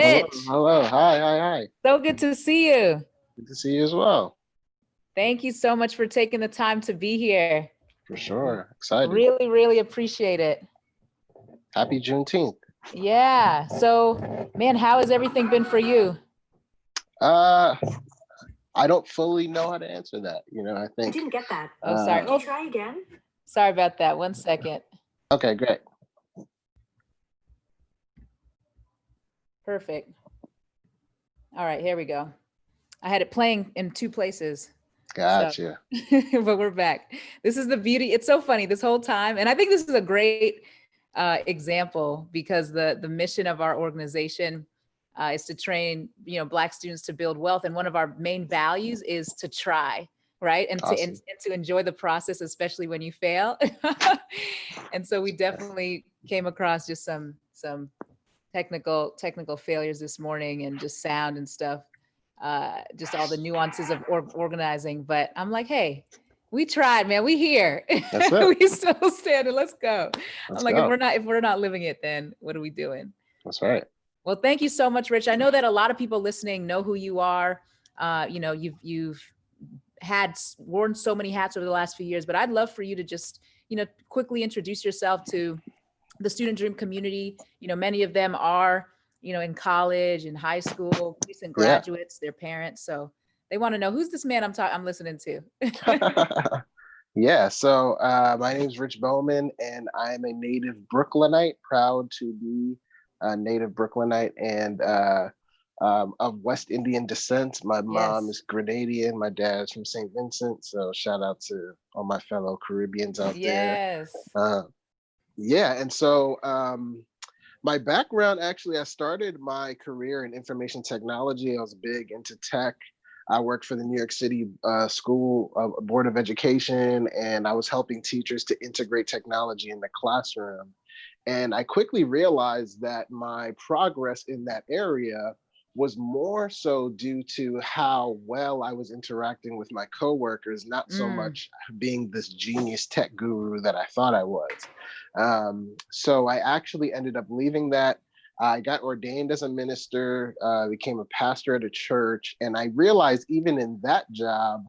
Hello, Rich, hello. Hi. so good to see you. Good to see you as well. Thank you so much for taking the time to be here. For sure. Excited. Really, really appreciate it. Happy Juneteenth. Yeah. So, man, how has everything been for you? Uh, I don't fully know how to answer that. I I think. didn't get that. Oh, sorry. Can you try again? Sorry about that. 1 second. Okay, great. Perfect. All right, here we go. I had it playing in 2 places. Gotcha. So, but we're back. This is the beauty. It's so funny this whole time. And I think this is a great example because the mission of our organization is to train, Black students to build wealth. And one of our main values is to try, right? And Awesome. and to enjoy the process, especially when you fail. And so we definitely came across just some technical failures this morning and just sound and stuff. Just all the nuances of organizing. But I'm like, hey, we tried, man. We here. That's it. We still standing. Let's go. Let's I'm like, go. if we're not living it, then what are we doing? That's right. Well, thank you so much, Rich. I know that a lot of people listening know who you are. You've worn so many hats over the last few years, but I'd love for you to just, quickly introduce yourself to the Student Dream community. Many of them are, in college, in high school, recent graduates, their parents. So they want to know, who's this man I'm listening to? Yeah, so my name is Rich Bellman, and I'm a native Brooklynite, proud to be a native Brooklynite and of West Indian descent. My mom is Grenadian, my dad's from St. Vincent, so shout out to all my fellow Caribbeans out there. Yeah, and so my background, actually, I started my career in information technology. I was big into tech. I worked for the New York City School Board of Education, and I was helping teachers to integrate technology in the classroom. And I quickly realized that my progress in that area was more so due to how well I was interacting with my coworkers, not so much being this genius tech guru that I thought I was. So I actually ended up leaving that. I got ordained as a minister, became a pastor at a church, and I realized even in that job,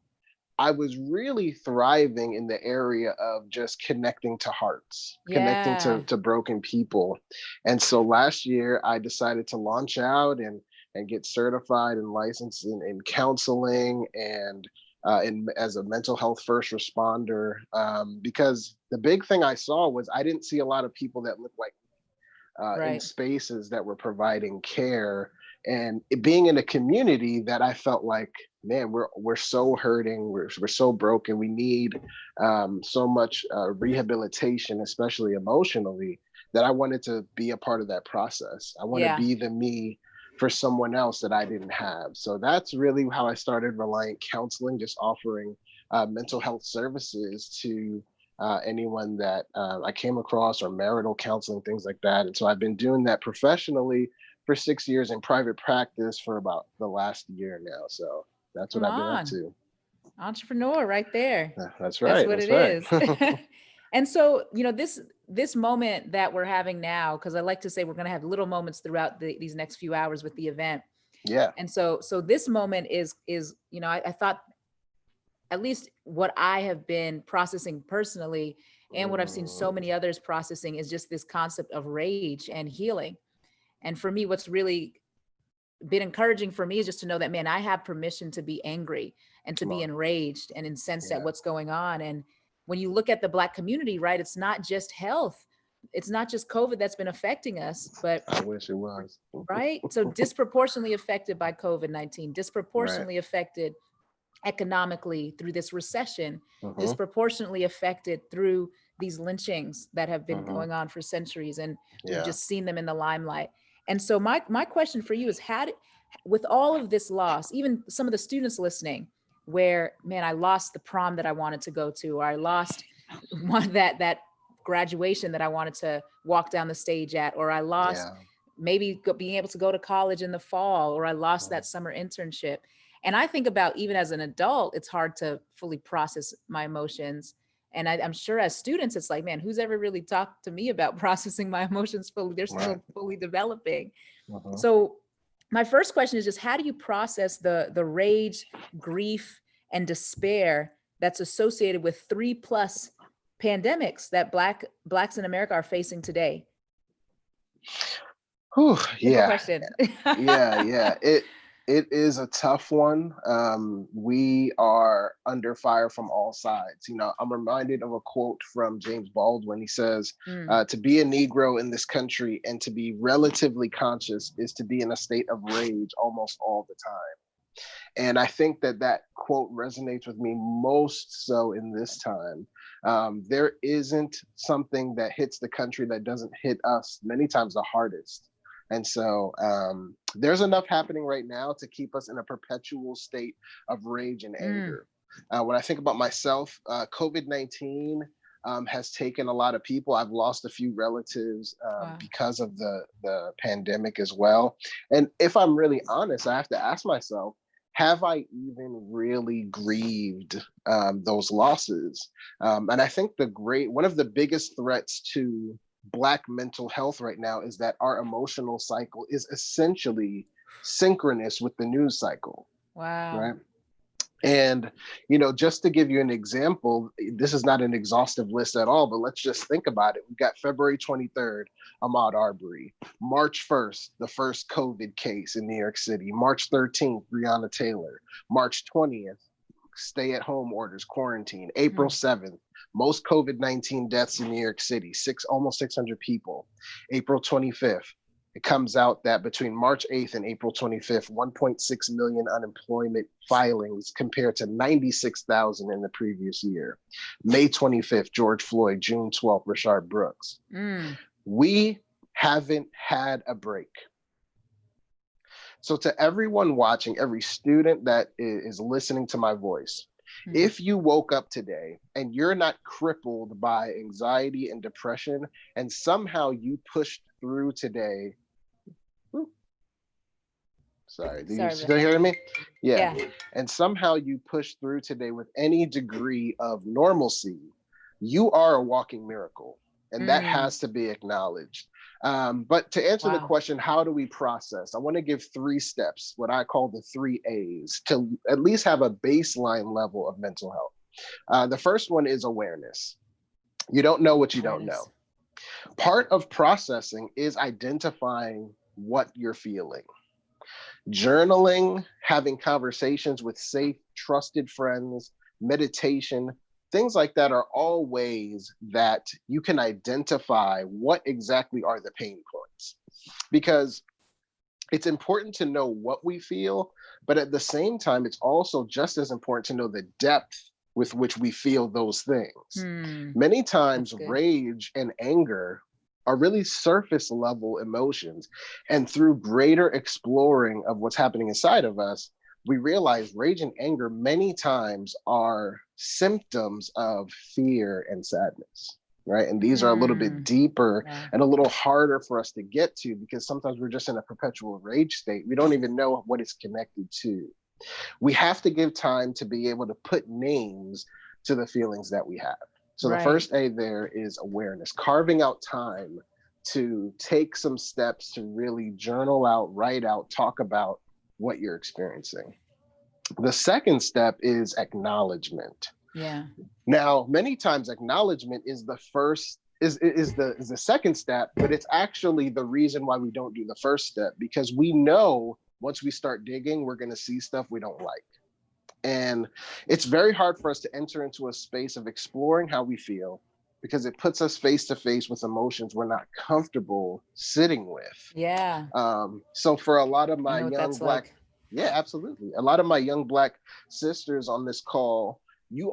I was really thriving in the area of just connecting to hearts, connecting to broken people. And so last year, I decided to launch out and get certified and licensed in counseling and as a mental health first responder, because the big thing I saw was I didn't see a lot of people that looked like in spaces that were providing care, and it being in a community that I felt like, man, we're so hurting, we're so broken, we need so much rehabilitation, especially emotionally, that I wanted to be a part of that process. I want to be the me for someone else that I didn't have. So that's really how I started Reliant Counseling, just offering mental health services to anyone that I came across, or marital counseling, things like that. And so I've been doing that professionally for 6 years, in private practice for about the last year now. So that's what I've been up to. Entrepreneur right there. That's right. That's what it is. And so, this moment that we're having now, because I like to say we're going to have little moments throughout these next few hours with the event. Yeah. And so this moment is, I thought, at least what I have been processing personally, and what I've seen so many others processing, is just this concept of rage and healing. And for me, what's really been encouraging for me is just to know that, man, I have permission to be angry and to be enraged and incensed at what's going on. And when you look at the Black community, right, it's not just health. It's not just COVID that's been affecting us, but I wish it was. Right? So disproportionately affected by COVID-19, disproportionately affected economically through this recession, disproportionately affected through these lynchings that have been going on for centuries, and we've just seen them in the limelight. And so my question for you is, with all of this loss, even some of the students listening, where, man, I lost the prom that I wanted to go to, or I lost that graduation that I wanted to walk down the stage at, or I lost maybe being able to go to college in the fall, or I lost that summer internship. And I think about, even as an adult, it's hard to fully process my emotions. And I'm sure as students, it's like, man, who's ever really talked to me about processing my emotions fully? They're still fully developing. So my first question is just, how do you process the rage, grief, and despair that's associated with 3+ pandemics that Blacks in America are facing today? Whew, Simple yeah. question. Yeah. It is a tough one. We are under fire from all sides. You know, I'm reminded of a quote from James Baldwin. He says, to be a Negro in this country and to be relatively conscious is to be in a state of rage almost all the time. And I think that quote resonates with me most so in this time. There isn't something that hits the country that doesn't hit us many times the hardest. And so there's enough happening right now to keep us in a perpetual state of rage and anger. When I think about myself, COVID-19 has taken a lot of people. I've lost a few relatives because of the pandemic as well. And if I'm really honest, I have to ask myself, have I even really grieved those losses? And I think one of the biggest threats to Black mental health right now is that our emotional cycle is essentially synchronous with the news cycle. Wow. Right. And, you know, just to give you an example, this is not an exhaustive list at all, but let's just think about it. We've got February 23rd, Ahmaud Arbery. March 1st, the first COVID case in New York City. March 13th, Breonna Taylor. March 20th, stay-at-home orders, quarantine. April 7th, most COVID-19 deaths in New York City, almost 600 people. April 25th, it comes out that between March 8th and April 25th, 1.6 million unemployment filings compared to 96,000 in the previous year. May 25th, George Floyd. June 12th, Rashard Brooks. We haven't had a break. So to everyone watching, every student that is listening to my voice, if you woke up today and you're not crippled by anxiety and depression, and somehow you pushed through today, sorry, do you still hear me? Yeah. And somehow you pushed through today with any degree of normalcy, you are a walking miracle. And that has to be acknowledged. But to answer the question, how do we process? I want to give 3 steps, what I call the 3 A's, to at least have a baseline level of mental health. The first one is awareness. You don't know what you don't know. Part of processing is identifying what you're feeling. Journaling, having conversations with safe, trusted friends, meditation, things like that are all ways that you can identify what exactly are the pain points. Because it's important to know what we feel, but at the same time, it's also just as important to know the depth with which we feel those things. Many times, rage and anger are really surface level emotions. And through greater exploring of what's happening inside of us, we realize rage and anger many times are symptoms of fear and sadness, right? And these are a little bit deeper and a little harder for us to get to, because sometimes we're just in a perpetual rage state. We don't even know what it's connected to. We have to give time to be able to put names to the feelings that we have. So the first A there is awareness, carving out time to take some steps to really journal out, write out, talk about what you're experiencing. The second step is acknowledgement. Now, many times acknowledgement is the second step, but it's actually the reason why we don't do the first step, because we know once we start digging, we're going to see stuff we don't like. And it's very hard for us to enter into a space of exploring how we feel, because it puts us face to face with emotions we're not comfortable sitting with. So for a lot of my young Black, absolutely. A lot of my young Black sisters on this call, you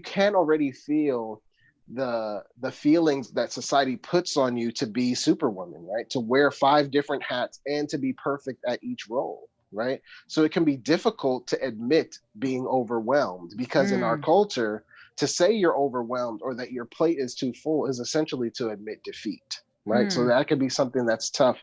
can already feel the feelings that society puts on you to be Superwoman, right? To wear 5 different hats and to be perfect at each role, right? So it can be difficult to admit being overwhelmed, because in our culture, to say you're overwhelmed or that your plate is too full is essentially to admit defeat, right? So that can be something that's tough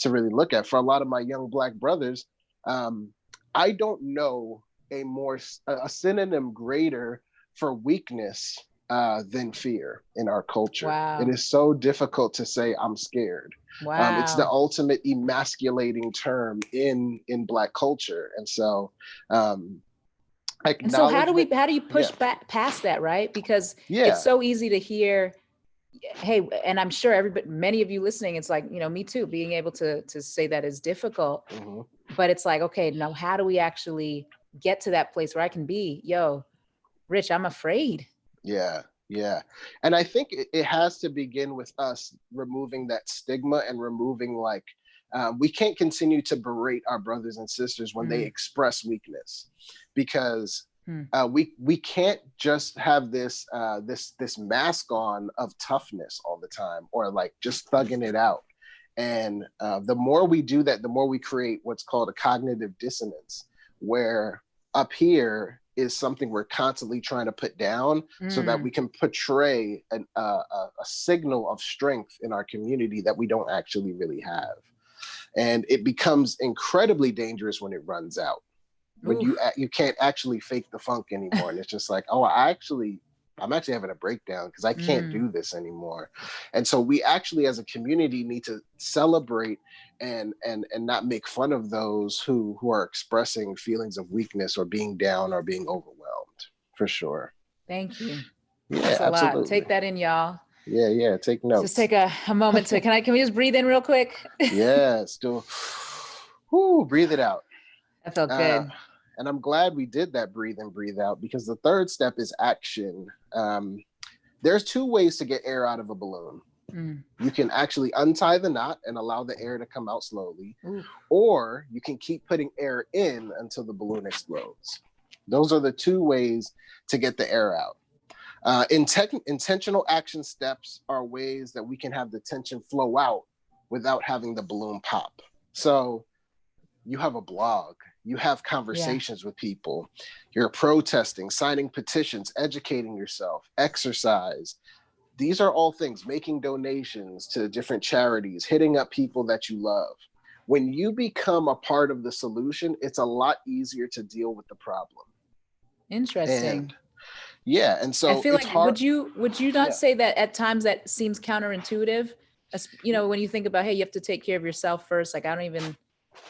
to really look at. For a lot of my young Black brothers, I don't know a synonym greater for weakness than fear in our culture. Wow. It is so difficult to say I'm scared. Wow. It's the ultimate emasculating term in Black culture. And so and so how do you push back past that, right? Because it's so easy to hear, hey, and I'm sure many of you listening, it's like, me too, being able to say that is difficult, but it's like, okay, now how do we actually get to that place where I can be, Rich, I'm afraid. Yeah. And I think it has to begin with us removing that stigma and removing we can't continue to berate our brothers and sisters when they express weakness, because we can't just have this mask on of toughness all the time, or just thugging it out. And the more we do that, the more we create what's called a cognitive dissonance, where up here is something we're constantly trying to put down so that we can portray a signal of strength in our community that we don't actually really have. And it becomes incredibly dangerous when it runs out, when you can't actually fake the funk anymore. And it's just like, oh, I'm actually having a breakdown because I can't do this anymore. And so we actually, as a community, need to celebrate and not make fun of those who are expressing feelings of weakness or being down or being overwhelmed, for sure. Thank you. Yeah, that's a absolutely. lot. Take that in, y'all. Yeah, take notes. Just take a moment to, can we just breathe in real quick? Yeah, still, breathe it out. That felt good. And I'm glad we did that breathe in, breathe out, because the third step is action. There's two ways to get air out of a balloon. You can actually untie the knot and allow the air to come out slowly, or you can keep putting air in until the balloon explodes. Those are the two ways to get the air out. Intentional action steps are ways that we can have the tension flow out without having the balloon pop. So you have a blog, you have conversations with people, you're protesting, signing petitions, educating yourself, exercise. These are all things, making donations to different charities, hitting up people that you love. When you become a part of the solution, it's a lot easier to deal with the problem. Interesting. And so I feel like hard. Would you not say that at times that seems counterintuitive? When you think about, hey, you have to take care of yourself first. Like,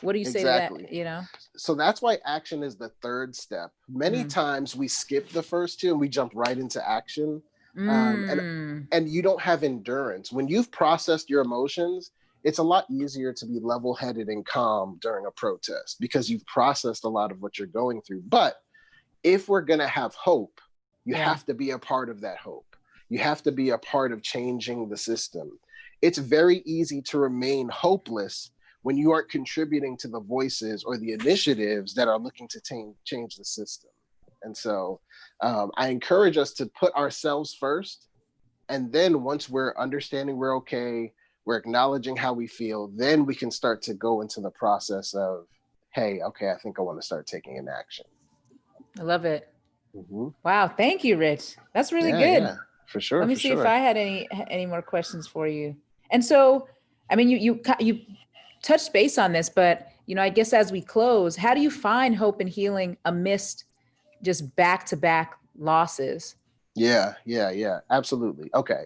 what do you say to that? So that's why action is the third step. Many times we skip the first two and we jump right into action. And you don't have endurance. When you've processed your emotions, it's a lot easier to be level-headed and calm during a protest because you've processed a lot of what you're going through. But if we're going to have hope, you have to be a part of that hope. You have to be a part of changing the system. It's very easy to remain hopeless when you aren't contributing to the voices or the initiatives that are looking to change the system. And so I encourage us to put ourselves first. And then once we're understanding we're okay, we're acknowledging how we feel, then we can start to go into the process of, hey, okay, I think I want to start taking an action. I love it. Wow. Thank you, Rich. That's really good. Yeah, for sure. Let me see if I had any more questions for you. And so, I mean, you touched base on this, but, I guess as we close, how do you find hope and healing amidst just back-to-back losses? Yeah, absolutely. Okay.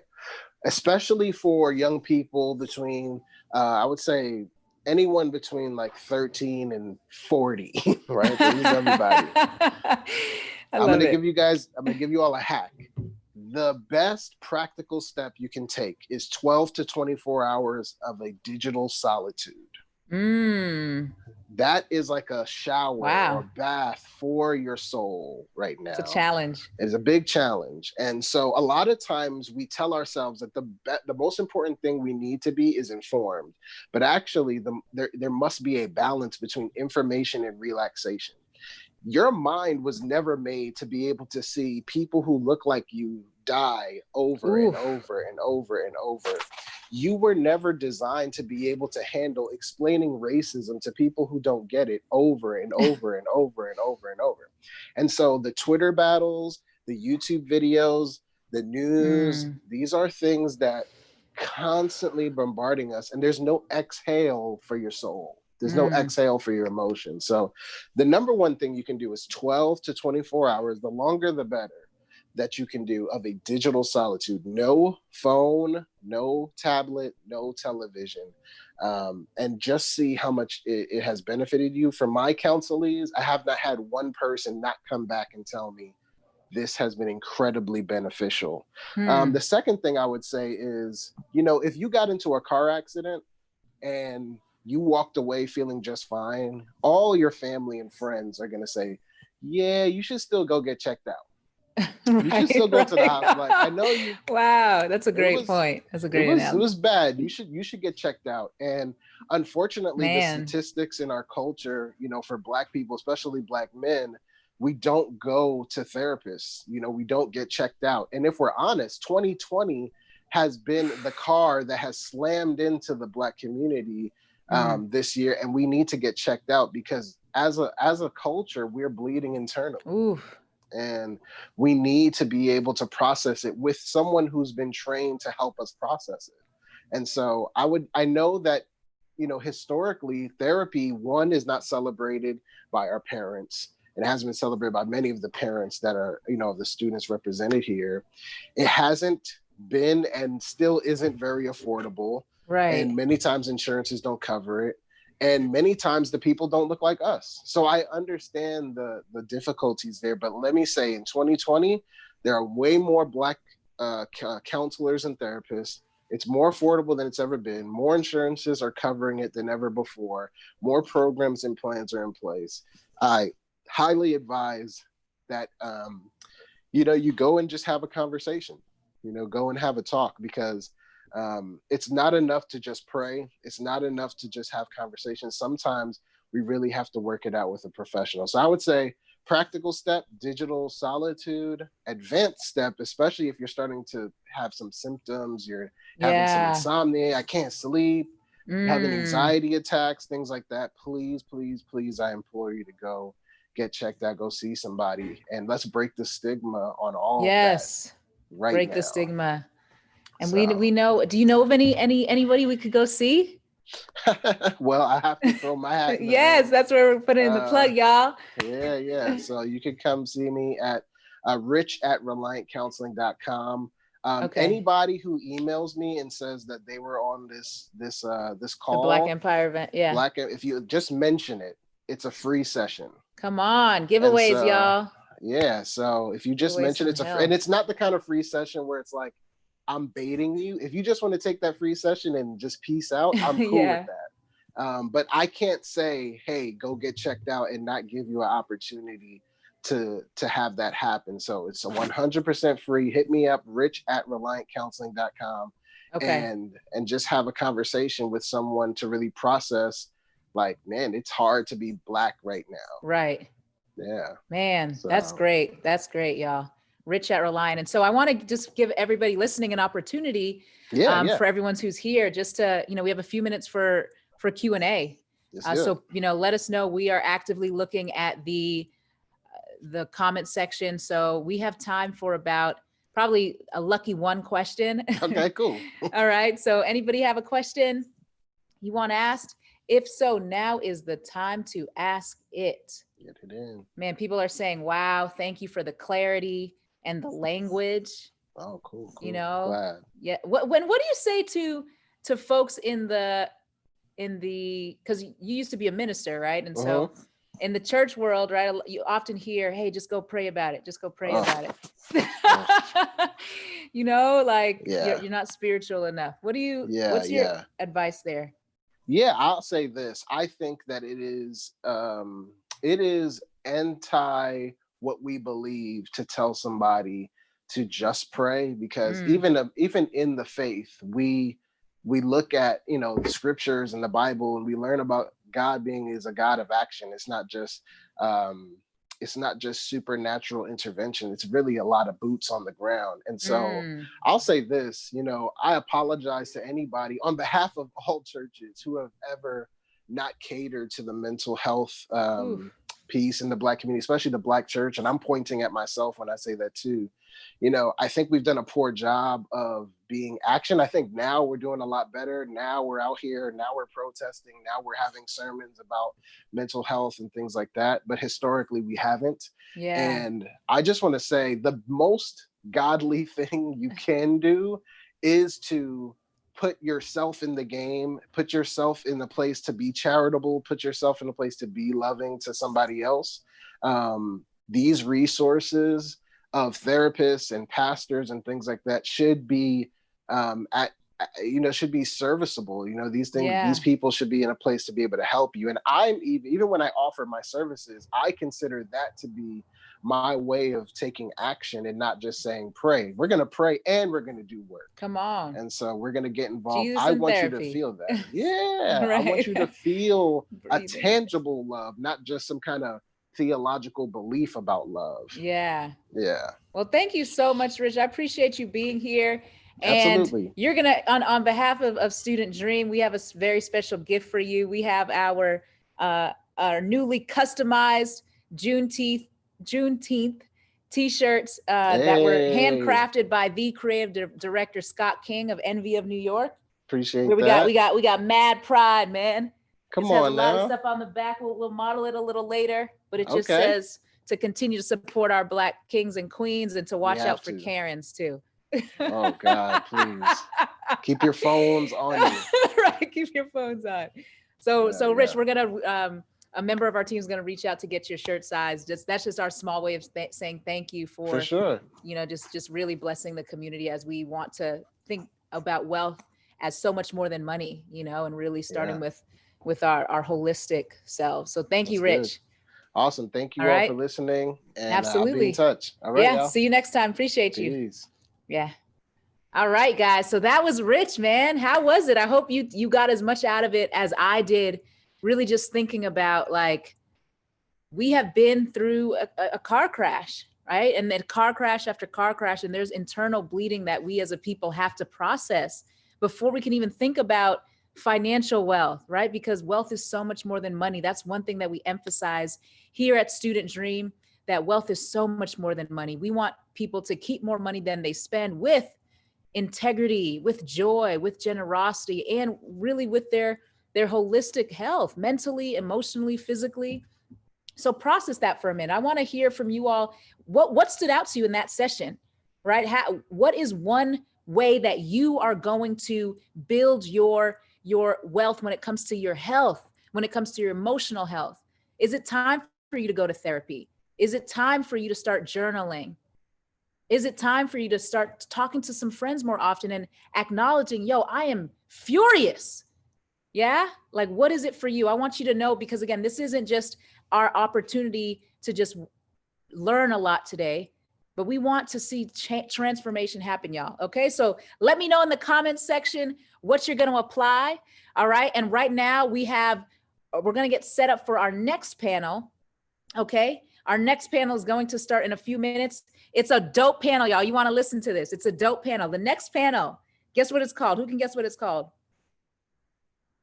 Especially for young people between, I would say anyone between 13 and 40, right? So this is everybody. I'm going to give you all a hack. The best practical step you can take is 12 to 24 hours of a digital solitude. That is like a shower or bath for your soul right now. It's a challenge. It's a big challenge. And so a lot of times we tell ourselves that the most important thing we need to be is informed. But actually, there must be a balance between information and relaxation. Your mind was never made to be able to see people who look like you die over and over and over and over. You were never designed to be able to handle explaining racism to people who don't get it over and over and over and over and over. And so the Twitter battles, the YouTube videos, the news, these are things that constantly bombarding us, and there's no exhale for your soul. There's no exhale for your emotions. So the number one thing you can do is 12 to 24 hours. The longer, the better. that you can do of a digital solitude. No phone, no tablet, no television. And just see how much it has benefited you. For my counselees, I have not had one person not come back and tell me this has been incredibly beneficial. The second thing I would say is, if you got into a car accident and you walked away feeling just fine, all your family and friends are going to say, yeah, you should still go get checked out. You should still go to the hospital. Like, I know you. Wow, that's a great point. That's a great analogy. It was bad. You should get checked out. And unfortunately, the statistics in our culture, for Black people, especially Black men, we don't go to therapists. We don't get checked out. And if we're honest, 2020 has been the car that has slammed into the Black community this year, and we need to get checked out because as a culture, we're bleeding internally. Oof. And we need to be able to process it with someone who's been trained to help us process it. And so I know that, historically, therapy, one, is not celebrated by our parents. It hasn't been celebrated by many of the parents that are, the students represented here. It hasn't been and still isn't very affordable. Right. And many times insurances don't cover it. And many times the people don't look like us. So I understand the difficulties there. But let me say, in 2020, there are way more Black counselors and therapists. It's more affordable than it's ever been. More insurances are covering it than ever before. More programs and plans are in place. I highly advise that, you go and just have a conversation, go and have a talk, because it's not enough to just pray. It's not enough to just have conversations. Sometimes we really have to work it out with a professional. So I would say practical step, digital solitude. Advanced step, especially if you're starting to have some symptoms, you're having some insomnia, I can't sleep, having anxiety attacks, things like that. Please, please, please, I implore you to go get checked out, go see somebody, and let's break the stigma on all that right break now. The stigma. And we know, do you know of anybody we could go see? Well, I have to throw my hat in the Yes, that's where we're putting in the plug, y'all. Yeah. So you can come see me at rich@reliantcounseling.com. Anybody who emails me and says that they were on this call, the Black Empire event, if you just mention it, it's a free session. Come on, giveaways, y'all. Yeah, so if you just mention it's and it's not the kind of free session where it's like I'm baiting you. If you just want to take that free session and just peace out, I'm cool with that. But I can't say, hey, go get checked out and not give you an opportunity to have that happen. So it's a 100% free. Hit me up, rich@reliantcounseling.com, and just have a conversation with someone to really process, like, man, it's hard to be Black right now. Right. Yeah. Man, that's great. That's great, y'all. Rich at Reliant. And so I want to just give everybody listening an opportunity for everyone who's here, just to, we have a few minutes for Q&A. So, let us know. We are actively looking at the comment section. So we have time for about probably a lucky one question. Okay, cool. All right. So anybody have a question you want asked? If so, now is the time to ask it. Get it in. Man, people are saying, wow, thank you for the clarity and the language. Oh, cool. Glad. Yeah. What do you say to folks in the, because you used to be a minister, right? And so in the church world, right, you often hear, hey, just go pray about it. Just go pray about it. You're not spiritual enough. What's your advice there? Yeah, I'll say this. I think that it is anti what we believe to tell somebody to just pray, because even in the faith, we look at, the scriptures and the Bible, and we learn about God is a God of action. It's not just supernatural intervention. It's really a lot of boots on the ground. And so I'll say this, I apologize to anybody on behalf of all churches who have ever not catered to the mental health peace in the Black community, especially the Black church. And I'm pointing at myself when I say that too. You know, I think we've done a poor job of being action. I think now we're doing a lot better. Now we're out here. Now we're protesting. Now we're having sermons about mental health and things like that. But historically, we haven't. Yeah. And I just want to say the most godly thing you can do is to put yourself in the game, put yourself in the place to be charitable, put yourself in a place to be loving to somebody else. These resources of therapists and pastors and things like that should be should be serviceable. You know, these things, these people should be in a place to be able to help you. And I'm even when I offer my services, I consider that to be my way of taking action and not just saying pray. We're going to pray and we're going to do work. Come on. And so we're going to get involved. Jesus I want therapy. you to feel that. Yeah. Right. I want you to feel a Breathing. tangible love, not just some kind of theological belief about love. Yeah. Yeah. Well, thank you so much, Rich. I appreciate you being here. And Absolutely. you're going to, on behalf of Student Dream, we have a very special gift for you. We have our newly customized Juneteenth t-shirts that were handcrafted by the creative director, Scott King of Envy of New York. Appreciate we that. got mad pride, man. Come It on has a lot now. of stuff on the back. We'll model it a little later, but it just says to continue to support our Black kings and queens and to watch out for Karens too. Oh God, please. Keep your phones on you. Right, keep your phones on. So Rich, we're gonna a member of our team is gonna reach out to get your shirt size. That's just our small way of saying thank you for sure. You know, just really blessing the community as we want to think about wealth as so much more than money, you know, and really starting with our holistic selves. So thank you, Rich. Good. Awesome. Thank you all for listening. And absolutely. I'll be in touch. All right. Yeah. Y'all. See you next time. Appreciate you. Peace. Yeah. All right, guys. So that was Rich, man. How was it? I hope you got as much out of it as I did. Really just thinking about, like, we have been through a car crash, right? And then car crash after car crash, and there's internal bleeding that we as a people have to process before we can even think about financial wealth, right? Because wealth is so much more than money. That's one thing that we emphasize here at Student Dream, that wealth is so much more than money. We want people to keep more money than they spend with integrity, with joy, with generosity, and really with their holistic health, mentally, emotionally, physically. So process that for a minute. I want to hear from you all. What stood out to you in that session, right? What is one way that you are going to build your wealth when it comes to your health, when it comes to your emotional health? Is it time for you to go to therapy? Is it time for you to start journaling? Is it time for you to start talking to some friends more often and acknowledging, yo, I am furious. Yeah. Like, what is it for you? I want you to know, because again, this isn't just our opportunity to just learn a lot today, but we want to see transformation happen, y'all. Okay. So let me know in the comments section what you're going to apply. All right. And right now we're going to get set up for our next panel. Okay. Our next panel is going to start in a few minutes. It's a dope panel, y'all. You want to listen to this. It's a dope panel. The next panel, guess what it's called? Who can guess what it's called?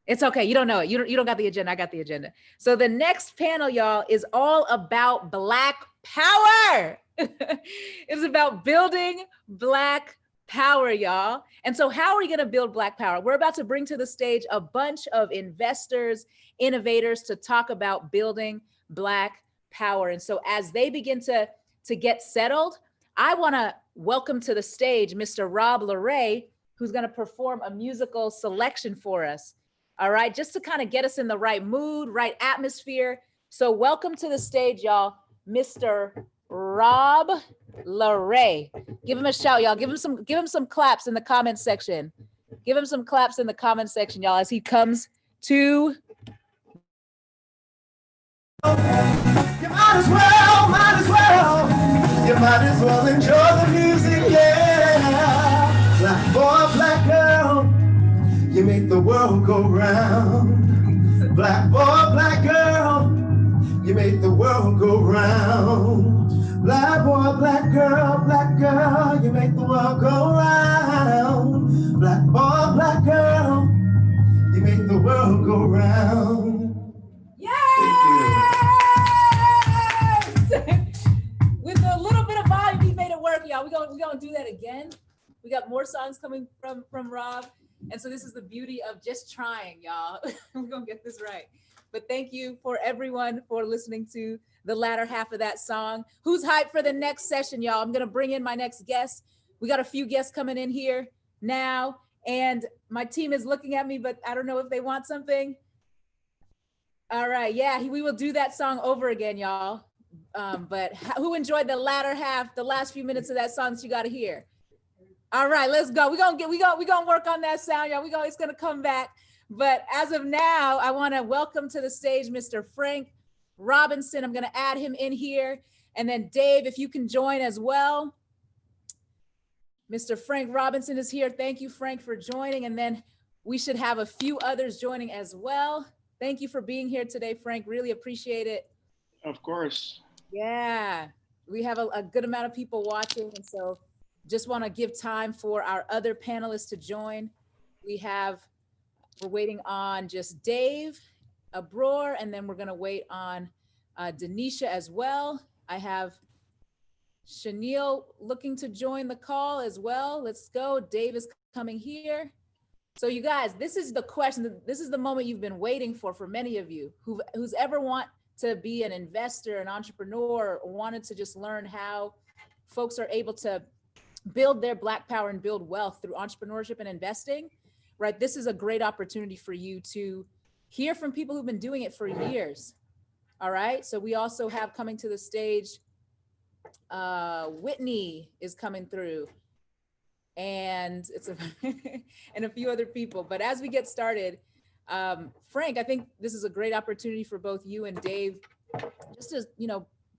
It's okay. You don't know it. You don't got the agenda. I got the agenda. So the next panel, y'all, is all about Black power. It's about building Black power, y'all. And so how are we going to build Black power? We're about to bring to the stage a bunch of investors, innovators to talk about building Black power. And so as they begin to get settled, I want to welcome to the stage Mr. Rob Laray, who's going to perform a musical selection for us. All right, just to kind of get us in the right mood, right atmosphere. So welcome to the stage, y'all, Mr. Rob Laray. Give him a shout, y'all. Give him some claps in the comment section. Give him some claps in the comment section, y'all, as he comes to. You might as well enjoy the music, yeah. Black boy, black girl, you make the world go round. Black boy, black girl, you make the world go round. Black boy, black girl, you make the world go round. Black boy, black girl, you make the world go round. Yeah! do that again. We got more songs coming from Rob. And so this is the beauty of just trying, y'all. We're gonna get this right. But thank you for everyone for listening to the latter half of that song. Who's hyped for the next session, y'all? I'm gonna bring in my next guest. We got a few guests coming in here now, and my team is looking at me, but I don't know if they want something. All right, yeah, we will do that song over again, y'all. But who enjoyed the latter half, the last few minutes of that song that you got to hear? All right, let's go. We're gonna work on that sound, y'all. It's gonna come back. But as of now, I want to welcome to the stage Mr. Frank Robinson. I'm gonna add him in here. And then Dave, if you can join as well. Mr. Frank Robinson is here. Thank you, Frank, for joining. And then we should have a few others joining as well. Thank you for being here today, Frank. Really appreciate it. Of course. Yeah, we have a good amount of people watching. And so just want to give time for our other panelists to join. We're waiting on just Dave Abror, and then we're going to wait on Denisha as well. I have Chanel looking to join the call as well. Let's go. Dave is coming here. So you guys, this is the question. This is the moment you've been waiting for many of you who's ever want to be an investor, an entrepreneur, or wanted to just learn how folks are able to build their Black power and build wealth through entrepreneurship and investing, right? This is a great opportunity for you to hear from people who've been doing it for years. All right. So we also have coming to the stage, Whitney is coming through, and and a few other people. But as we get started, Frank, I think this is a great opportunity for both you and Dave, just to,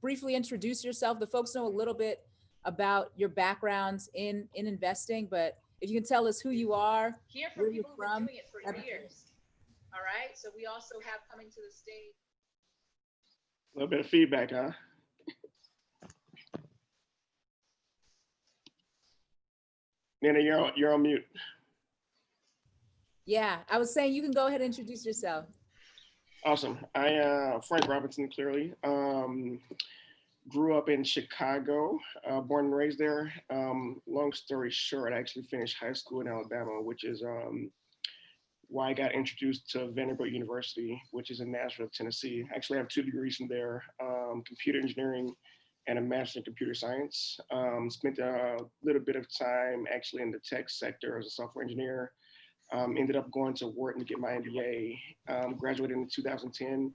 briefly introduce yourself. The folks know a little bit about your backgrounds in investing, but if you can tell us who you are, hear from people who've been doing it for years. All right. So we also have coming to the stage. A little bit of feedback, huh? Nina, you're on mute. Yeah, I was saying you can go ahead and introduce yourself. Awesome. I Frank Robinson, clearly. Grew up in Chicago, born and raised there. Long story short, I actually finished high school in Alabama, which is why I got introduced to Vanderbilt University, which is in Nashville, Tennessee. I actually have 2 degrees from there, computer engineering and a master's in computer science. Spent a little bit of time actually in the tech sector as a software engineer. Ended up going to Wharton to get my MBA, graduated in 2010,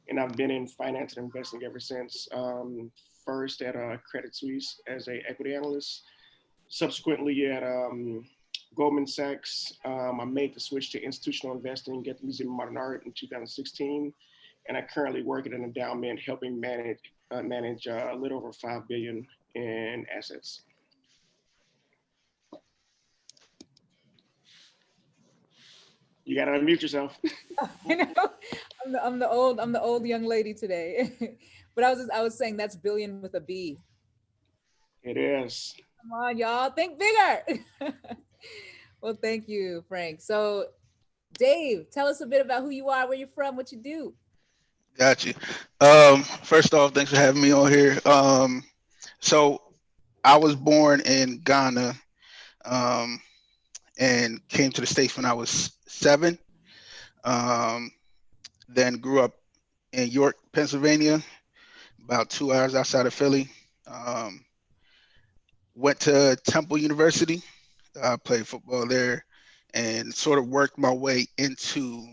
and I've been in finance and investing ever since. First at Credit Suisse as an equity analyst, subsequently at Goldman Sachs. I made the switch to institutional investing at the Museum of Modern Art in 2016, and I currently work at an endowment helping manage a little over $5 billion in assets. You gotta unmute yourself. I'm the old young lady today. But I was saying that's billion with a B. It is. Come on, y'all, think bigger. Well, thank you, Frank. So Dave, tell us a bit about who you are, where you're from, what you do. Got you. First off, thanks for having me on here. So I was born in Ghana, and came to the States when I was 7. Then grew up in York, Pennsylvania, about 2 hours outside of Philly. Went to Temple University. I played football there and sort of worked my way into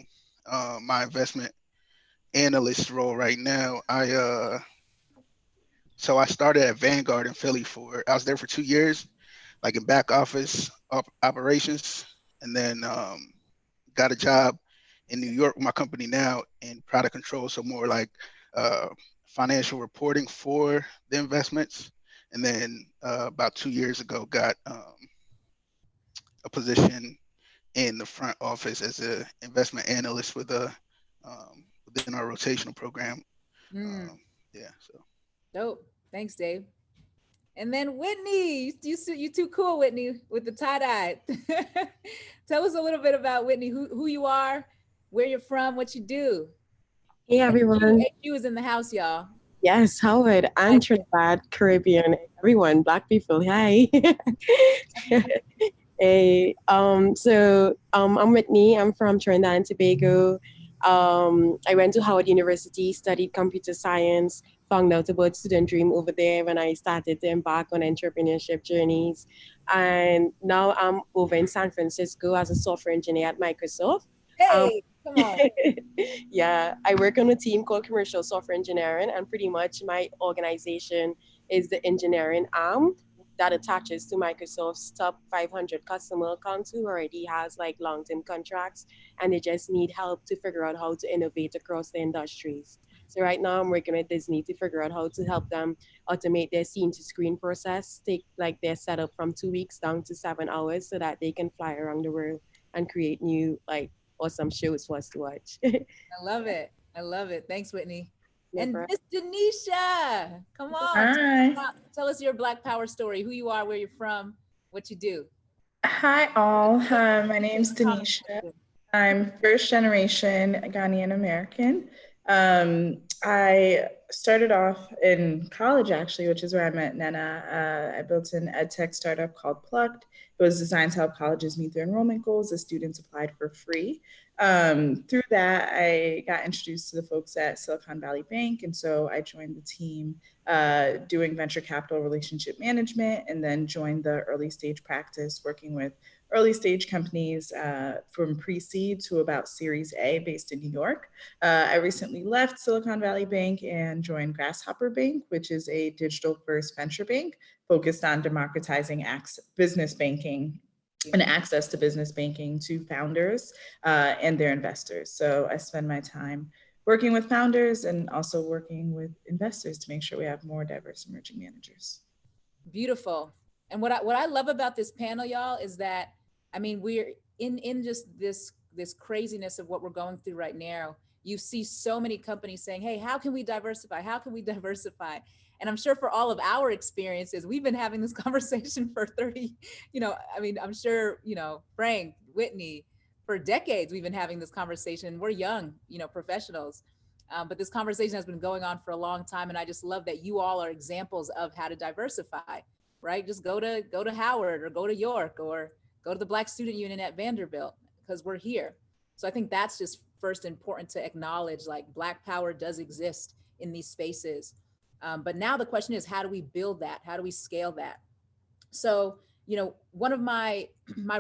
my investment analyst role right now. So I started at Vanguard in Philly I was there for 2 years, like in back office operations, and then got a job in New York with my company now in product control, so more like financial reporting for the investments. And then about 2 years ago, got a position in the front office as an investment analyst with within our rotational program. Yeah, so. Dope. Thanks, Dave. And then Whitney, you too cool, Whitney, with the tie-dye. Tell us a little bit about Whitney, who you are, where you're from, what you do. Hey, everyone. AQ is in the house, y'all. Yes, Howard and Trinidad, Caribbean, everyone, Black people, hi. Hey, I'm Whitney. I'm from Trinidad and Tobago. I went to Howard University, studied computer science, found out about Student Dream over there when I started to embark on entrepreneurship journeys. And now I'm over in San Francisco as a software engineer at Microsoft. Um, Hey, come on. yeah, I work on a team called Commercial Software Engineering, and pretty much my organization is the engineering arm that attaches to Microsoft's top 500 customer accounts who already has like long-term contracts, and they just need help to figure out how to innovate across the industries. So right now I'm working with Disney to figure out how to help them automate their scene to screen process, take like their setup from 2 weeks down to 7 hours so that they can fly around the world and create new like awesome shows for us to watch. I love it. I love it. Thanks, Whitney. No And problem. Miss Denisha, come on. Hi. Tell us your Black Power story, who you are, where you're from, what you do. Hi, all. My name's Denisha. I'm first generation Ghanaian American. I started off in college, actually, which is where I met Nena. I built an ed tech startup called Plugged. It was designed to help colleges meet their enrollment goals as students applied for free. Through that, I got introduced to the folks at Silicon Valley Bank. And so I joined the team doing venture capital relationship management, and then joined the early stage practice working with early stage companies from pre-seed to about Series A based in New York. I recently left Silicon Valley Bank and joined Grasshopper Bank, which is a digital first venture bank focused on democratizing business banking and access to business banking to founders and their investors. So I spend my time working with founders and also working with investors to make sure we have more diverse emerging managers. Beautiful. And what I love about this panel, y'all, is that, I mean, we're in just this craziness of what we're going through right now. You see so many companies saying, hey, how can we diversify? How can we diversify? And I'm sure for all of our experiences, we've been having this conversation for 30, I mean, I'm sure, Frank, Whitney, for decades, we've been having this conversation. We're young, professionals. But this conversation has been going on for a long time. And I just love that you all are examples of how to diversify, right? Just go to Howard or go to York or go to the Black Student Union at Vanderbilt, because we're here. So I think that's just first important to acknowledge, like Black power does exist in these spaces. But now the question is, how do we build that? How do we scale that? So, one of my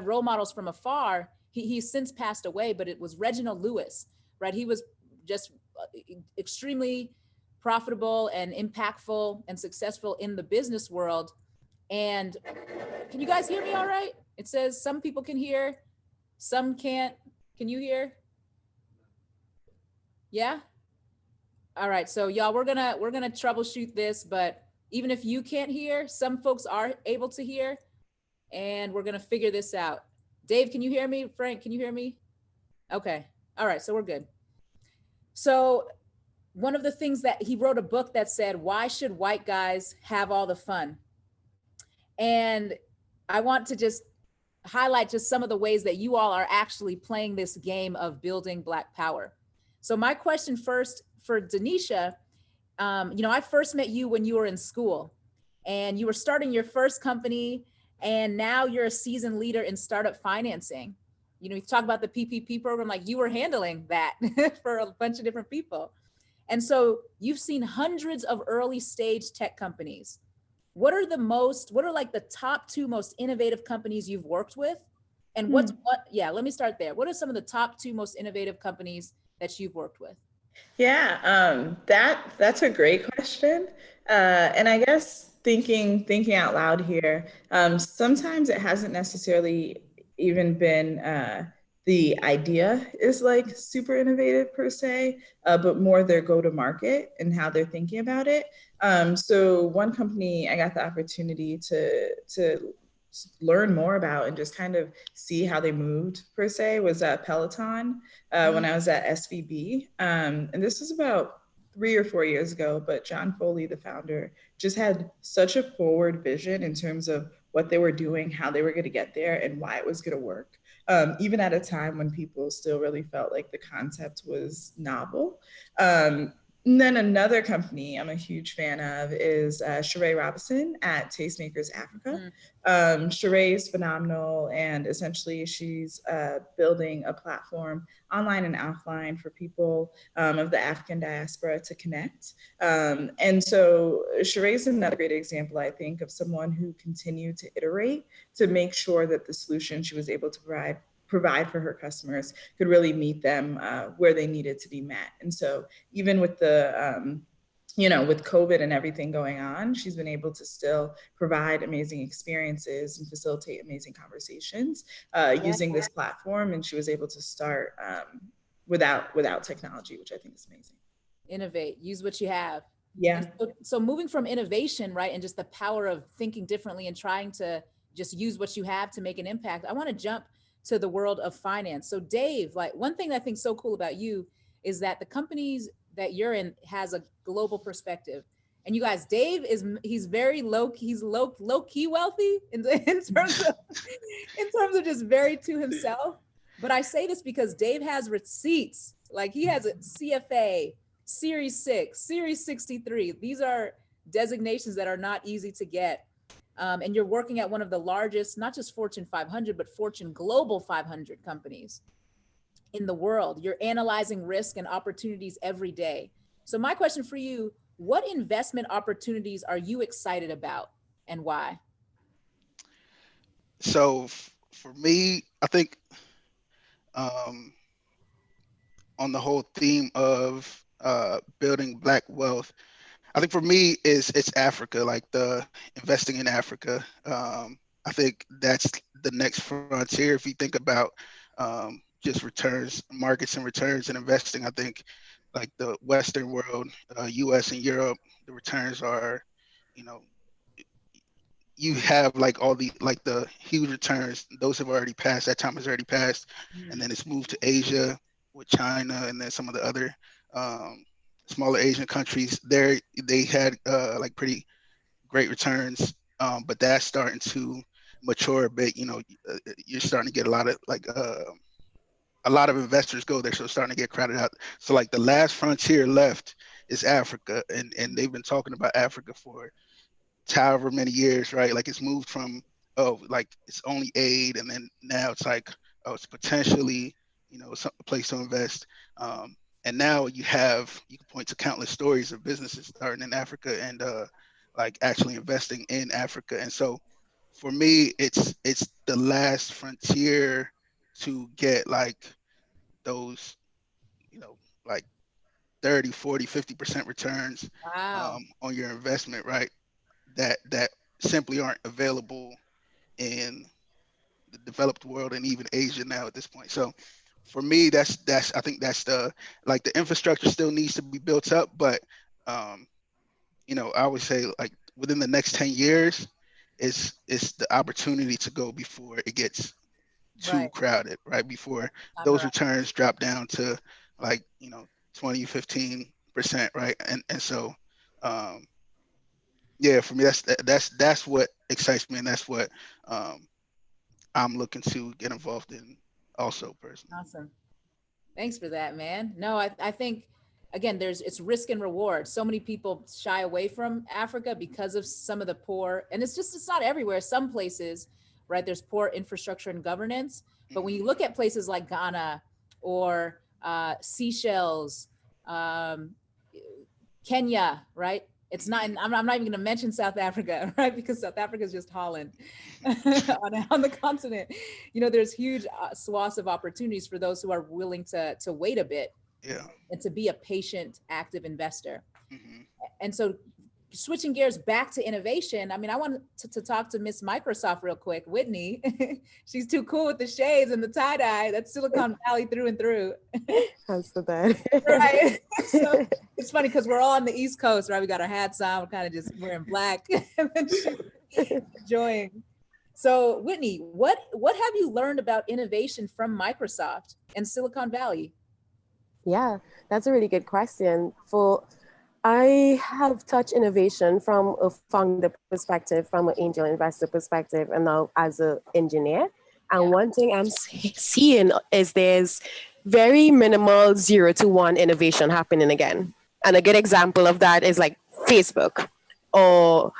role models from afar, he's since passed away, but it was Reginald Lewis, right? He was just extremely profitable and impactful and successful in the business world. And can you guys hear me all right? It says some people can hear, some can't. Can you hear? Yeah? All right, so y'all, we're gonna troubleshoot this, but even if you can't hear, some folks are able to hear, and we're gonna figure this out. Dave, can you hear me? Frank, can you hear me? Okay, all right, so we're good. So one of the things that he wrote a book that said, why should white guys have all the fun? And I want to just highlight just some of the ways that you all are actually playing this game of building Black power. So my question first for Denisha, I first met you when you were in school and you were starting your first company, and now you're a seasoned leader in startup financing. You talk about the PPP program, like you were handling that for a bunch of different people. And so you've seen hundreds of early stage tech companies. What are like the top 2 most innovative companies you've worked with? And let me start there. What are some of the top 2 most innovative companies that you've worked with? Yeah, that's a great question. And I guess thinking out loud here, sometimes it hasn't necessarily even been the idea is like super innovative per se, but more their go-to-market and how they're thinking about it. So one company I got the opportunity to learn more about and just kind of see how they moved per se was Peloton when I was at SVB. And this was about 3 or 4 years ago, but John Foley, the founder, just had such a forward vision in terms of what they were doing, how they were going to get there, and why it was going to work. Even at a time when people still really felt like the concept was novel. And then another company I'm a huge fan of is Shamari Robinson at Tastemakers Africa. Shamari is phenomenal, and essentially she's building a platform online and offline for people of the African diaspora to connect. And so Shamari is another great example, I think, of someone who continued to iterate to make sure that the solution she was able to provide for her customers could really meet them where they needed to be met. And so even with the, with COVID and everything going on, she's been able to still provide amazing experiences and facilitate amazing conversations using this platform. And she was able to start without technology, which I think is amazing. Innovate, use what you have. Yeah. So moving from innovation, right, and just the power of thinking differently and trying to just use what you have to make an impact, I want to jump to the world of finance. So Dave, like one thing that I think is so cool about you is that the companies that you're in has a global perspective. And you guys, Dave he's very low key wealthy in terms of just very to himself. But I say this because Dave has receipts. Like he has a CFA, Series 6, Series 63. These are designations that are not easy to get. And you're working at one of the largest, not just Fortune 500, but Fortune Global 500 companies in the world. You're analyzing risk and opportunities every day. So my question for you, what investment opportunities are you excited about and why? So for me, I think on the whole theme of building Black wealth, I think for me it's Africa, like the investing in Africa. I think that's the next frontier. If you think about just returns, markets and returns and investing, I think like the Western world, US and Europe, the returns are, you have like all the huge returns. Those have already passed. That time has already passed, and then it's moved to Asia with China, and then some of the other smaller Asian countries. They had like pretty great returns, but that's starting to mature a bit. You're starting to get a lot of investors go there, so it's starting to get crowded out. So like the last frontier left is Africa, and they've been talking about Africa for however many years, right? Like it's moved from, like it's only aid, and then now it's like, it's potentially, a place to invest. And now you can point to countless stories of businesses starting in Africa and like actually investing in Africa. And so for me, it's the last frontier to get like those, like 30, 40, 50% returns on your investment, right? That simply aren't available in the developed world and even Asia now at this point. So for me, that's I think that's the infrastructure still needs to be built up, but I would say like within the next 10 years, it's the opportunity to go before it gets too crowded, right? Before those returns drop down to like 20, 15%, right? And so yeah, for me, that's what excites me, and that's what I'm looking to get involved in also personally. Awesome. Thanks for that, man. No, I think, again, it's risk and reward. So many people shy away from Africa because of some of the poor, and it's not everywhere. Some places, right, there's poor infrastructure and governance. But when you look at places like Ghana or Seychelles, Kenya, right? It's not, I'm not even going to mention South Africa, right? Because South Africa is just Holland on the continent. There's huge swaths of opportunities for those who are willing to wait a bit and to be a patient, active investor. And so switching gears back to innovation, I mean, I want to talk to Miss Microsoft real quick, Whitney. She's too cool with the shades and the tie-dye. That's Silicon Valley through and through. That's so bad. Right. So it's funny because we're all on the East Coast, right? We got our hats on, we're kind of just wearing black and then enjoying. So Whitney, what have you learned about innovation from Microsoft and Silicon Valley? Yeah, that's a really good question. I have touched innovation from a founder perspective, from an angel investor perspective, and now as an engineer. And one thing I'm seeing is there's very minimal 0 to 1 innovation happening again. And a good example of that is like Facebook, or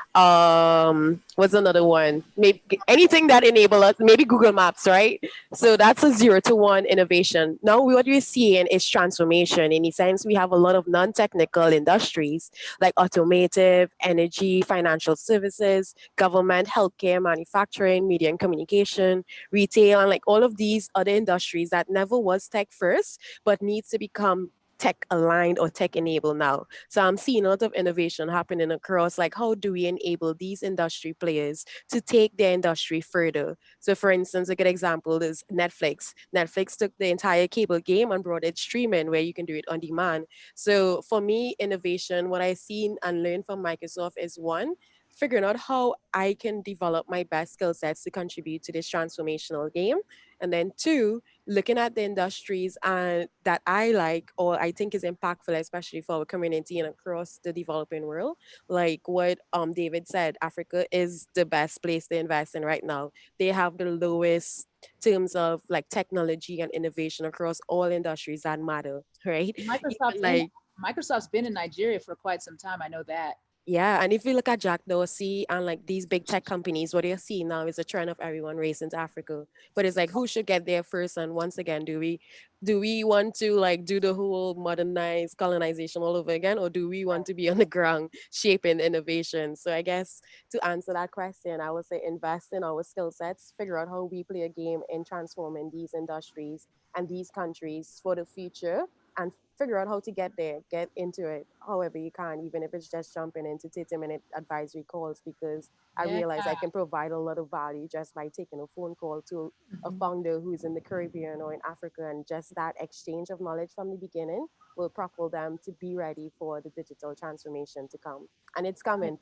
what's another one? Maybe anything that enable us, maybe Google Maps, right? So that's a 0 to 1 innovation. Now what we're seeing is transformation. In a sense, we have a lot of non-technical industries like automotive, energy, financial services, government, healthcare, manufacturing, media and communication, retail, and like all of these other industries that never was tech first, but needs to become tech aligned or tech enabled now. So I'm seeing a lot of innovation happening across like how do we enable these industry players to take their industry further. So for instance, a good example is Netflix. Netflix took the entire cable game and brought it streaming where you can do it on demand. So for me, innovation, what I've seen and learned from Microsoft is one, figuring out how I can develop my best skill sets to contribute to this transformational game. And then two, looking at the industries and that I like or I think is impactful, especially for our community and across the developing world. Like what David said, Africa is the best place to invest in right now. They have the lowest terms of like technology and innovation across all industries that matter, right? Microsoft's Even in like Microsoft's been in Nigeria for quite some time. I know that. yeah, and if you look at Jack Dorsey and like these big tech companies, what you're seeing now is a trend of everyone racing to Africa. But it's like who should get there first? And once again, do we want to like do the whole modernized colonization all over again, or do we want to be on the ground shaping innovation? So I guess to answer that question, I would say invest in our skill sets, figure out how we play a game in transforming these industries and these countries for the future, and figure out how to get there, get into it however you can, even if it's just jumping into 30-minute advisory calls, because I Yeah. realize I can provide a lot of value just by taking a phone call to a founder who's in the Caribbean or in Africa. And just that exchange of knowledge from the beginning will propel them to be ready for the digital transformation to come. And it's coming,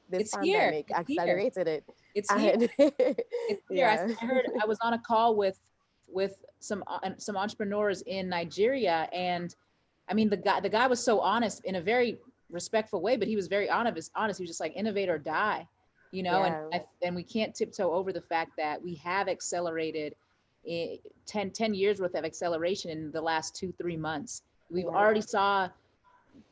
this It's here. pandemic It's here. accelerated it. It's here. And It's here. yeah. I heard I was on a call with some entrepreneurs in Nigeria, and I mean the guy was so honest in a very respectful way, but he was very honest. He was just like innovate or die, you know. Yeah. And we can't tiptoe over the fact that we have accelerated 10 years worth of acceleration in the last 2-3 months. We've Yeah. already saw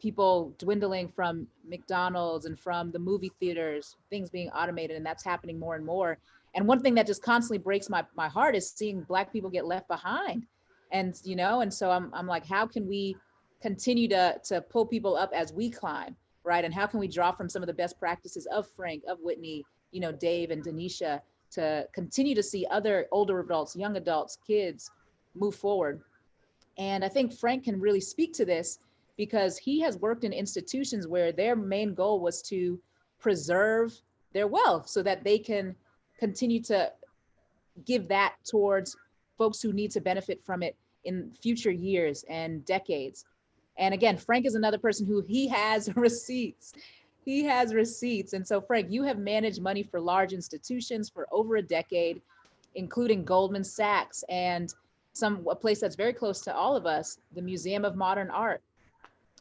people dwindling from McDonald's and from the movie theaters, things being automated, and that's happening more and more. And one thing that just constantly breaks my heart is seeing Black people get left behind. And, you know, and so I'm like, how can we continue to pull people up as we climb, right? And how can we draw from some of the best practices of Frank, of Whitney, you know, Dave and Denisha, to continue to see other older adults, young adults, kids move forward. And I think Frank can really speak to this because he has worked in institutions where their main goal was to preserve their wealth so that they can continue to give that towards folks who need to benefit from it in future years and decades. And again, Frank is another person who he has receipts. He has receipts. And so Frank, you have managed money for large institutions for over a decade, including Goldman Sachs and a place that's very close to all of us, the Museum of Modern Art.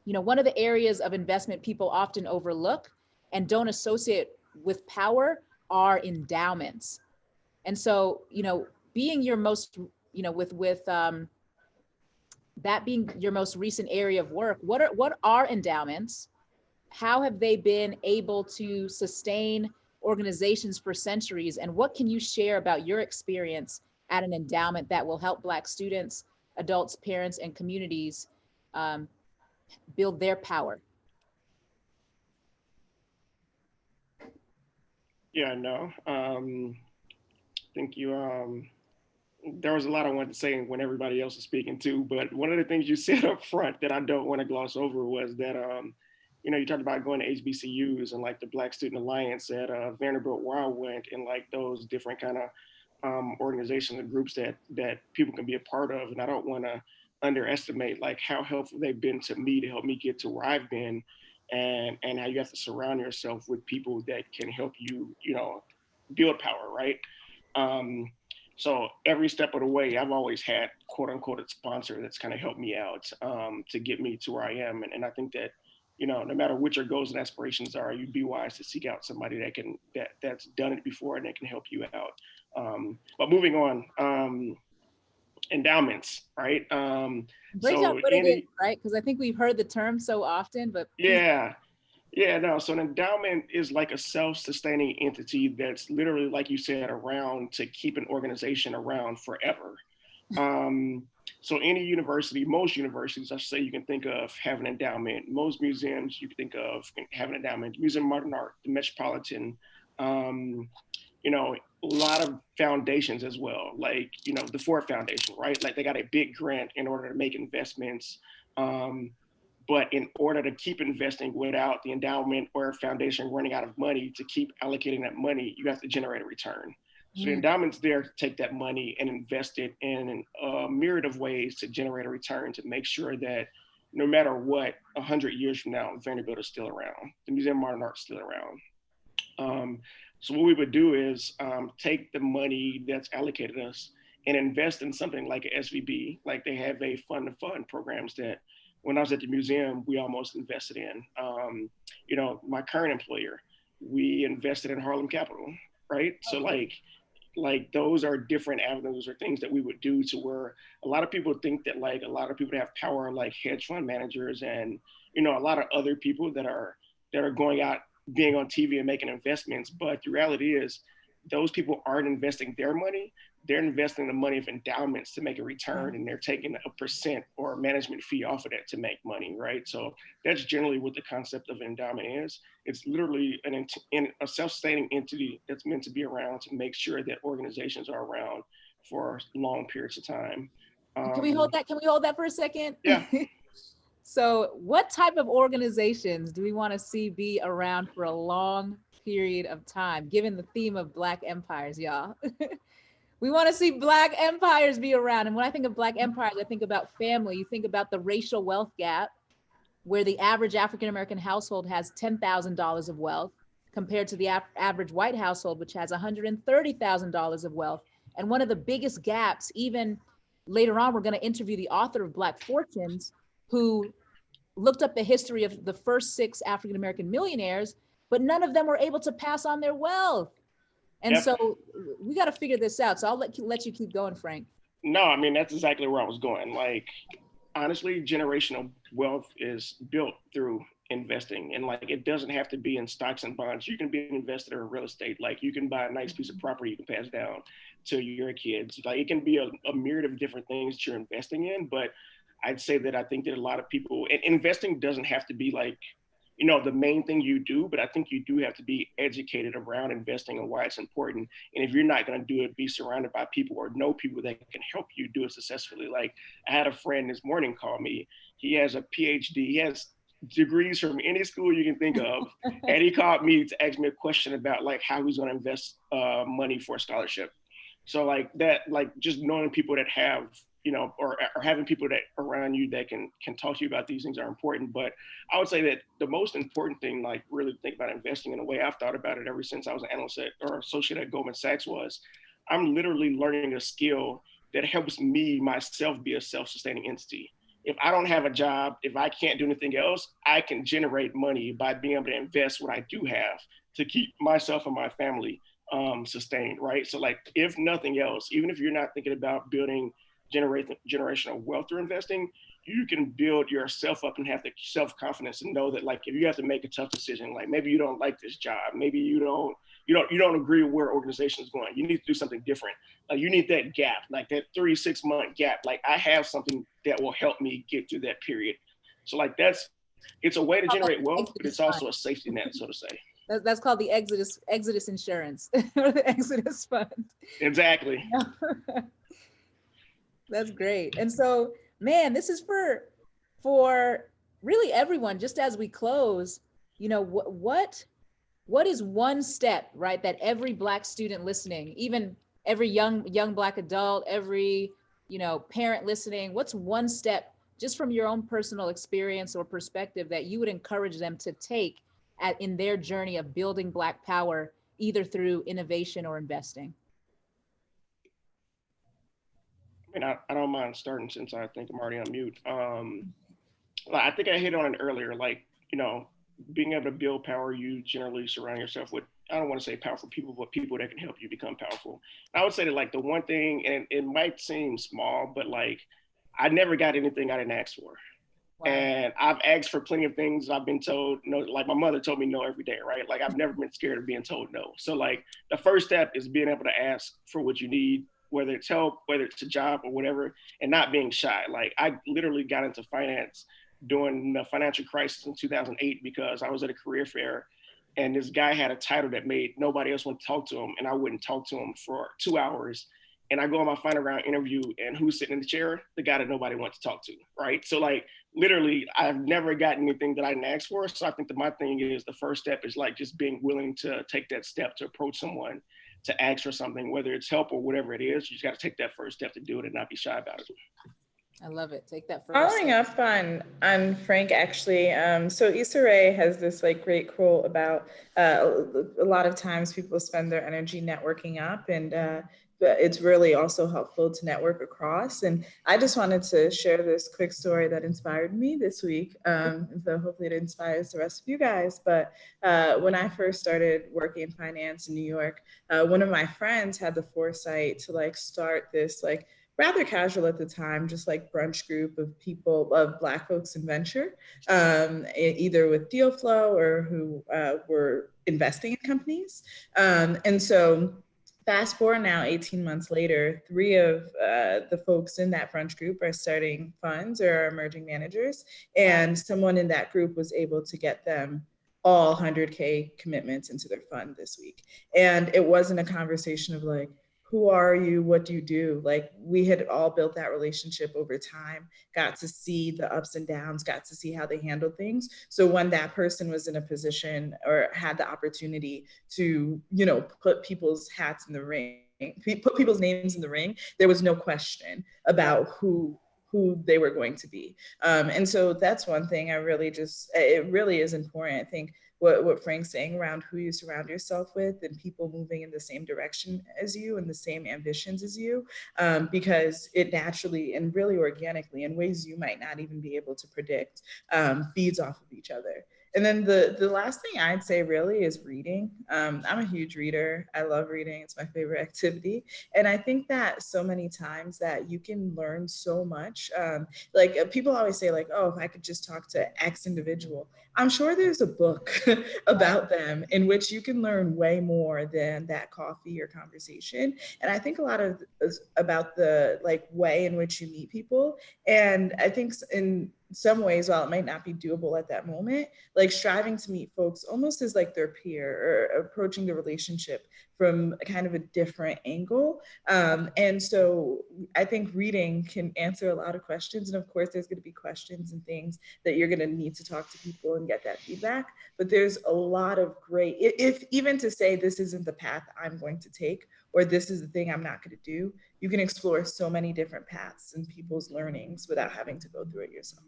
You know, one of the areas of investment people often overlook and don't associate with power are endowments. And so, you know, being your most, you know, with that being your most recent area of work, what are endowments? How have they been able to sustain organizations for centuries? And what can you share about your experience at an endowment that will help Black students, adults, parents, and communities build their power? Yeah, no. I think there was a lot I wanted to say when everybody else was speaking too, but one of the things you said up front that I don't want to gloss over was that, you know, you talked about going to HBCUs and like the Black Student Alliance at Vanderbilt where I went, and like those different kind of organizations and groups that people can be a part of. And I don't want to underestimate like how helpful they've been to me to help me get to where I've been, and how you have to surround yourself with people that can help you, you know, build power, right? So every step of the way, I've always had quote unquote a sponsor that's kind of helped me out to get me to where I am. And I think that, you know, no matter what your goals and aspirations are, you'd be wise to seek out somebody that's done it before and that can help you out. But moving on, endowments, right? Break down So what it is, any, right? Because I think we've heard the term so often, but please. yeah, yeah, no. So an endowment is like a self-sustaining entity that's literally, like you said, around to keep an organization around forever. Um, so any university, most universities, I should say, you can think of have an endowment. Most museums you can think of have an endowment. Museum of Modern Art, the Metropolitan, um, you know, a lot of foundations as well, like, you know, the Ford Foundation, right? Like they got a big grant in order to make investments. Um, but in order to keep investing without the endowment or foundation running out of money to keep allocating that money, you have to generate a return. So the endowment's there to take that money and invest it in a myriad of ways to generate a return to make sure that no matter what, 100 years from now, Vanderbilt is still around. The Museum of Modern Art is still around. So what we would do is take the money that's allocated us and invest in something like an SVB. Like they have a fund to fund programs that when I was at the museum, we almost invested in. You know, my current employer, we invested in Harlem Capital, right? So like those are different avenues or things that we would do to where a lot of people think that like a lot of people that have power like hedge fund managers and, you know, a lot of other people that are going out being on TV and making investments. But the reality is those people aren't investing their money. They're investing the money of endowments to make a return, and they're taking a percent or a management fee off of that to make money, right? So that's generally what the concept of endowment is. It's literally a self-sustaining entity that's meant to be around to make sure that organizations are around for long periods of time. Can we hold that? Can we hold that for a second? Yeah. So what type of organizations do we want to see be around for a long period of time, given the theme of Black empires, y'all? We want to see Black empires be around. And when I think of Black empires, I think about family. You think about the racial wealth gap, where the average African-American household has $10,000 of wealth compared to the average white household, which has $130,000 of wealth. And one of the biggest gaps, even later on, we're going to interview the author of Black Fortunes, who looked up the history of the first 6 African-American millionaires, but none of them were able to pass on their wealth. And so we got to figure this out. So I'll let you keep going, Frank. No, I mean, that's exactly where I was going. Like, honestly, generational wealth is built through investing. And like, it doesn't have to be in stocks and bonds. You can be an investor in real estate. Like, you can buy a nice piece of property you can pass down to your kids. Like, it can be a myriad of different things that you're investing in. But I'd say that I think that a lot of people, and investing doesn't have to be like, you know, the main thing you do, but I think you do have to be educated around investing and why it's important. And if you're not going to do it, be surrounded by people or know people that can help you do it successfully. Like, I had a friend this morning call me. He has a PhD. He has degrees from any school you can think of. And he called me to ask me a question about like how he's going to invest money for a scholarship. So like that, like just knowing people that have, you know, or having people that around you that can talk to you about these things are important. But I would say that the most important thing, like really think about investing in a way I've thought about it ever since I was an analyst or associate at Goldman Sachs was, I'm literally learning a skill that helps me myself be a self-sustaining entity. If I don't have a job, if I can't do anything else, I can generate money by being able to invest what I do have to keep myself and my family sustained, right? So like, if nothing else, even if you're not thinking about building generational wealth through investing, you can build yourself up and have the self-confidence and know that like if you have to make a tough decision, like maybe you don't like this job, maybe you don't agree with where organization is going, you need to do something different. Like you need that gap, like that 3-6 month gap. Like I have something that will help me get through that period. So like it's a way to generate wealth, but it's also a safety net, so to say. That's called the Exodus insurance or the Exodus fund. Exactly. That's great. And so, man, this is for really everyone. Just as we close, you know, what is one step, right, that every Black student listening, even every young Black adult, every, you know, parent listening, what's one step just from your own personal experience or perspective that you would encourage them to take in their journey of building Black power, either through innovation or investing? And I don't mind starting since I think I'm already on mute. I think I hit on it earlier, like, you know, being able to build power, you generally surround yourself with, I don't want to say powerful people, but people that can help you become powerful. I would say that like the one thing, and it might seem small, but like I never got anything I didn't ask for. Wow. And I've asked for plenty of things. I've been told no, like my mother told me no every day, right? Like I've never been scared of being told no. So like the first step is being able to ask for what you need, whether it's help, whether it's a job or whatever, and not being shy. Like I literally got into finance during the financial crisis in 2008 because I was at a career fair and this guy had a title that made nobody else want to talk to him, and I wouldn't talk to him for 2 hours. And I go on my final round interview, and who's sitting in the chair? The guy that nobody wants to talk to, right? So like literally, I've never gotten anything that I didn't ask for. So I think that my thing is the first step is like just being willing to take that step to approach someone to ask for something, whether it's help or whatever it is. You just got to take that first step to do it and not be shy about it. I love it. Take that first Following up on Frank, actually, so Issa Rae has this like great quote about a lot of times people spend their energy networking up, and it's really also helpful to network across. And I just wanted to share this quick story that inspired me this week. And so hopefully it inspires the rest of you guys. But when I first started working in finance in New York, one of my friends had the foresight to like start this like rather casual at the time, just like brunch group of people, of Black folks in venture, either with deal flow or who were investing in companies. And so fast forward now, 18 months later, 3 of the folks in that brunch group are starting funds or are emerging managers. And someone in that group was able to get them all 100K commitments into their fund this week. And it wasn't a conversation of like, who are you? What do you do? Like we had all built that relationship over time, got to see the ups and downs, got to see how they handled things. So when that person was in a position or had the opportunity to, you know, put people's hats in the ring, put people's names in the ring, there was no question about who they were going to be. And so that's one thing I really just, it really is important. I think what Frank's saying around who you surround yourself with and people moving in the same direction as you and the same ambitions as you, because it naturally and really organically in ways you might not even be able to predict, feeds off of each other. And then the last thing I'd say really is reading. I'm a huge reader. I love reading. It's my favorite activity. And I think that so many times that you can learn so much. Like people always say like, oh, if I could just talk to X individual, I'm sure there's a book about them in which you can learn way more than that coffee or conversation. And I think a lot of about the like way in which you meet people. And I think in some ways, while it might not be doable at that moment, like striving to meet folks almost as like their peer or approaching the relationship from a kind of a different angle. And so I think reading can answer a lot of questions. And of course, there's going to be questions and things that you're going to need to talk to people and get that feedback. But there's a lot of great, if even to say this isn't the path I'm going to take, or this is the thing I'm not going to do, you can explore so many different paths and people's learnings without having to go through it yourself.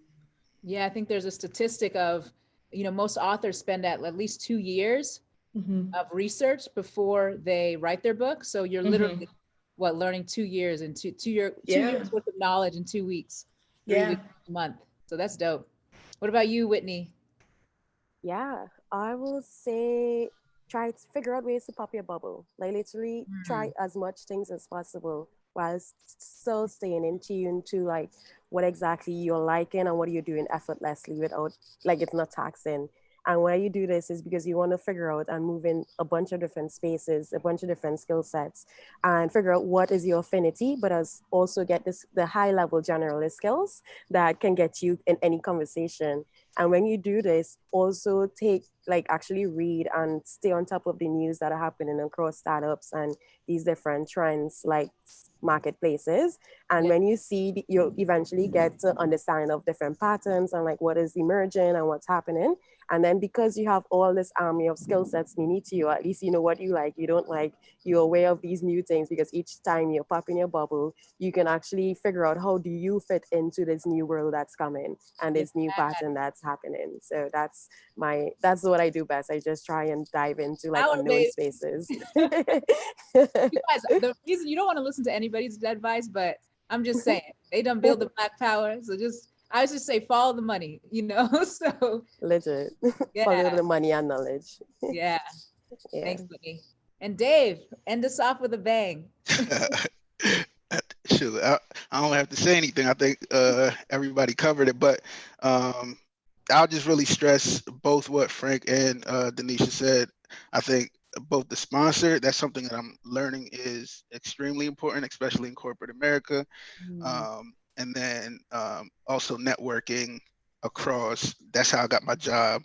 Yeah, I think there's a statistic of, you know, most authors spend at least 2 years of research before they write their book. So you're literally learning 2 years and two years worth of knowledge in 2 weeks, 3 weeks a month. So that's dope. What about you, Whitney? Yeah, I will say try to figure out ways to pop your bubble. Like literally try as much things as possible while still staying in tune to like what exactly you're liking and what you're doing effortlessly without like it's not taxing. And why you do this is because you want to figure out and move in a bunch of different spaces, a bunch of different skill sets, and figure out what is your affinity, but also get the high level generalist skills that can get you in any conversation. And when you do this, also actually read and stay on top of the news that are happening across startups and these different trends like marketplaces. And when you see, you'll eventually get to understanding of different patterns and like what is emerging and what's happening. And then because you have all this army of skill sets beneath you, at least you know what you like, you don't like, you're aware of these new things, because each time you're popping your bubble, you can actually figure out how do you fit into this new world that's coming and this new pattern that's happening. So that's what I do best. I just try and dive into like unknown spaces. You guys, the reason you don't want to listen to anybody's advice, but I'm just saying, they done build the Black power. So just I was just say follow the money, you know. So Legit. yeah, Follow the money and knowledge. yeah. Yeah. Thanks, buddy. And Dave, end us off with a bang. Shoot, I don't have to say anything. I think everybody covered it, but I'll just really stress both what Frank and Denisha said. I think both the sponsor, that's something that I'm learning is extremely important, especially in corporate America. And then also networking across, that's how I got my job.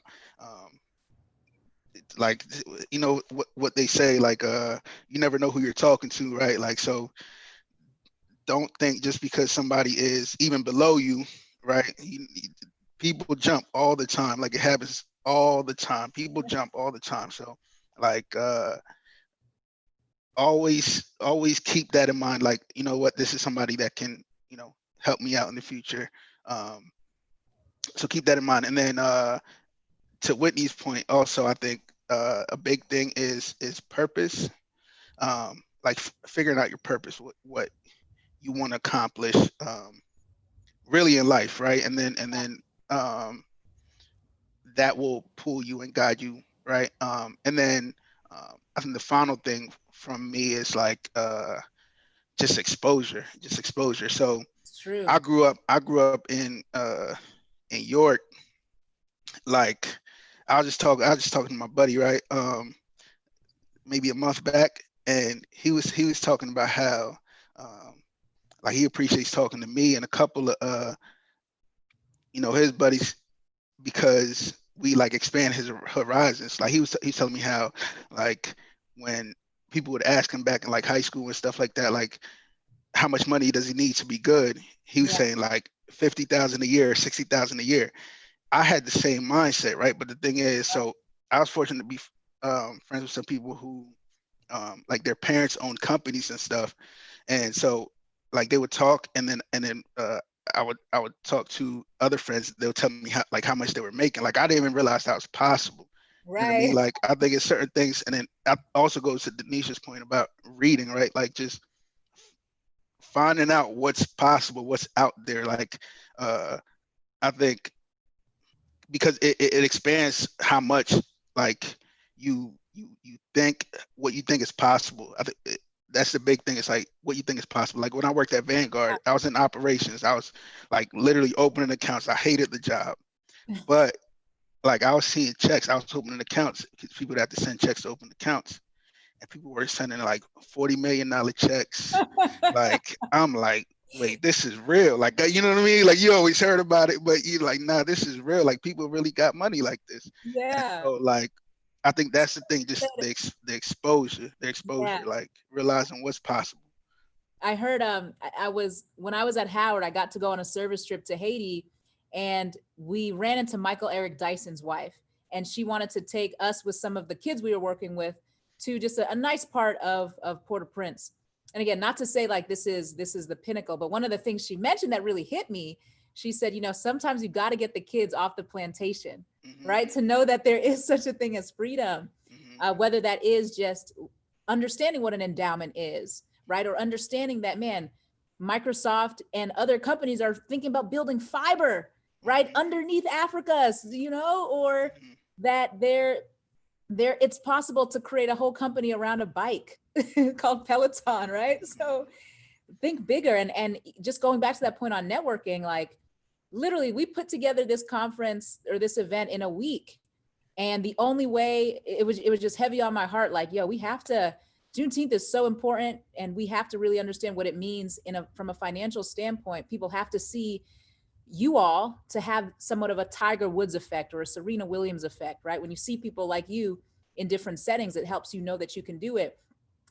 Like, you know, what they say, like, you never know who you're talking to, right? Like, so don't think just because somebody is even below you, right? People jump all the time. Like, it happens all the time. People jump all the time. So like, always keep that in mind. Like, you know what, this is somebody that can, you know, help me out in the future. So keep that in mind. And then to Whitney's point also, I think a big thing is purpose. Like figuring out your purpose, what you want to accomplish really in life, right? And then that will pull you and guide you, right? And then I think the final thing from me is like just exposure. So It's true. I grew up in York. Like, I was just talking to my buddy, right? Maybe a month back, and he was talking about how like he appreciates talking to me and a couple of you know, his buddies, because we like expand his horizons. Like, he's telling me how, like, when people would ask him back in like high school and stuff like that, like, how much money does he need to be good? He was saying like 50,000 a year, 60,000 a year. I had the same mindset, right? But the thing is, so I was fortunate to be friends with some people who like their parents owned companies and stuff, and so like they would talk, and then I would talk to other friends. They'll tell me how much they were making. Like, I didn't even realize that was possible. You know what I mean? Like, I think it's certain things, and then that also goes to Denisha's point about reading, right? Like, just finding out what's possible, what's out there. Like, I think because it expands how much like you think what you think is possible. I think that's the big thing. It's like what you think is possible. Like, when I worked at Vanguard, I was in operations. I was like literally opening accounts. I hated the job, but like, I was seeing checks. I was opening accounts because people would have to send checks to open accounts, and people were sending like $40 million checks. Like, I'm like, wait, this is real. Like, you know what I mean? Like, you always heard about it, but you're like, nah, this is real. Like, people really got money like this. Yeah. And so like, I think that's the thing, just the exposure, like realizing what's possible. I heard when I was at Howard, I got to go on a service trip to Haiti, and we ran into Michael Eric Dyson's wife, and she wanted to take us with some of the kids we were working with to just a nice part of Port-au-Prince. And again, not to say like this is the pinnacle, but one of the things she mentioned that really hit me, she said, you know, sometimes you got to get the kids off the plantation, right? To know that there is such a thing as freedom, whether that is just understanding what an endowment is, right? Or understanding that, man, Microsoft and other companies are thinking about building fiber, right? Underneath Africa, you know, or that it's possible to create a whole company around a bike called Peloton, right? So think bigger. And just going back to that point on networking, like literally we put together this conference or this event in a week. And the only way, it was just heavy on my heart, like, yo, we have to, Juneteenth is so important, and we have to really understand what it means from a financial standpoint. People have to see you all to have somewhat of a Tiger Woods effect or a Serena Williams effect, right? When you see people like you in different settings, it helps you know that you can do it.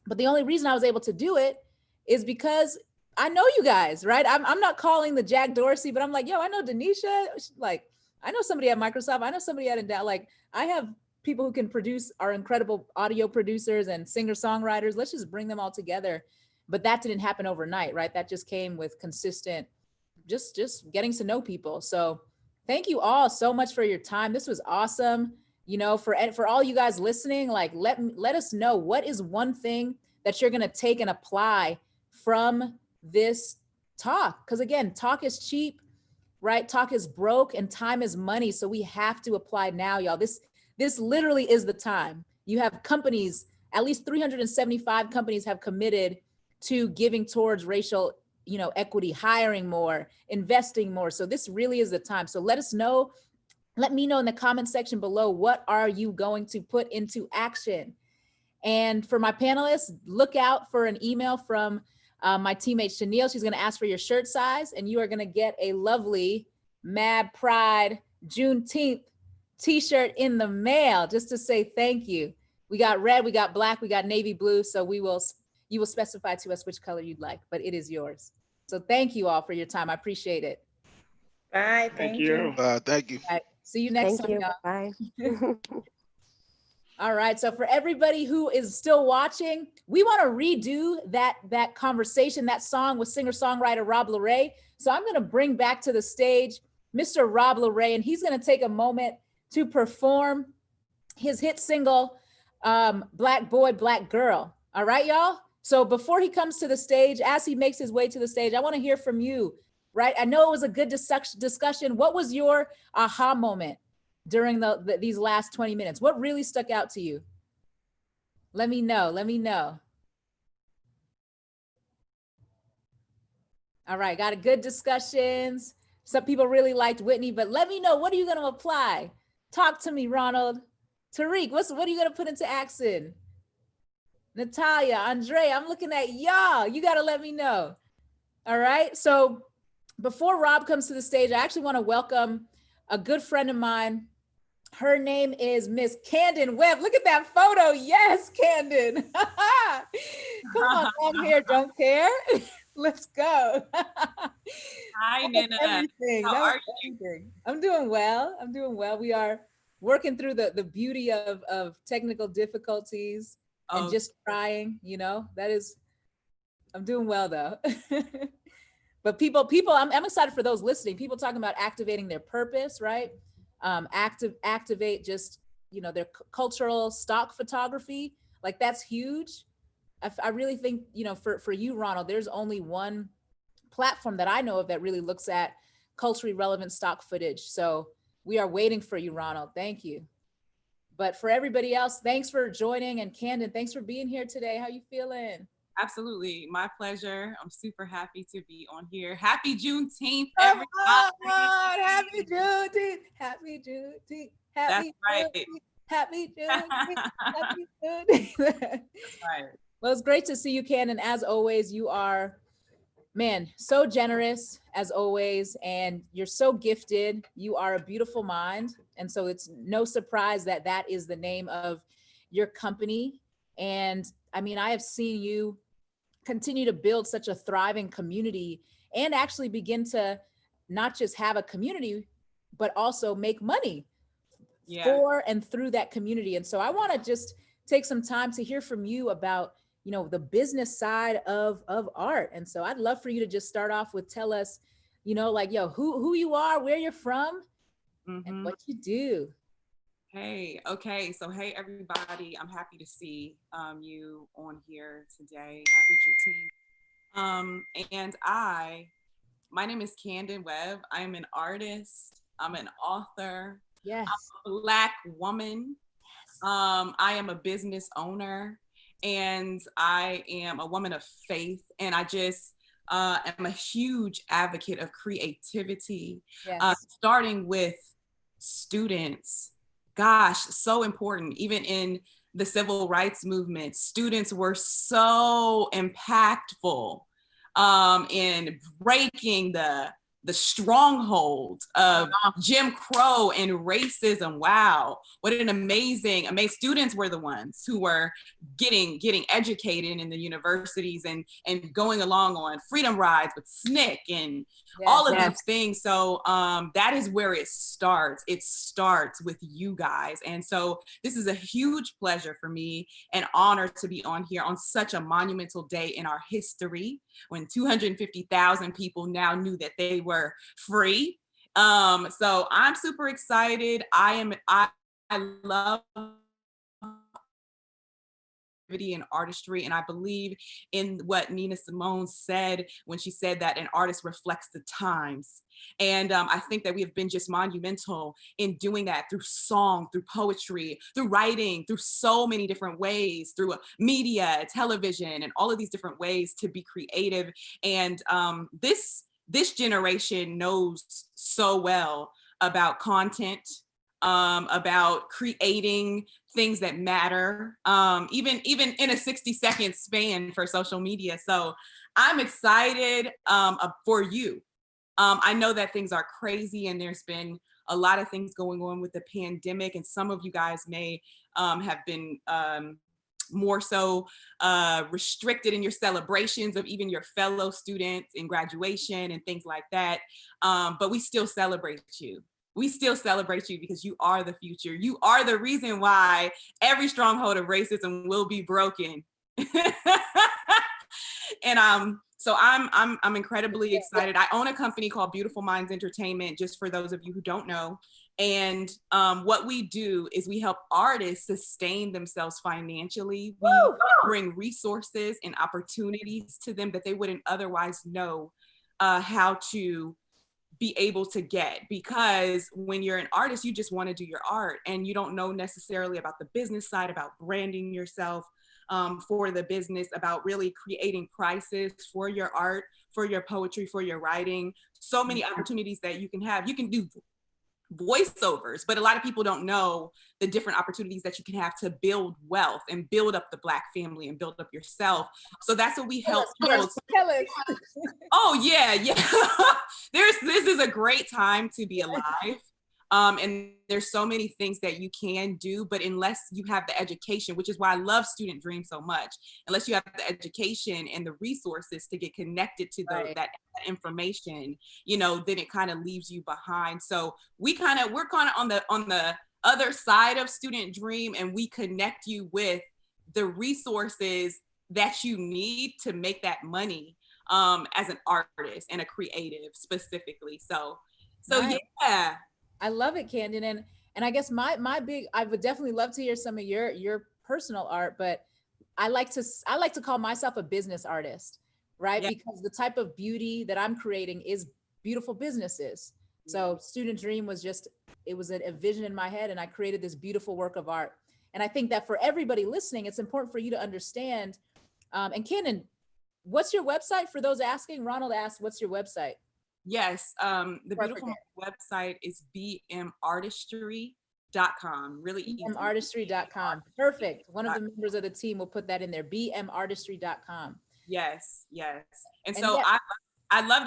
But the only reason I was able to do it is because I know you guys, right? I'm not calling the Jack Dorsey, but I'm like, yo, I know Denisha. Like, I know somebody at Microsoft. I know somebody at Endow. Like, I have people who can produce, our incredible audio producers and singer-songwriters. Let's just bring them all together. But that didn't happen overnight, right? That just came with consistent, just getting to know people. So thank you all so much for your time. This was awesome. You know, for all you guys listening, like, let us know, what is one thing that you're going to take and apply from this talk? Because again, talk is cheap. right? Talk is broke and time is money. So we have to apply now, y'all. This literally is the time. You have companies, at least 375 companies have committed to giving towards racial, equity, hiring more, investing more. So this really is the time. So let us know, let me know in the comment section below, what are you going to put into action? And for my panelists, look out for an email from my teammate Chanel. She's going to ask for your shirt size, and you are going to get a lovely Mad Pride Juneteenth t-shirt in the mail, just to say thank you. We got red, we got black, we got navy blue. So you will specify to us which color you'd like, but it is yours. So thank you all for your time. I appreciate it. Bye. Thank you. Thank you. All right, see you next time, y'all. Bye. All right, so for everybody who is still watching, we want to redo that conversation, that song with singer-songwriter Rob Laray. So I'm going to bring back to the stage Mr. Rob Laray, and he's going to take a moment to perform his hit single, Black Boy, Black Girl. All right, y'all? So before he comes to the stage, as he makes his way to the stage, I want to hear from you, right? I know it was a good discussion. What was your aha moment during these last 20 minutes? What really stuck out to you? Let me know. Let me know. All right, got a good discussions. Some people really liked Whitney, but let me know, what are you going to apply? Talk to me, Ronald. Tariq, what are you going to put into action? Natalia, Andre, I'm looking at y'all. You got to let me know. All right. So before Rob comes to the stage, I actually want to welcome a good friend of mine. Her name is Miss Candan Webb. Look at that photo. Yes, Candan. Come on, long hair, don't care. Let's go. Hi, Nina. How are you? I'm doing well. I'm doing well. We are working through the beauty of technical difficulties and just trying, I'm doing well though. But people, I'm excited for those listening. People talking about activating their purpose, right? Activate just, their cultural stock photography. Like, that's huge. I really think, for you, Ronald, there's only one platform that I know of that really looks at culturally relevant stock footage. So we are waiting for you, Ronald. Thank you. But for everybody else, thanks for joining. And Candan, thanks for being here today. How you feeling? Absolutely. My pleasure. I'm super happy to be on here. Happy Juneteenth, Come everybody. on, happy Juneteenth. Happy Juneteenth. Happy That's right. Juneteenth. Happy Juneteenth. Happy Juneteenth. Right. Well, it's great to see you, Candan. As always, you are, man, so generous as always, and you're so gifted. You are a beautiful mind. And so it's no surprise that that is the name of your company. And I mean, I have seen you continue to build such a thriving community and actually begin to not just have a community, but also make money for and through that community. And so I want to just take some time to hear from you about, the business side of art. And so I'd love for you to just start off with, tell us, who you are, where you're from, and what you do. Hey, okay. So, hey, everybody. I'm happy to see you on here today. Happy Juneteenth. And my name is Candan Webb. I'm an artist. I'm an author. Yes. I'm a Black woman. Yes. I am a business owner, and I am a woman of faith. And I just am a huge advocate of creativity, starting with students. Gosh, so important. Even in the civil rights movement, students were so impactful in breaking the stronghold of Jim Crow and racism. Wow, what an amazing students were the ones who were getting educated in the universities and going along on freedom rides with SNCC and all of these things. So that is where it starts. It starts with you guys. And so this is a huge pleasure for me, an honor to be on here on such a monumental day in our history, when 250,000 people now knew that they were free. So I'm super excited. I love and artistry. And I believe in what Nina Simone said when she said that an artist reflects the times. And I think that we have been just monumental in doing that through song, through poetry, through writing, through so many different ways, through media, television, and all of these different ways to be creative. And this generation knows so well about content, about creating things that matter, even in a 60-second span for social media. So I'm excited for you. I know that things are crazy and there's been a lot of things going on with the pandemic, and some of you guys may have been more so restricted in your celebrations of even your fellow students in graduation and things like that. But we still celebrate you. We still celebrate you because you are the future. You are the reason why every stronghold of racism will be broken. And so I'm incredibly excited. I own a company called Beautiful Minds Entertainment, just for those of you who don't know. And what we do is we help artists sustain themselves financially. We bring resources and opportunities to them that they wouldn't otherwise know how to be able to get, because when you're an artist, you just want to do your art and you don't know necessarily about the business side, about branding yourself for the business, about really creating prices for your art, for your poetry, for your writing. So many opportunities that you can have. You can do voiceovers, but a lot of people don't know the different opportunities that you can have to build wealth and build up the Black family and build up yourself. So that's what we help people. Tell us. Oh yeah. This is a great time to be alive. And there's so many things that you can do, but unless you have the education, which is why I love Student Dream so much, unless you have the education and the resources to get connected to that information, then it kind of leaves you behind. So we're kind of on the other side of Student Dream, and we connect you with the resources that you need to make that money as an artist and a creative specifically. So Nice. Yeah. I love it, Candan. And I guess I would definitely love to hear some of your personal art, but I like to call myself a business artist, right? Yeah. Because the type of beauty that I'm creating is beautiful businesses. So Student Dream was it was a vision in my head, and I created this beautiful work of art. And I think that for everybody listening, it's important for you to understand. And Candan, what's your website for those asking? Ronald asked, what's your website? Yes, the beautiful website is bmartistry.com. Really easy. bmartistry.com. Perfect. One of the members of the team will put that in there. bmartistry.com. Yes. And so I love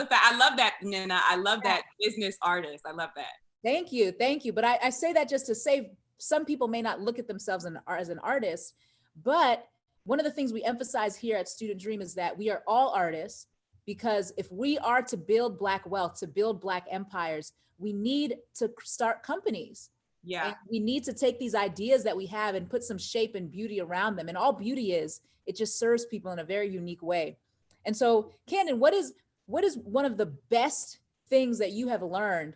that, Nina. I love that business artist. I love that. Thank you. But I say that just to say some people may not look at themselves as an artist, but one of the things we emphasize here at Student Dream is that we are all artists. Because if we are to build Black wealth, to build Black empires, we need to start companies. Yeah. And we need to take these ideas that we have and put some shape and beauty around them. And all beauty is, it just serves people in a very unique way. And so, Candan, what is one of the best things that you have learned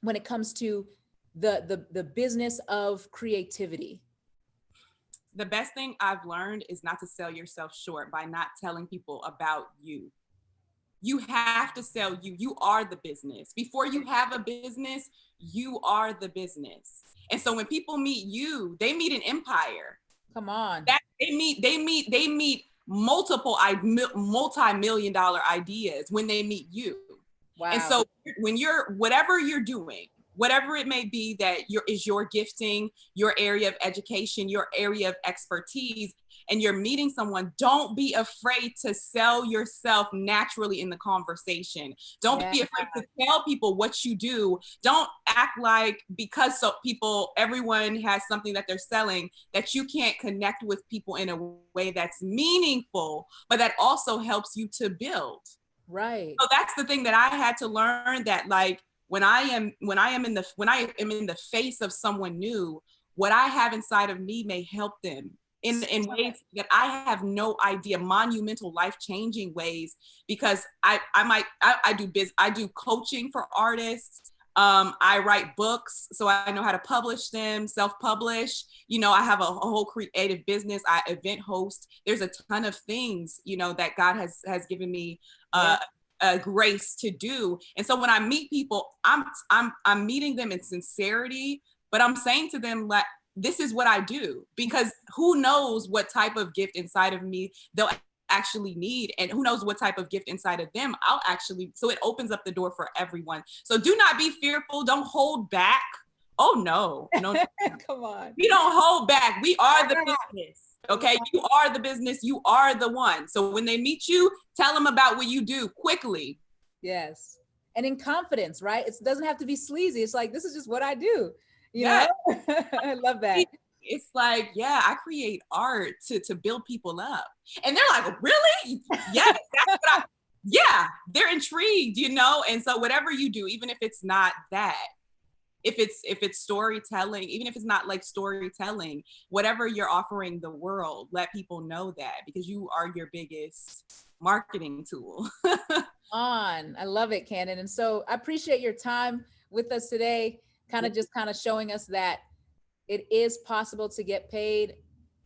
when it comes to the business of creativity? The best thing I've learned is not to sell yourself short by not telling people about you. You have to sell you. You are the business. Before you have a business, you are the business. And so when people meet you, they meet an empire. Come on. They meet multi-million dollar ideas when they meet you. Wow. And so when whatever you're doing, whatever it may be that is your gifting, your area of education, your area of expertise, and you're meeting someone, don't be afraid to sell yourself naturally in the conversation. Don't be afraid to tell people what you do. Don't act like because everyone has something that they're selling, that you can't connect with people in a way that's meaningful, but that also helps you to build. Right. So that's the thing that I had to learn, that like, when I am in the face of someone new, what I have inside of me may help them in ways that I have no idea, monumental, life-changing ways, because I do coaching for artists. I write books, so I know how to publish them, self-publish. I have a whole creative business. I event host. There's a ton of things, that God has given me grace to do. And so when I meet people, I'm meeting them in sincerity, but I'm saying to them, like, this is what I do, because who knows what type of gift inside of me they'll actually need, and who knows what type of gift inside of them so it opens up the door for everyone. So do not be fearful. Don't hold back. Oh no. Come on. We don't hold back. We are the business. Okay. You are the business. You are the one. So when they meet you, tell them about what you do quickly. Yes. And in confidence, right? It doesn't have to be sleazy. It's like, this is just what I do. You know? I love that. It's like, yeah, I create art to build people up. And they're like, really? Yes, that's what they're intrigued, And so whatever you do, even if it's not that, if it's storytelling, even if it's not like storytelling, whatever you're offering the world, let people know that, because you are your biggest marketing tool. I love it, Candan. And so I appreciate your time with us today, kind of showing us that it is possible to get paid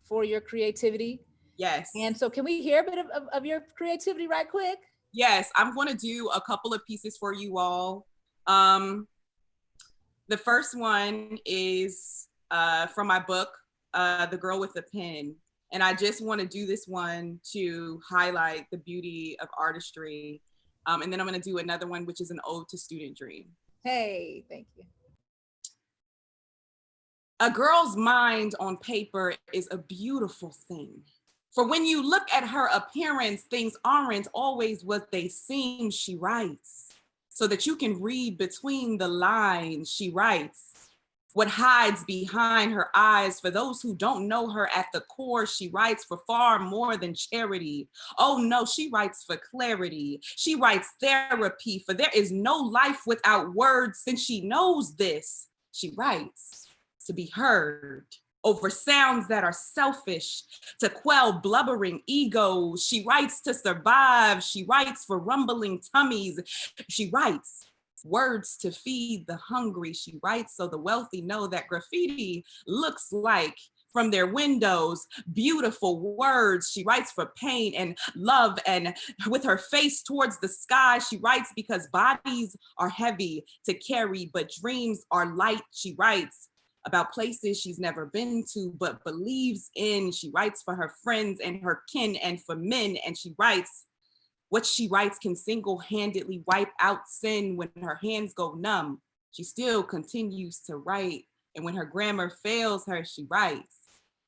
for your creativity. Yes. And so can we hear a bit of your creativity right quick? Yes, I'm going to do a couple of pieces for you all. The first one is from my book, The Girl with the Pen. And I just want to do this one to highlight the beauty of artistry. And then I'm going to do another one, which is an ode to student dream. Hey, thank you. A girl's mind on paper is a beautiful thing. For when you look at her appearance, things aren't always what they seem, she writes. So that you can read between the lines, she writes. What hides behind her eyes, for those who don't know her at the core, she writes for far more than charity. Oh no, she writes for clarity. She writes therapy, for there is no life without words. Since she knows this, she writes to be heard over sounds that are selfish, to quell blubbering egos. She writes to survive. She writes for rumbling tummies. She writes words to feed the hungry. She writes so the wealthy know that graffiti looks like from their windows, beautiful words. She writes for pain and love, and with her face towards the sky, she writes because bodies are heavy to carry, but dreams are light. She writes about places she's never been to, but believes in. She writes for her friends and her kin and for men. And she writes, what she writes can single-handedly wipe out sin. When her hands go numb, she still continues to write. And when her grammar fails her, she writes.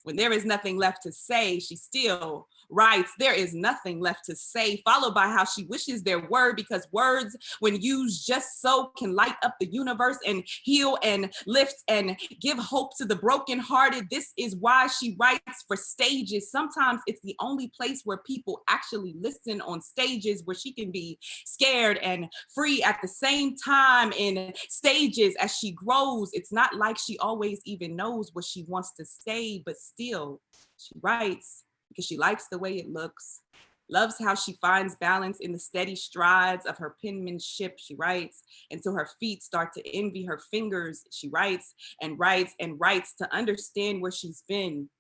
When there is nothing left to say, she still writes. There is nothing left to say, followed by how she wishes there were, because words, when used just so, can light up the universe and heal and lift and give hope to the brokenhearted. This is why she writes for stages. Sometimes it's the only place where people actually listen, on stages where she can be scared and free at the same time. In stages as she grows, it's not like she always even knows what she wants to say, but still she writes because she likes the way it looks, loves how she finds balance in the steady strides of her penmanship. She writes until her feet start to envy her fingers. She writes and writes and writes to understand where she's been,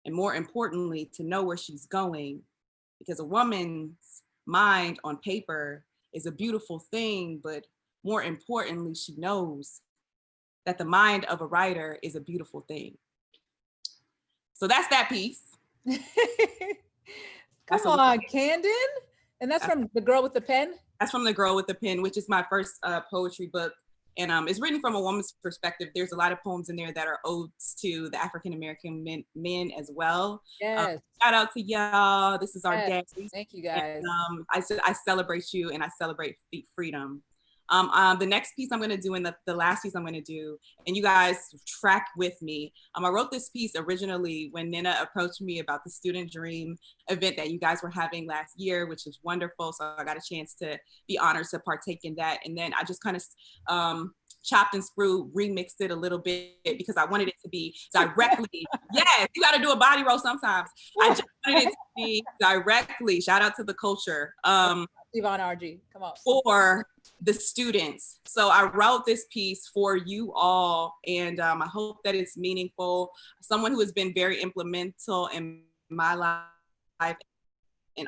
and more importantly, to know where she's going, because a woman's mind on paper is a beautiful thing, but more importantly, she knows that the mind of a writer is a beautiful thing. So that's that piece. Come on, Candan. And that's from The Girl with the Pen? That's from The Girl with the Pen, which is my first poetry book. And it's written from a woman's perspective. There's a lot of poems in there that are odes to the African-American men as well. Yes. Shout out to y'all. This is our day. Thank you, guys. And, I celebrate you, and I celebrate freedom. The next piece I'm going to do, and the last piece I'm going to do, and you guys track with me. I wrote this piece originally when Nina approached me about the Student Dream event that you guys were having last year, which was wonderful. So I got a chance to be honored to partake in that. And then I just kind of chopped and screwed, remixed it a little bit because I wanted it to be directly. Yes, you got to do a body roll sometimes. I just wanted it to be directly. Shout out to the culture. Yvonne RG, come on. For the students. So I wrote this piece for you all, and I hope that it's meaningful. Someone who has been very implemental in my life and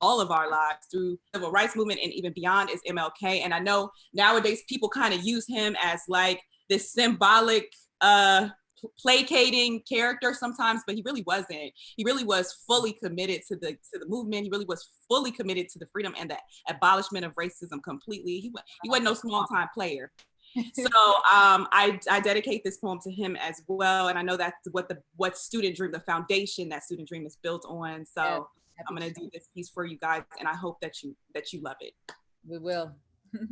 all of our lives through the civil rights movement and even beyond is MLK. And I know nowadays people kind of use him as like this symbolic placating character sometimes, but he really wasn't. He really was fully committed to the movement. He really was fully committed to the freedom and the abolishment of racism completely. He wasn't no small time player. So I dedicate this poem to him as well, and I know that's what Student Dream, the foundation that Student Dream is built on. So yeah, I'm gonna do this piece for you guys, and I hope that you love it. We will.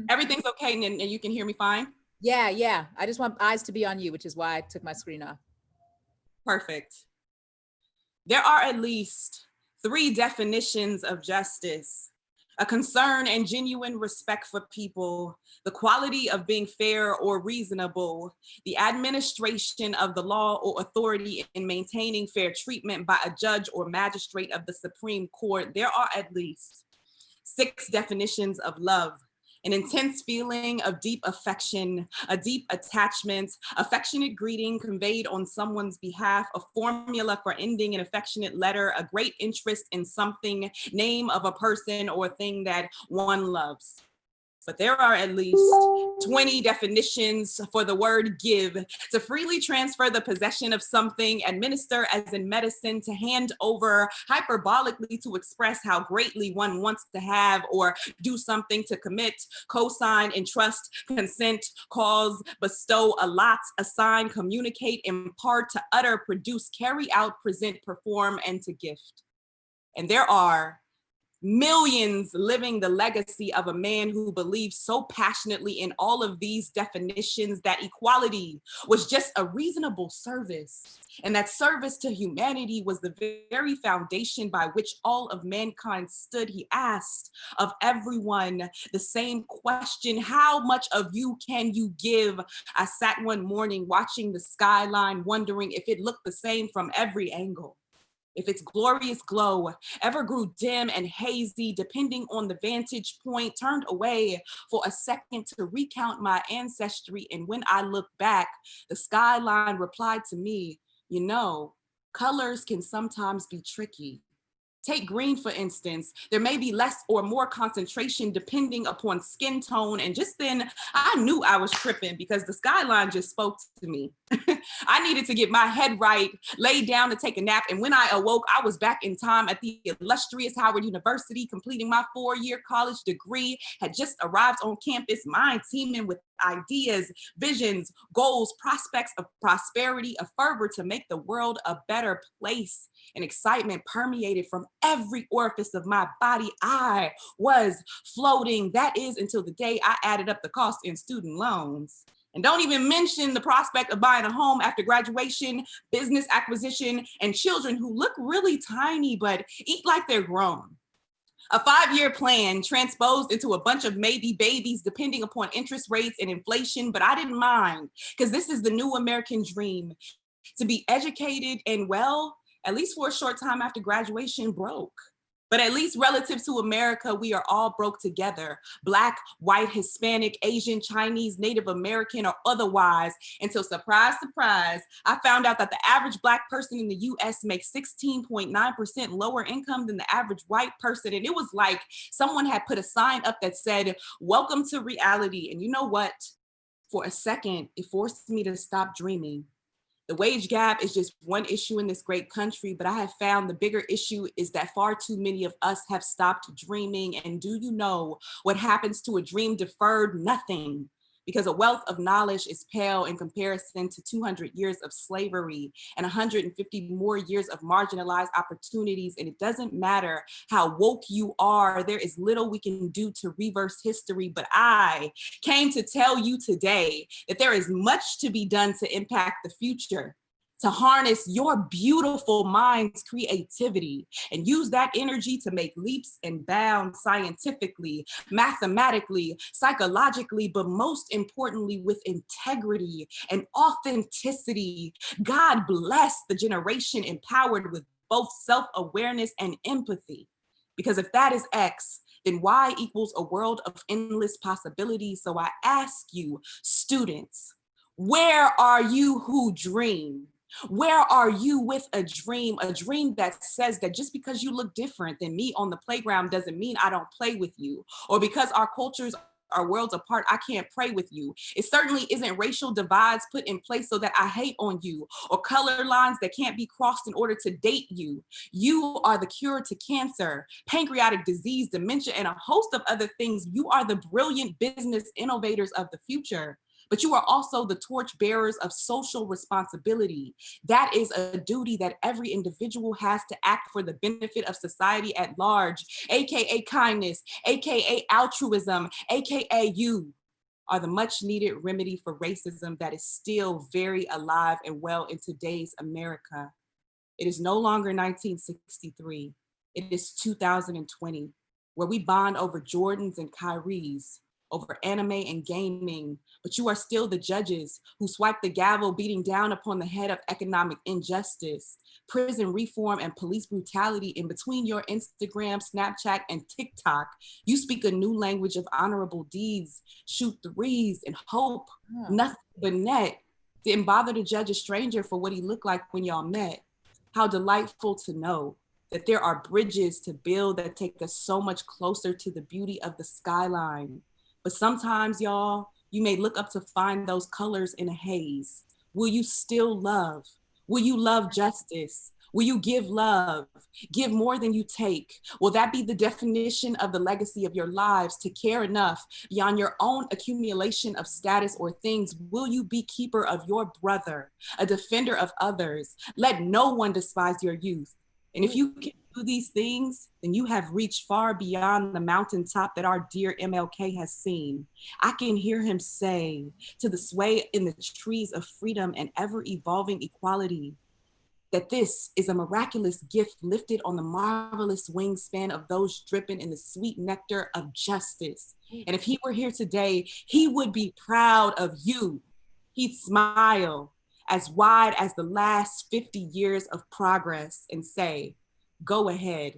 Everything's okay, and you can hear me fine? Yeah. I just want eyes to be on you, which is why I took my screen off. Perfect. There are at least 3 definitions of justice: a concern and genuine respect for people, the quality of being fair or reasonable, the administration of the law or authority in maintaining fair treatment by a judge or magistrate of the Supreme Court. There are at least 6 definitions of love: an intense feeling of deep affection, a deep attachment, affectionate greeting conveyed on someone's behalf, a formula for ending an affectionate letter, a great interest in something, name of a person or thing that one loves. But there are at least 20 definitions for the word give: to freely transfer the possession of something, administer as in medicine, to hand over, hyperbolically to express how greatly one wants to have or do something, to commit, co-sign, entrust, consent, cause, bestow, allot, assign, communicate, impart, to utter, produce, carry out, present, perform, and to gift. And there are millions living the legacy of a man who believed so passionately in all of these definitions that equality was just a reasonable service, and that service to humanity was the very foundation by which all of mankind stood. He asked of everyone the same question: how much of you can you give? I sat one morning watching the skyline, wondering if it looked the same from every angle, if its glorious glow ever grew dim and hazy, depending on the vantage point, turned away for a second to recount my ancestry. And when I looked back, the skyline replied to me, you know, colors can sometimes be tricky. Take green, for instance. There may be less or more concentration depending upon skin tone. And just then I knew I was tripping, because the skyline just spoke to me. I needed to get my head right, lay down to take a nap. And when I awoke, I was back in time at the illustrious Howard University, completing my 4-year college degree, had just arrived on campus, mind teeming with ideas, visions, goals, prospects of prosperity, a fervor to make the world a better place. And excitement permeated from every orifice of my body. I was floating. That is, until the day I added up the cost in student loans. And don't even mention the prospect of buying a home after graduation, business acquisition, and children who look really tiny but eat like they're grown. A 5-year plan transposed into a bunch of maybe babies depending upon interest rates and inflation, but I didn't mind, because this is the new American dream: to be educated and, well, at least for a short time after graduation, broke. But at least relative to America, we are all broke together: Black, white, Hispanic, Asian, Chinese, Native American, or otherwise. Until, surprise, surprise, I found out that the average Black person in the US makes 16.9% lower income than the average white person. And it was like someone had put a sign up that said, "Welcome to reality." And you know what? For a second, it forced me to stop dreaming. The wage gap is just one issue in this great country, but I have found the bigger issue is that far too many of us have stopped dreaming. And do you know what happens to a dream deferred? Nothing. Because a wealth of knowledge is pale in comparison to 200 years of slavery and 150 more years of marginalized opportunities. And it doesn't matter how woke you are, there is little we can do to reverse history. But I came to tell you today that there is much to be done to impact the future, to harness your beautiful mind's creativity and use that energy to make leaps and bounds scientifically, mathematically, psychologically, but most importantly, with integrity and authenticity. God bless the generation empowered with both self-awareness and empathy. Because if that is X, then Y equals a world of endless possibilities. So I ask you, students, where are you who dream? Where are you with a dream that says that just because you look different than me on the playground doesn't mean I don't play with you, or because our cultures are worlds apart, I can't pray with you. It certainly isn't racial divides put in place so that I hate on you, or color lines that can't be crossed in order to date you. You are the cure to cancer, pancreatic disease, dementia, and a host of other things. You are the brilliant business innovators of the future. But you are also the torch bearers of social responsibility. That is a duty that every individual has to act for the benefit of society at large, AKA kindness, AKA altruism, AKA you are the much needed remedy for racism that is still very alive and well in today's America. It is no longer 1963. It is 2020, where we bond over Jordans and Kyries, over anime and gaming, but you are still the judges who swipe the gavel, beating down upon the head of economic injustice, prison reform, and police brutality. In between your Instagram, Snapchat, and TikTok, you speak a new language of honorable deeds, shoot threes, and hope, nothing but net. Didn't bother to judge a stranger for what he looked like when y'all met. How delightful to know that there are bridges to build that take us so much closer to the beauty of the skyline. But sometimes, y'all, you may look up to find those colors in a haze. Will you still love? Will you love justice? Will you give love? Give more than you take? Will that be the definition of the legacy of your lives, to care enough beyond your own accumulation of status or things? Will you be keeper of your brother, a defender of others? Let no one despise your youth. And if you can do these things, then you have reached far beyond the mountaintop that our dear MLK has seen. I can hear him say to the sway in the trees of freedom and ever-evolving equality, that this is a miraculous gift lifted on the marvelous wingspan of those dripping in the sweet nectar of justice. And if he were here today, he would be proud of you. He'd smile as wide as the last 50 years of progress and say, go ahead,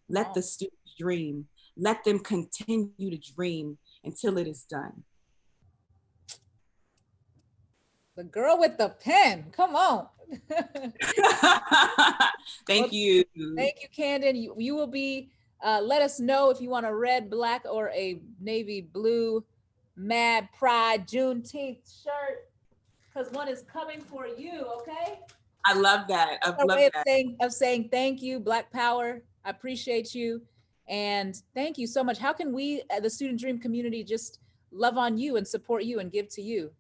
let the students dream. Let them continue to dream until it is done. The girl with the pen, come on. Thank you. Thank you, Candan. You will be, let us know if you want a red, black, or a navy blue Mad Pride Juneteenth shirt, because one is coming for you, okay? I love that. I love that. Of saying thank you, Black Power. I appreciate you. And thank you so much. How can we, the Student Dream community, just love on you and support you and give to you?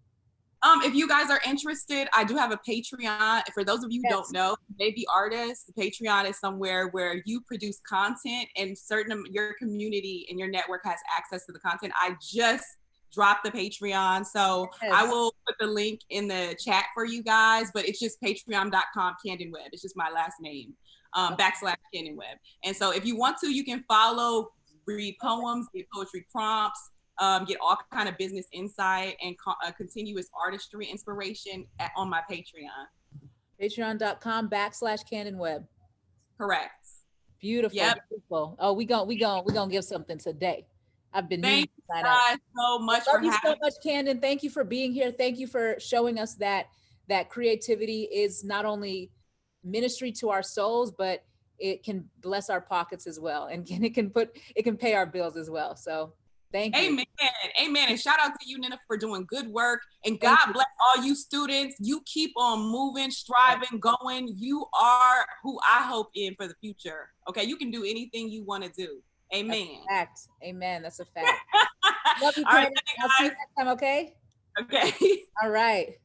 If you guys are interested, I do have a Patreon. For those of you who don't know, maybe artists, Patreon is somewhere where you produce content and your community and your network has access to the content. I just dropped the Patreon. So I will put the link in the chat for you guys, but it's just patreon.com Candan Webb. It's just my last name, /Candan Webb. And so if you want to, you can follow, read poems, get poetry prompts, get all kind of business insight and continuous artistry inspiration on my Patreon. Patreon.com /Candan Webb. Correct. Beautiful. Yep. Beautiful. Oh, we gonna give something today. I've been Thank you guys so much for having me. Love you so much, Candan. Thank you for being here. Thank you for showing us that creativity is not only ministry to our souls, but it can bless our pockets as well, and it can pay our bills as well. So thank you. Amen. Amen. And shout out to you, Nina, for doing good work. And God bless all you students. You keep on moving, striving, going. You are who I hope in for the future. Okay, you can do anything you want to do. Amen. That's a fact. Amen. That's a fact. Love you, Candan. I'll see you next time, okay? Okay. All right.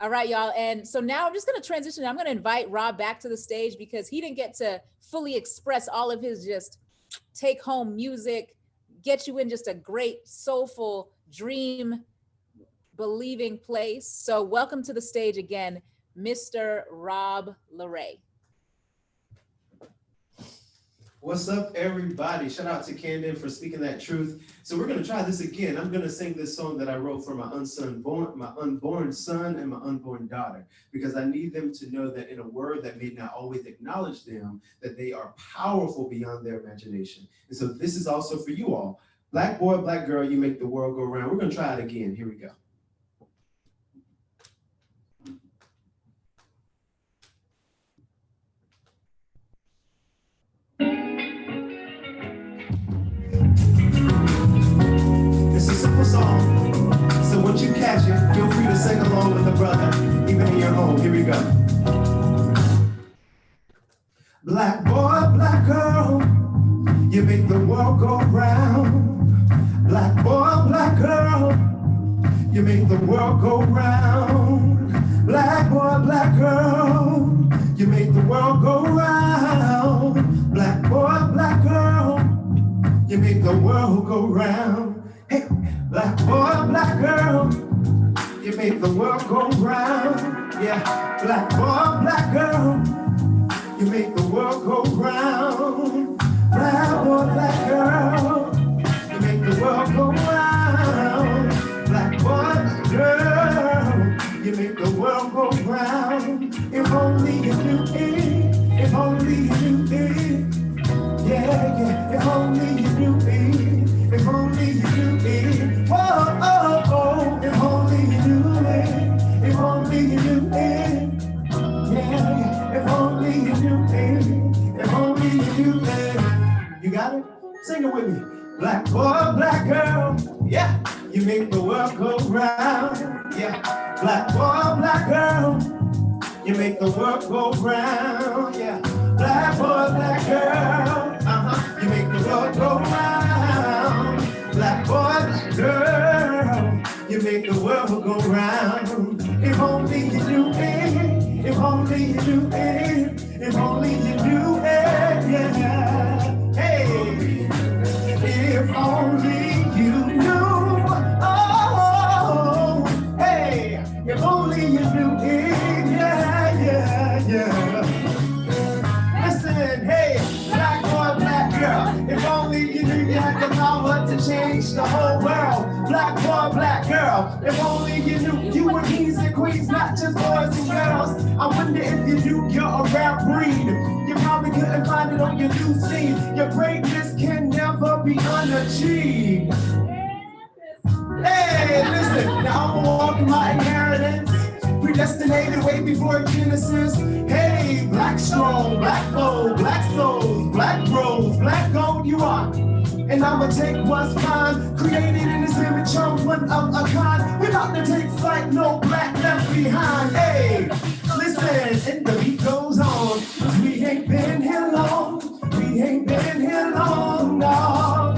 All right, y'all. And so now I'm just going to transition. I'm going to invite Rob back to the stage because he didn't get to fully express all of his just take home music, get you in just a great, soulful, dream believing place. So welcome to the stage again, Mr. Rob Laray. What's up, everybody? Shout out to Candan for speaking that truth. So we're gonna try this again. I'm gonna sing this song that I wrote for my unborn son and my unborn daughter, because I need them to know that in a world that may not always acknowledge them, that they are powerful beyond their imagination. And so this is also for you all. Black boy, black girl, you make the world go round. We're gonna try it again. Here we go. It's a simple song, so once you catch it, feel free to sing along with a brother, even in your home. Here we go. Black boy, black girl, you make the world go round. Black boy, black girl, you make the world go round. Black boy, black girl, you make the world go round. Black boy, black girl, you make the world go round. Hey, black boy, black girl, you make the world go round. Yeah, black boy, black girl, you make the world go round. Black boy, black girl, you make the world go round. Black boy, black girl, you make the world go round. If only you knew it, if only you knew it. Yeah, yeah, if only you knew it, if only you knew it. Whoa, oh, oh, if only you knew it, if only you knew it. Yeah, yeah, if only you knew it, if only you knew it. You got it? Sing it with me. Black boy, black girl, yeah, you make the world go round. Yeah, black boy, black girl, you make the world go round. Yeah, black boy, black girl, you make the world go round. Black boy, black girl, you make the world go round. If only you knew it, if only you knew it, if only you knew it, yeah. Hey, if only you knew, oh, hey, if only you knew it, yeah, yeah, yeah. Listen, hey, black boy, black girl, if only you knew you had the power to change the whole world. Black boy, black girl, if only you knew you were kings and queens, not just boys and girls. I wonder if you knew you're a rare breed. You probably couldn't find it on your new scene. Your greatness can never be unachieved. Hey, listen, now I'm walking my inheritance, predestinated way before Genesis. Hey, black strong, black bold, black souls, black rose, black gold you are. And I'ma take what's mine, created in this image, I'm one of a kind. We're about to take flight, no black left behind. Hey, listen, and the beat goes on. We ain't been here long, we ain't been here long, no.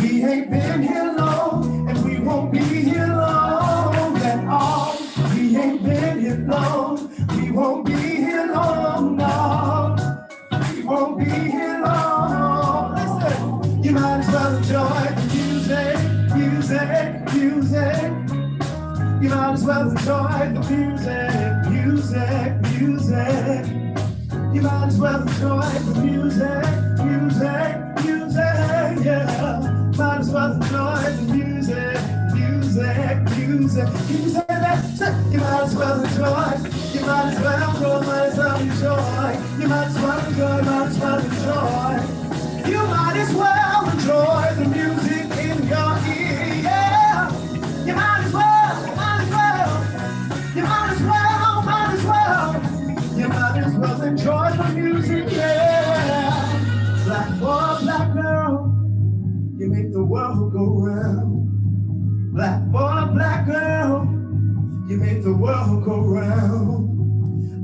We ain't been here long, and we won't be here long at all. We ain't been here long, we won't be here long, no. We won't be here long. Listen, you might as well enjoy the music, music, music. You might as well enjoy the music, music, music. You might as well enjoy the music, music, music, yeah. Might as well enjoy the music, music, music. Can you say that? You might as well enjoy. You might as well go, might as well enjoy. You might as well enjoy, might as well enjoy. You might as well enjoy the music in your ear, yeah. You might as well, you might as well. You might as well, might as well. You might as well enjoy the music, yeah. Black boy, black girl, you make the world go round. Black boy, black girl, you make the world go round.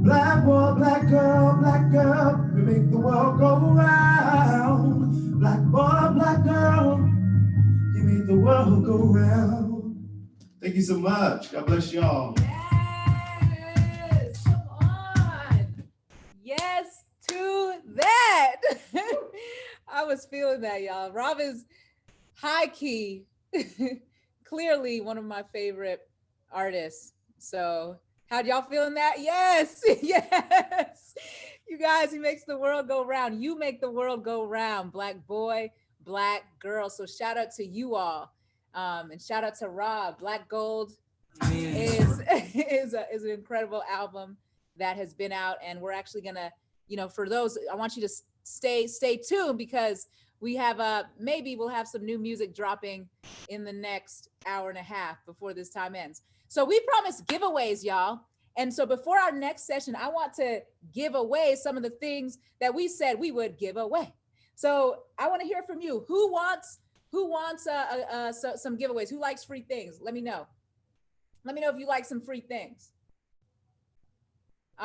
Black boy, black girl, you make the world go round. Black boy, black girl, you make the world go round. Thank you so much. God bless y'all. Yes, come on. Yes to that. I was feeling that, y'all. Rob is high key, clearly one of my favorite artists. So how'd y'all feeling that? Yes, yes, You guys, he makes the world go round. You make the world go round, Black boy, Black girl. So shout out to you all. And shout out to Rob. Black Gold is an incredible album that has been out. And we're actually gonna, for those, I want you to stay tuned, because we have maybe we'll have some new music dropping in the next hour and a half before this time ends. So we promised giveaways, y'all. And so before our next session, I want to give away some of the things that we said we would give away. So I want to hear from you. Who wants some giveaways? Who likes free things? Let me know. Let me know if you like some free things.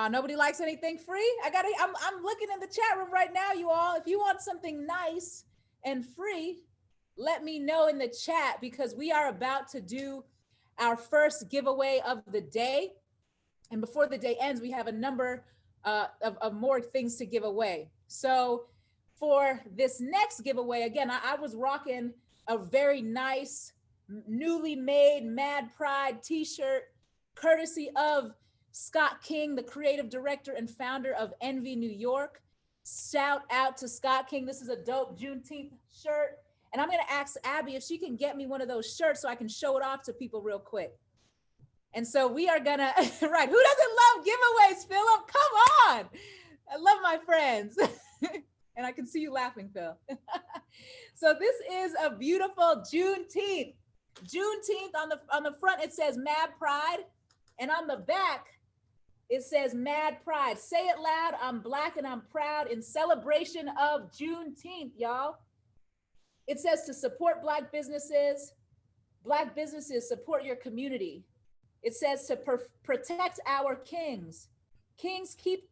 Nobody likes anything free? I'm looking in the chat room right now, you all. If you want something nice and free, let me know in the chat, because we are about to do our first giveaway of the day. And before the day ends, we have a number of more things to give away. So for this next giveaway, again, I was rocking a very nice, newly made Mad Pride t-shirt, courtesy of Scott King, the creative director and founder of Envy New York. Shout out to Scott King. This is a dope Juneteenth shirt. And I'm gonna ask Abby if she can get me one of those shirts so I can show it off to people real quick. And so we are gonna, right, who doesn't love giveaways, Philip? Come on. I love my friends. And I can see you laughing, Phil. So this is a beautiful Juneteenth. Juneteenth, on the front, it says Mad Pride. And on the back, it says Mad Pride. Say it loud, I'm Black and I'm proud, in celebration of Juneteenth, y'all. It says to support Black businesses. Black businesses, support your community. It says to protect our kings. Kings, keep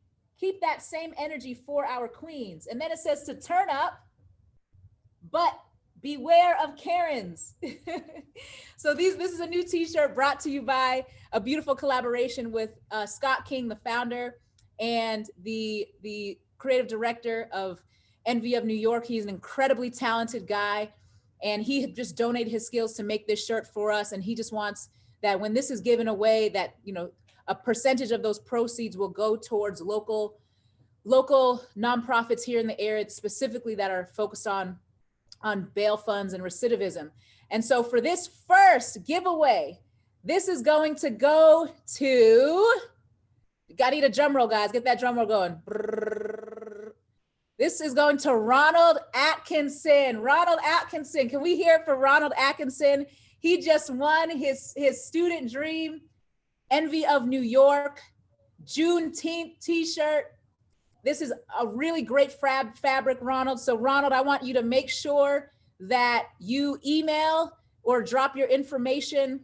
that same energy for our queens. And then it says to turn up, but beware of Karens. So this is a new t-shirt brought to you by a beautiful collaboration with Scott King, the founder and the creative director of Envy of New York. He's an incredibly talented guy, and he just donated his skills to make this shirt for us. And he just wants that when this is given away, that, a percentage of those proceeds will go towards local nonprofits here in the area, specifically that are focused on bail funds and recidivism. And so for this first giveaway, this is going to go to, gotta need a drum roll, guys. Get that drum roll going. This is going to Ronald Atkinson. Ronald Atkinson, can we hear it for Ronald Atkinson? He just won his student dream, Envy of New York, Juneteenth t-shirt. This is a really great fabric, Ronald. So Ronald, I want you to make sure that you email or drop your information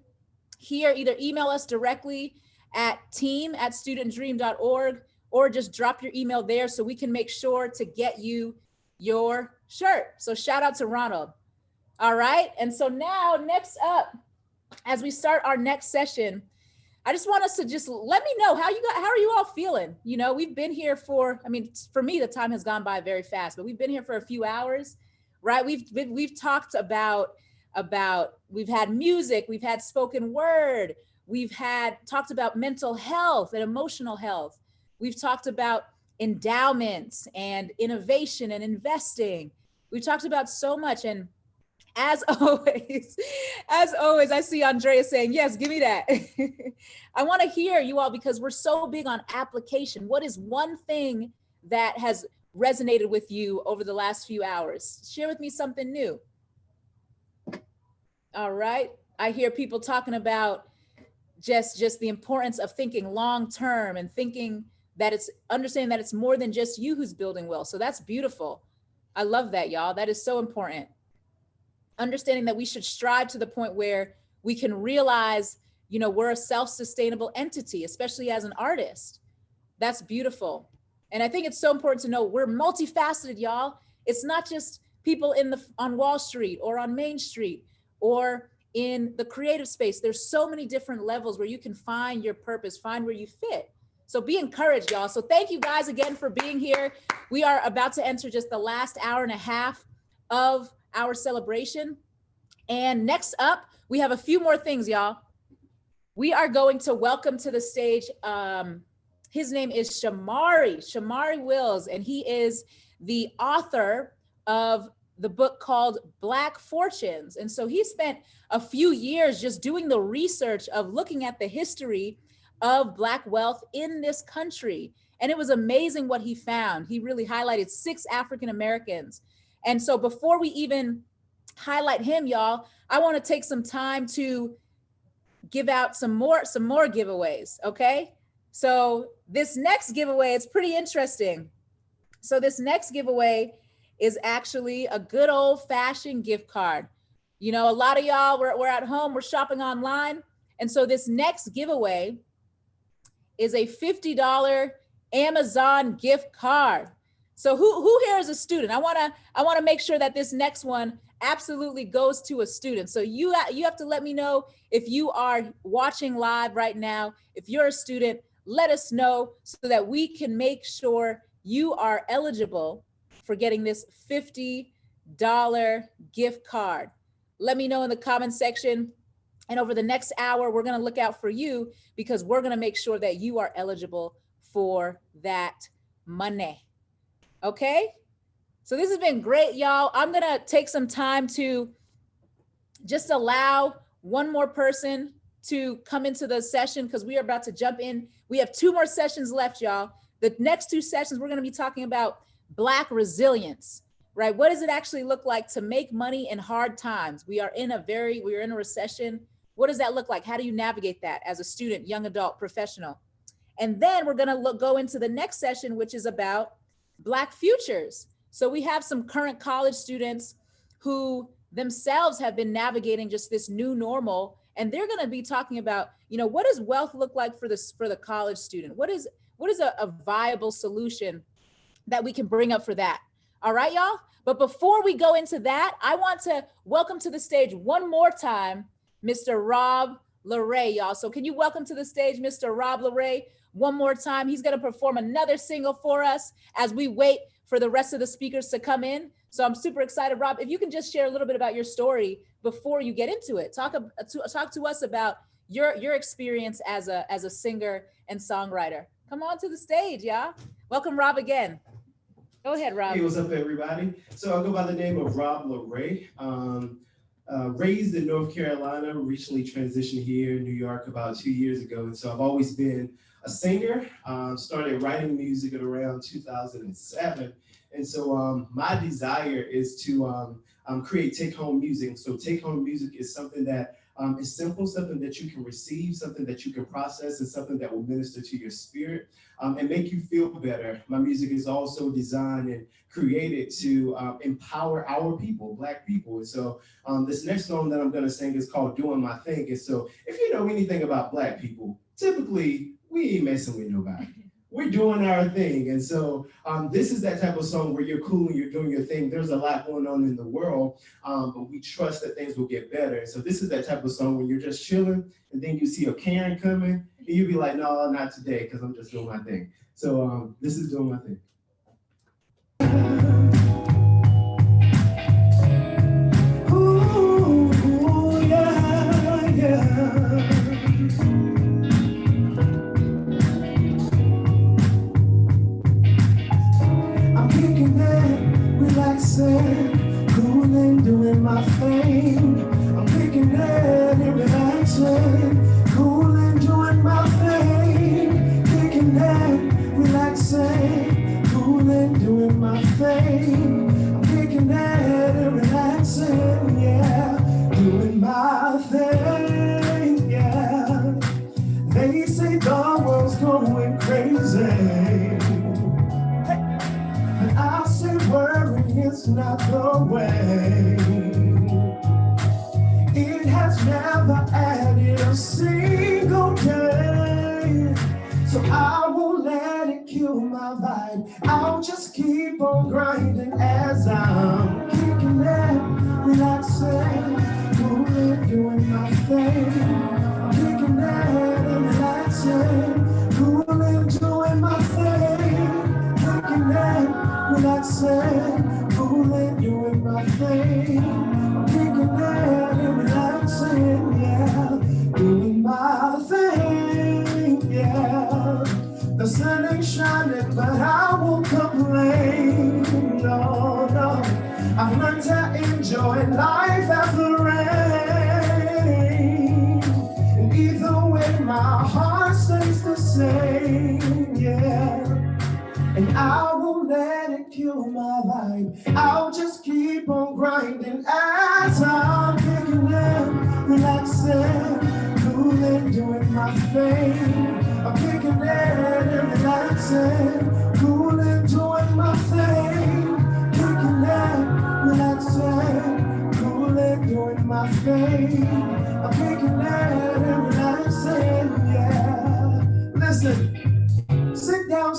here. Either email us directly at team@studentdream.org, or just drop your email there so we can make sure to get you your shirt. So shout out to Ronald. All right, and so now next up, as we start our next session, I just want us to just let me know how are you all feeling? We've been here for me, the time has gone by very fast, but we've been here for a few hours, right? We've talked about, we've had music, we've had spoken word, we've talked about mental health and emotional health. We've talked about endowments and innovation and investing. We've talked about so much. And as always, I see Andrea saying, yes, give me that. I want to hear you all, because we're so big on application. What is one thing that has resonated with you over the last few hours? Share with me something new. All right. I hear people talking about just the importance of thinking long-term and thinking that understanding that it's more than just you who's building wealth. So that's beautiful. I love that, y'all. That is so important. Understanding that we should strive to the point where we can realize, we're a self-sustainable entity, especially as an artist. That's beautiful. And I think it's so important to know we're multifaceted, y'all. It's not just people on Wall Street or on Main Street or in the creative space. There's so many different levels where you can find your purpose, find where you fit. So be encouraged, y'all. So thank you guys again for being here. We are about to enter just the last hour and a half of our celebration. And next up, we have a few more things, y'all. We are going to welcome to the stage His name is Shamari Wills, and he is the author of the book called Black Fortunes. And so he spent a few years just doing the research of looking at the history of Black wealth in this country. And it was amazing what he found. He really highlighted 6 African Americans. And so before we even highlight him, y'all, I want to take some time to give out some more giveaways, okay? So this next giveaway, it's pretty interesting. So this next giveaway is actually a good old fashioned gift card. You know, a lot of y'all, we're at home, we're shopping online. And so this next giveaway is a $50 Amazon gift card. So who here is a student? I wanna make sure that this next one absolutely goes to a student. So you have to let me know if you are watching live right now. If you're a student, let us know so that we can make sure you are eligible for getting this $50 gift card. Let me know in the comment section. And over the next hour, we're gonna look out for you because we're gonna make sure that you are eligible for that money, okay? So this has been great, y'all. I'm gonna take some time to just allow one more person to come into the session because we are about to jump in. We have 2 more sessions left, y'all. The next 2 sessions, we're gonna be talking about Black resilience, right? What does it actually look like to make money in hard times? We are in a recession. What does that look like? How do you navigate that as a student, young adult, professional? And then we're gonna go into the next session, which is about Black futures. So we have some current college students who themselves have been navigating just this new normal, and they're gonna be talking about, you know, what does wealth look like for the college student? What is a viable solution that we can bring up for that? All right, y'all? But before we go into that, I want to welcome to the stage one more time, Mr. Rob Laray, y'all. So can you welcome to the stage, Mr. Rob Laray, one more time? He's gonna perform another single for us as we wait for the rest of the speakers to come in. So I'm super excited. Rob, if you can just share a little bit about your story before you get into it. Talk to us about your experience as a singer and songwriter. Come on to the stage, y'all. Welcome, Rob, again. Go ahead, Rob. Hey, what's up, everybody? So I go by the name of Rob Laray. Raised in North Carolina, recently transitioned here in New York about 2 years ago. And so I've always been a singer, started writing music at around 2007. And so my desire is to create take-home music. So take-home music is something that is simple, something that you can receive, something that you can process, and something that will minister to your spirit and make you feel better. My music is also designed and created to empower our people, Black people. And so this next song that I'm gonna sing is called Doing My Thing. And so if you know anything about Black people, typically we ain't messing with nobody. We're doing our thing. And so this is that type of song where you're cool and you're doing your thing. There's a lot going on in the world, but we trust that things will get better. And so this is that type of song when you're just chilling and then you see a Karen coming and you be like, no, not today, because I'm just doing my thing. So this is Doing My Thing. Ooh, yeah, yeah. Relaxing, cooling, doing my thing. I'm picking it and relaxing, cooling, doing my thing. Picking it, relaxing, cooling, doing my thing. I'm picking it and relaxing, yeah, doing my thing, yeah. They say the world's going crazy. I say worry is not the way. It has never added a single day. So I won't let it kill my vibe. I'll just keep on grinding as I'm kicking it, relaxing, doing my thing. Kicking it and relaxing, doing my thing. Kicking it, relaxing, cooling, doing my thing. I'm kicking it and relaxing, yeah, doing my thing, yeah. The sun ain't shining, but I won't complain. No, no. I've learned to enjoy life after rain. And either way, my heart stays the same, yeah. And I won't let it kill my vibe. I'll just keep on grinding as I'm kicking in, relaxing, cooling, doing my thing. I'm kicking in and relaxing, cooling, doing my thing. Kicking in, relaxing, cooling, doing my thing. I'm kicking in and relaxing, yeah. Listen. Sit down,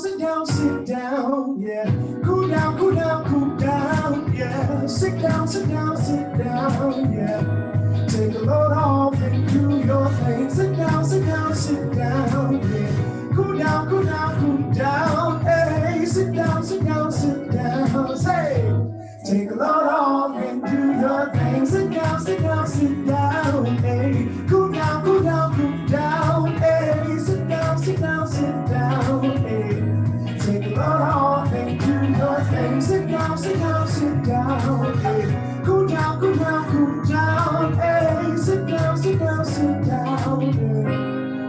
yeah. Cool down, yeah. Sit down, yeah. Take a load off and do your thing. Sit down, yeah. Cool down, hey. Sit down, hey. Take a load off and do your thing. Sit down, hey. Cool down, hey. Sit down, hey. Take a load off and do your thing. Sit down, hey. Cool down, hey. Sit down, hey.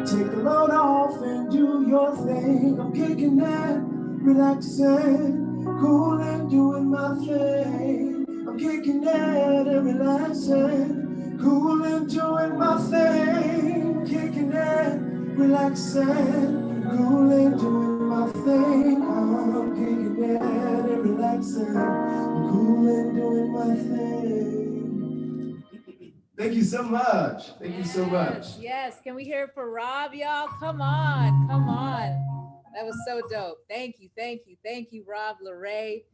Take a load off and do your thing. I'm kicking that, relaxing, cool and doing my thing. I'm kicking that and relaxing, cool and doing my thing. Kicking that, relaxing, cool and doing my thing. I'm kicking that and relaxing, cool and doing my thing. Thank you so much. Thank you so much. Yes. Can we hear it for Rob, y'all? Come on. That was so dope. Thank you, Rob Laray.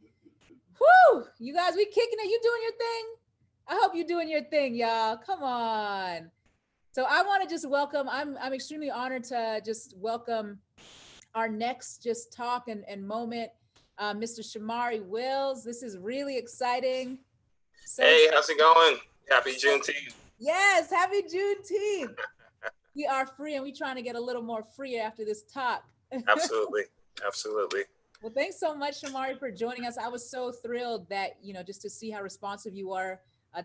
Whoo! You guys, we kicking it. You doing your thing? I hope you're doing your thing, y'all. Come on. So I want to just welcome, I'm extremely honored to just welcome our next just talk and moment, Mr. Shamari Wills. This is really exciting. So hey, how's it going? Happy Juneteenth. Yes, happy Juneteenth. We are free and we're trying to get a little more free after this talk. Absolutely. Well, thanks so much, Shamari, for joining us. I was so thrilled that, just to see how responsive you are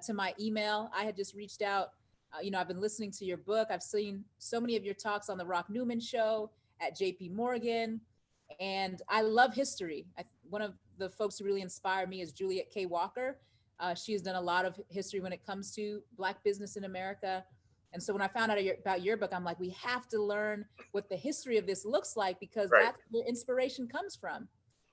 to my email. I had just reached out. I've been listening to your book. I've seen so many of your talks on the Rock Newman Show, at JP Morgan, and I love history. One of the folks who really inspired me is Juliet K. Walker. She has done a lot of history when it comes to Black business in America. And so when I found out about your book, I'm like, we have to learn what the history of this looks like, because that's where inspiration comes from.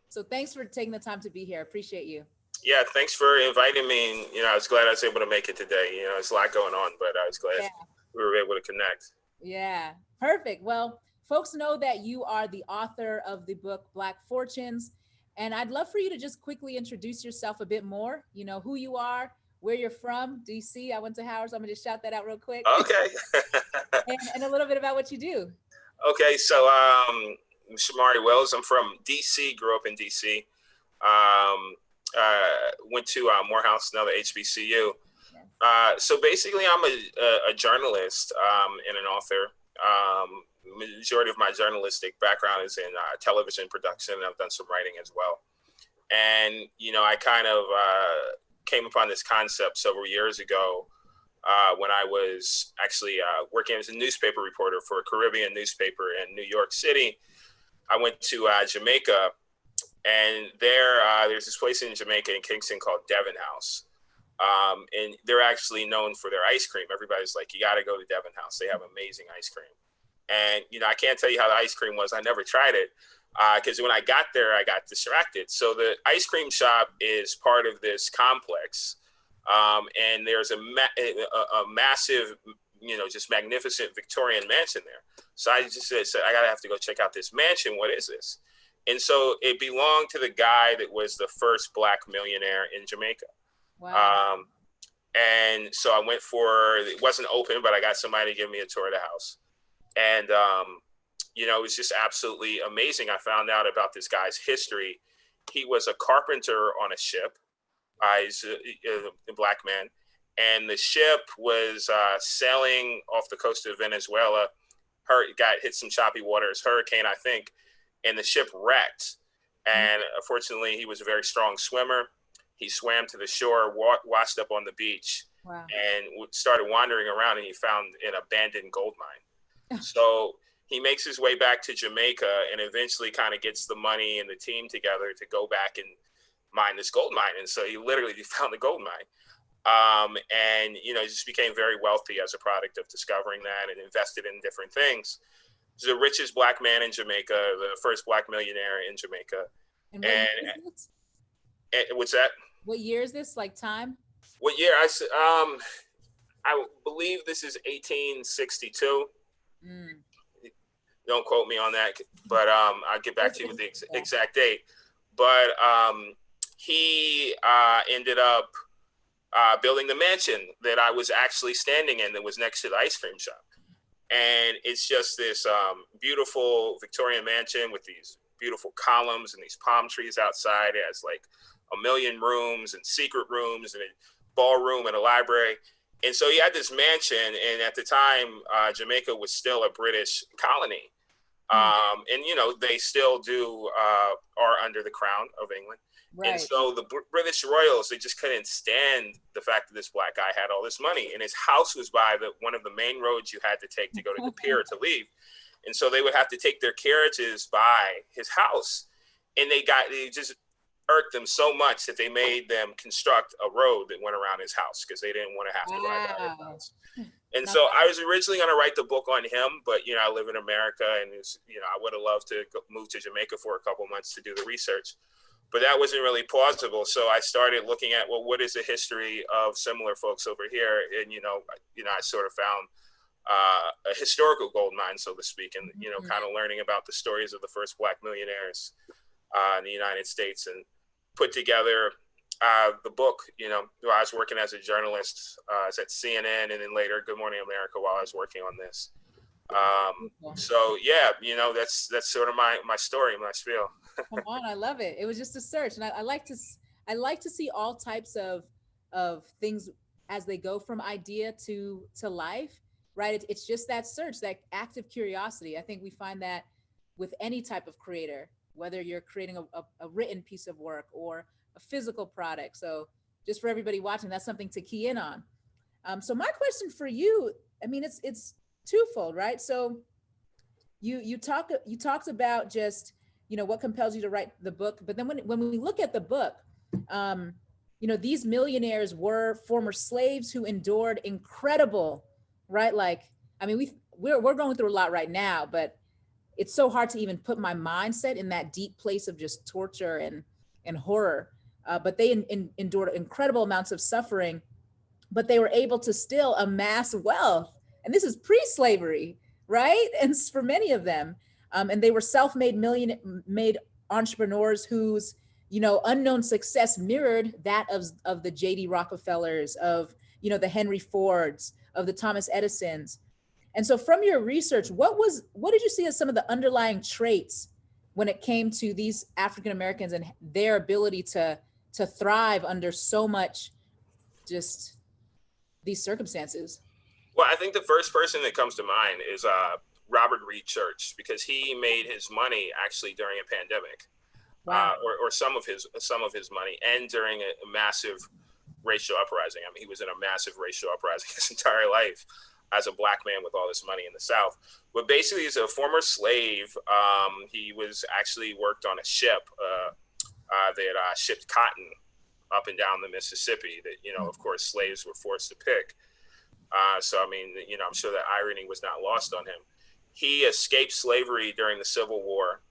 So thanks for taking the time to be here. I appreciate you. Yeah, thanks for inviting me. And, I was glad I was able to make it today. There's a lot going on, but I was glad we were able to connect. Yeah, perfect. Well, folks know that you are the author of the book, Black Fortunes. And I'd love for you to just quickly introduce yourself a bit more, who you are, where you're from, DC. I went to Howard, so I'm gonna just shout that out real quick. Okay. and a little bit about what you do. Okay, so Shamari Wills, I'm from DC, grew up in DC. Went to Morehouse, another HBCU. So basically I'm a journalist and an author. Majority of my journalistic background is in television production, and I've done some writing as well. And, I kind of came upon this concept several years ago when I was actually working as a newspaper reporter for a Caribbean newspaper in New York City. I went to Jamaica, and there's this place in Jamaica in Kingston called Devon House. And they're actually known for their ice cream. Everybody's like, you got to go to Devon House. They have amazing ice cream. And, I can't tell you how the ice cream was. I never tried it because when I got there, I got distracted. So the ice cream shop is part of this complex. And there's a massive, just magnificent Victorian mansion there. So I just said, I got to have to go check out this mansion. What is this? And so it belonged to the guy that was the first Black millionaire in Jamaica. Wow. And so I went it wasn't open, but I got somebody to give me a tour of the house. And, it was just absolutely amazing. I found out about this guy's history. He was a carpenter on a ship. He's a Black man. And the ship was sailing off the coast of Venezuela. Hit some choppy waters, hurricane, I think. and the ship wrecked. And unfortunately, he was a very strong swimmer. He swam to the shore, washed up on the beach, and started wandering around, and he found an abandoned gold mine. So he makes his way back to Jamaica and eventually kind of gets the money and the team together to go back and mine this gold mine. And so he literally found the gold mine. And, you know, he just became very wealthy as a product of discovering that and invested in different things. He's the richest Black man in Jamaica, the first Black millionaire in Jamaica. And what's that? What year is this? Like time? What year? I believe this is 1862. Don't quote me on that, but I'll get back to you with the exact date. But he ended up building the mansion that I was actually standing in that was next to the ice cream shop. And it's just this beautiful Victorian mansion with these beautiful columns and these palm trees outside. It has like 1 million rooms and secret rooms and a ballroom and a library. And so he had this mansion, and at the time, Jamaica was still a British colony. And, you know, they still are under the crown of England. Right. And so the British royals, they just couldn't stand the fact that this Black guy had all this money, and his house was by one of the main roads you had to take to go to the pier to leave. And so they would have to take their carriages by his house, and they just irked them so much that they made them construct a road that went around his house because they didn't want to have to ride by his house. And so I was originally going to write the book on him, but, you know, I live in America, and you know, I would have loved to move to Jamaica for a couple months to do the research. But that wasn't really plausible. So I started looking at, well, what is the history of similar folks over here? And, you know, I sort of found a historical gold mine, so to speak, and, you know, kind of learning about the stories of the first Black millionaires in the United States, and put together the book, you know, while I was working as a journalist. I was at CNN and then later Good Morning America while I was working on this. So yeah, you know, that's sort of my story, my spiel. Come on, I love it. It was just a search, and I like to see all types of things as they go from idea to life, right? It's just that search, that active curiosity. I think we find that with any type of creator, whether you're creating a written piece of work or a physical product. So just for everybody watching, that's something to key in on. So my question for you, I mean, it's twofold, right? So you talked about just, you know, what compels you to write the book, but then when we look at the book, you know, these millionaires were former slaves who endured incredible, right? Like, I mean, we're going through a lot right now, but it's so hard to even put my mindset in that deep place of just torture and horror. But they endured incredible amounts of suffering, but they were able to still amass wealth. And this is pre-slavery, right? And for many of them, and they were self-made made entrepreneurs whose, you know, unknown success mirrored that of the J.D. Rockefellers, of, you know, the Henry Fords, of the Thomas Edisons. And so from your research, what did you see as some of the underlying traits when it came to these African Americans and their ability to thrive under so much just these circumstances? Well, I think the first person that comes to mind is Robert Reed Church, because he made his money actually during a pandemic. Wow. Or some of his money, and during a massive racial uprising. I mean, he was in a massive racial uprising his entire life as a Black man with all this money in the South. But basically, he's a former slave. He was actually worked on a ship that shipped cotton up and down the Mississippi that, you know, of course, slaves were forced to pick. So, I mean, you know, I'm sure that irony was not lost on him. He escaped slavery during the Civil War.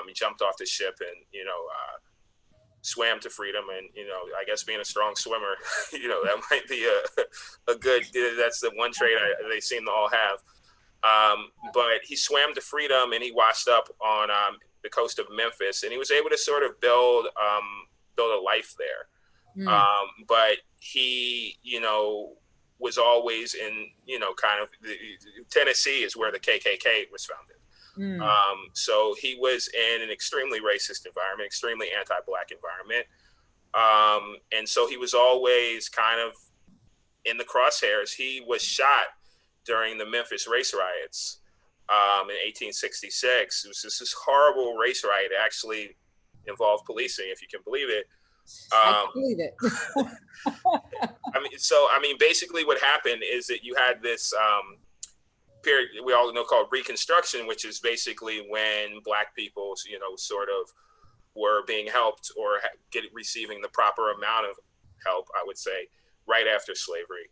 He jumped off the ship and, you know, swam to freedom. And, you know, I guess being a strong swimmer, you know, that might be a good, that's the one trait they seem to all have. But he swam to freedom and he washed up on the coast of Memphis, and he was able to sort of build a life there. But he, you know, was always in, you know, kind of Tennessee is where the KKK was founded. So he was in an extremely racist environment, extremely anti-Black environment. And so he was always kind of in the crosshairs. He was shot during the Memphis race riots. in 1866. It was just this horrible race riot. It actually involved policing, if you can believe it. I can believe it. I mean, basically what happened is that you had this period we all know called Reconstruction, which is basically when Black people, you know, sort of were being helped or receiving the proper amount of help, I would say, right after slavery.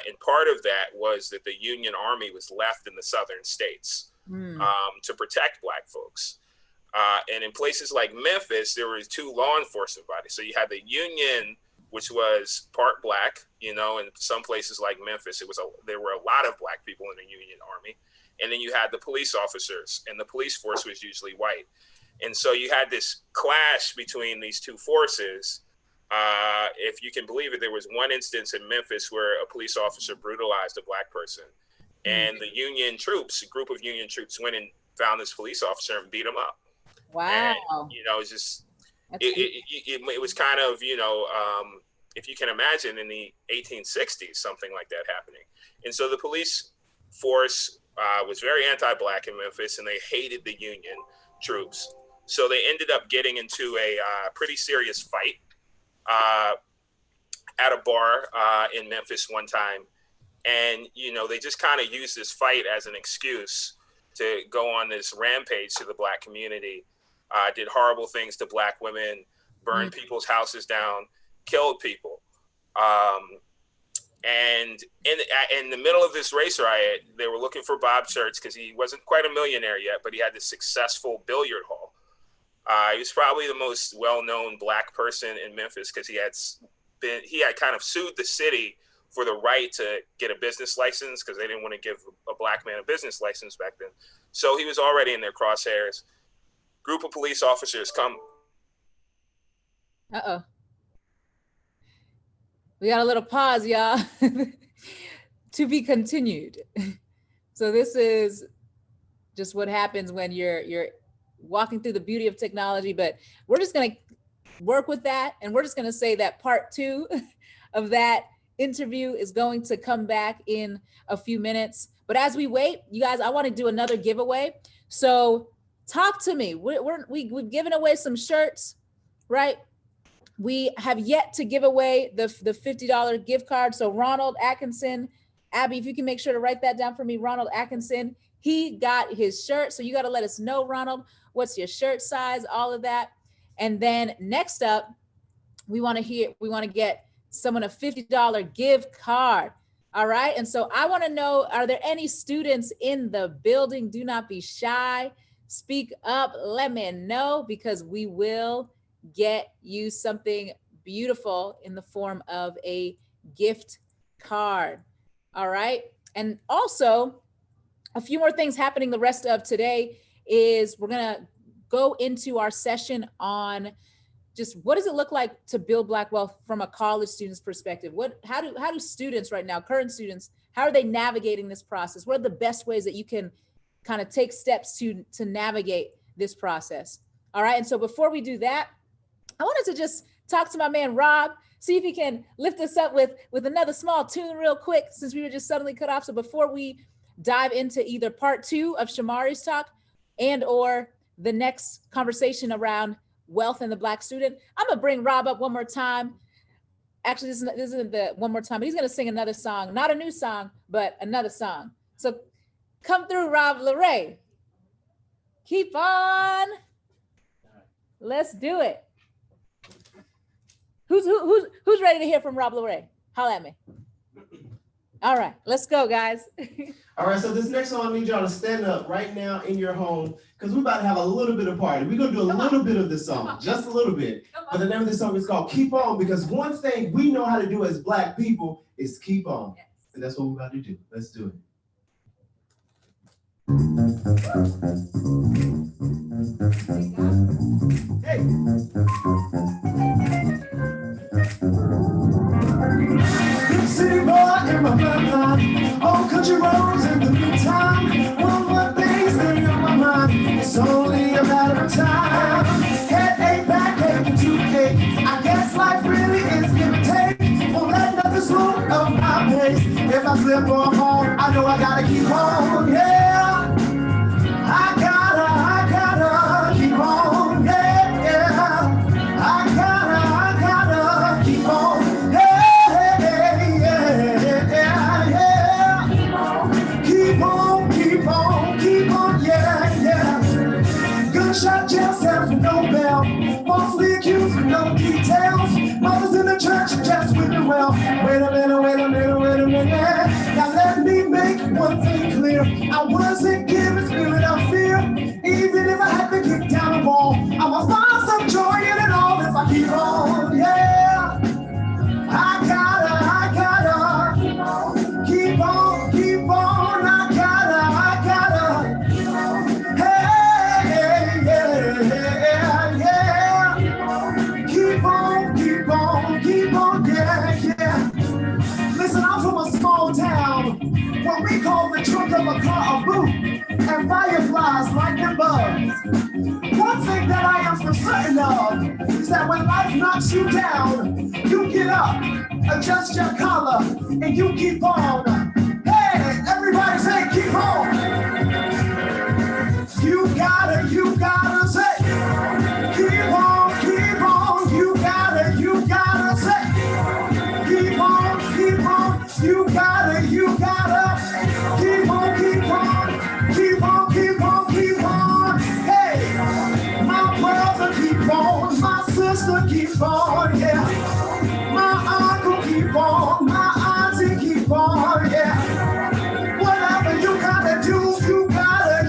And part of that was that the Union Army was left in the southern states to protect Black folks. And in places like Memphis, there were two law enforcement bodies. So you had the Union, which was part Black, you know, in some places like Memphis, there were a lot of Black people in the Union Army. And then you had the police officers, and the police force was usually white. And so you had this clash between these two forces. If you can believe it, there was one instance in Memphis where a police officer brutalized a Black person. And the Union troops, a group of Union troops, went and found this police officer and beat him up. Wow. And, you know, it's just, it was kind of, you know, if you can imagine in the 1860s, something like that happening. And so the police force was very anti-Black in Memphis, and they hated the Union troops. So they ended up getting into a pretty serious fight at a bar in Memphis one time. And, you know, they just kind of used this fight as an excuse to go on this rampage to the Black community, did horrible things to Black women, burned people's houses down, killed people. And in the middle of this race riot, they were looking for Bob Church because he wasn't quite a millionaire yet, but he had this successful billiard hall. He was probably the most well-known Black person in Memphis because he had kind of sued the city for the right to get a business license because they didn't want to give a Black man a business license back then. So he was already in their crosshairs. Group of police officers come. Uh-oh. We got a little pause, y'all. To be continued. So this is just what happens when you're walking through the beauty of technology, but we're just gonna work with that. And we're just gonna say that part 2 of that interview is going to come back in a few minutes. But as we wait, you guys, I wanna do another giveaway. So talk to me. We've given away some shirts, right? We have yet to give away the $50 gift card. So Ronald Atkinson, Abby, if you can make sure to write that down for me, Ronald Atkinson, he got his shirt. So you got to let us know, Ronald, what's your shirt size, all of that. And then next up, we want to get someone a $50 gift card. All right. And so I want to know, are there any students in the building? Do not be shy. Speak up. Let me know, because we will get you something beautiful in the form of a gift card. All right. And also, a few more things happening the rest of today is we're going to go into our session on just what does it look like to build Black wealth from a college student's perspective? How do students right now, current students, how are they navigating this process? What are the best ways that you can kind of take steps to navigate this process? All right. And so before we do that, I wanted to just talk to my man, Rob, see if he can lift us up with another small tune real quick, since we were just suddenly cut off. So before we dive into either part 2 of Shamari's talk and or the next conversation around wealth and the Black student, I'm gonna bring Rob up one more time. Actually, this isn't the one more time, but he's gonna sing another song, not a new song, but another song. So come through, Rob Laray. Keep on. Let's do it. Who's ready to hear from Rob Laray? Holla at me. All right, let's go, guys. All right, so this next song, I need y'all to stand up right now in your home, because we're about to have a little bit of party. We're gonna do a little bit of this song, just a little bit. But the name of this song is called Keep On, because one thing we know how to do as Black people is keep on. Yes. And that's what we're about to do. Let's do it. Hey. Big city boy in my bloodline, old country roads in the good time. One more thing's been on my mind, it's only a matter of time. Headache, backache, and toothache, I guess life really is give and take. Won't let nothing slow up my pace. If I slip or fall, I know I gotta keep on, yeah. that I am for certain of is that when life knocks you down, you get up, adjust your collar, and you keep on. Hey, everybody say, keep on. You gotta say, keep on, you gotta say, keep on, you gotta, keep on, hey, my brother keep on, my sister keep on, yeah, my uncle keep on, my auntie keep on, yeah, whatever you gotta do, you gotta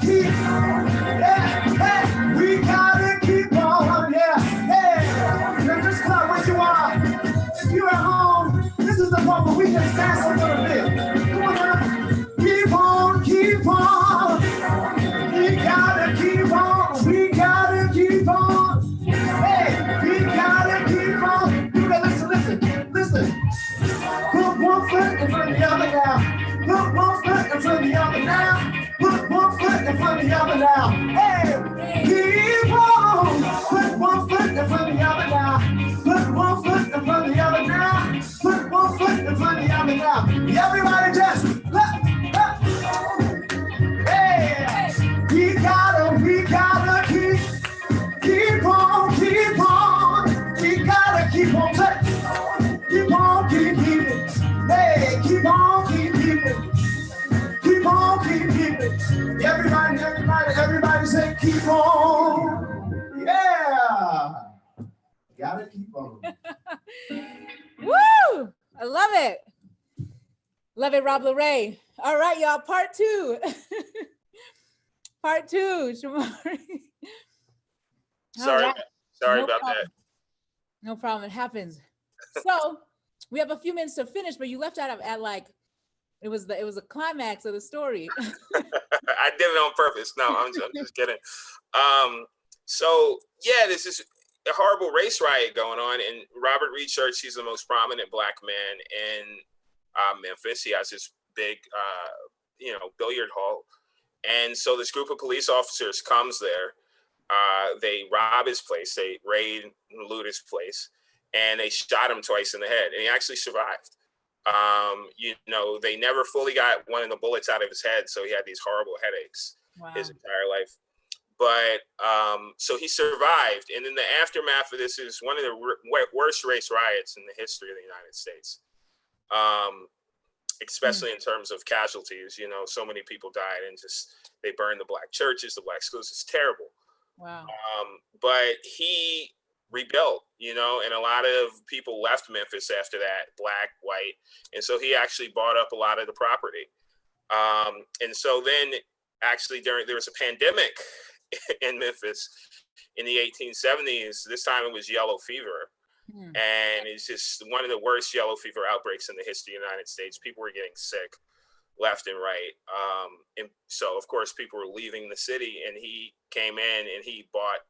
keep, yeah, hey, we gotta keep on, yeah, hey, now just clap where you are. If you're at home, this is the part where we can dance a little bit. Come on now. Keep on, keep on. We gotta keep on. We gotta keep on. Hey, we gotta keep on. You gotta listen. Put one foot in front of the other now. Put one foot in front of the other now. Put one foot in front of the other now. Hey, keep on. Put one foot in front of the other now. Put one foot in front of the other now. Put one foot in front of the other now. Everybody just look. Hey, we gotta keep on. We gotta keep on. Keep on, keep keeping. Hey, keep on, keep keeping. Keep on, keep keeping. Everybody say keep on. Yeah. Gotta keep on. Woo! I love it. Love it, Rob Laray. All right, y'all, part two. Part two, Shamari. Sorry No about problem. that. No problem, it happens. So we have a few minutes to finish, but you left out at like, it was the climax of the story. I did it on purpose. No, I'm just kidding. So yeah, this is a horrible race riot going on, and Robert Reed Church, he's the most prominent Black man in Memphis. He has this big, billiard hall, and so this group of police officers comes there. They rob his place, they raid and loot his place, and they shot him twice in the head, and he actually survived. They never fully got one of the bullets out of his head, so he had these horrible headaches his entire life. But so he survived, and in the aftermath of this is one of the worst race riots in the history of the United States, especially in terms of casualties. So many people died, and just they burned the Black churches, the Black schools. It's terrible. Wow. But he rebuilt, and a lot of people left Memphis after that, Black, white, and so he actually bought up a lot of the property. And so then actually there was a pandemic in Memphis in the 1870s. This time it was yellow fever. And it's just one of the worst yellow fever outbreaks in the history of the United States. People were getting sick left and right. And so of course people were leaving the city, and he came in and he bought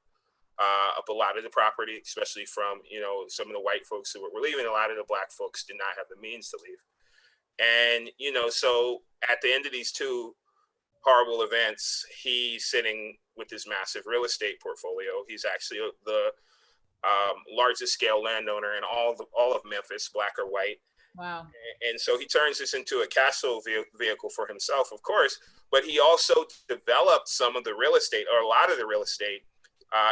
up a lot of the property, especially from, some of the white folks who were leaving. A lot of the Black folks did not have the means to leave. And, so at the end of these two horrible events, he's sitting with this massive real estate portfolio. He's actually the largest scale landowner in all of Memphis, Black or white. Wow. And so he turns this into a cash flow vehicle for himself, of course, but he also developed some of the real estate, or a lot of the real estate,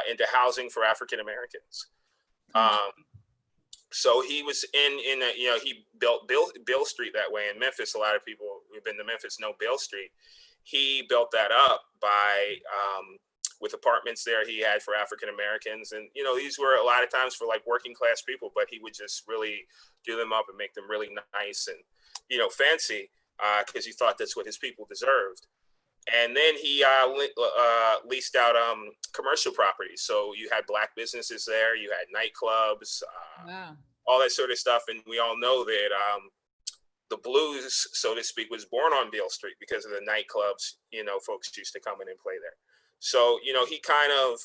into housing for African Americans. So he was he built Bill Street that way in Memphis. A lot of people who've been to Memphis know Bill Street. He built that up by with apartments there he had for African Americans, and these were a lot of times for like working class people, but he would just really do them up and make them really nice and fancy because he thought that's what his people deserved. And then he leased out commercial properties. So you had Black businesses there, you had nightclubs, all that sort of stuff. And we all know that the blues, so to speak, was born on Beale Street because of the nightclubs. Folks used to come in and play there. So, he kind of,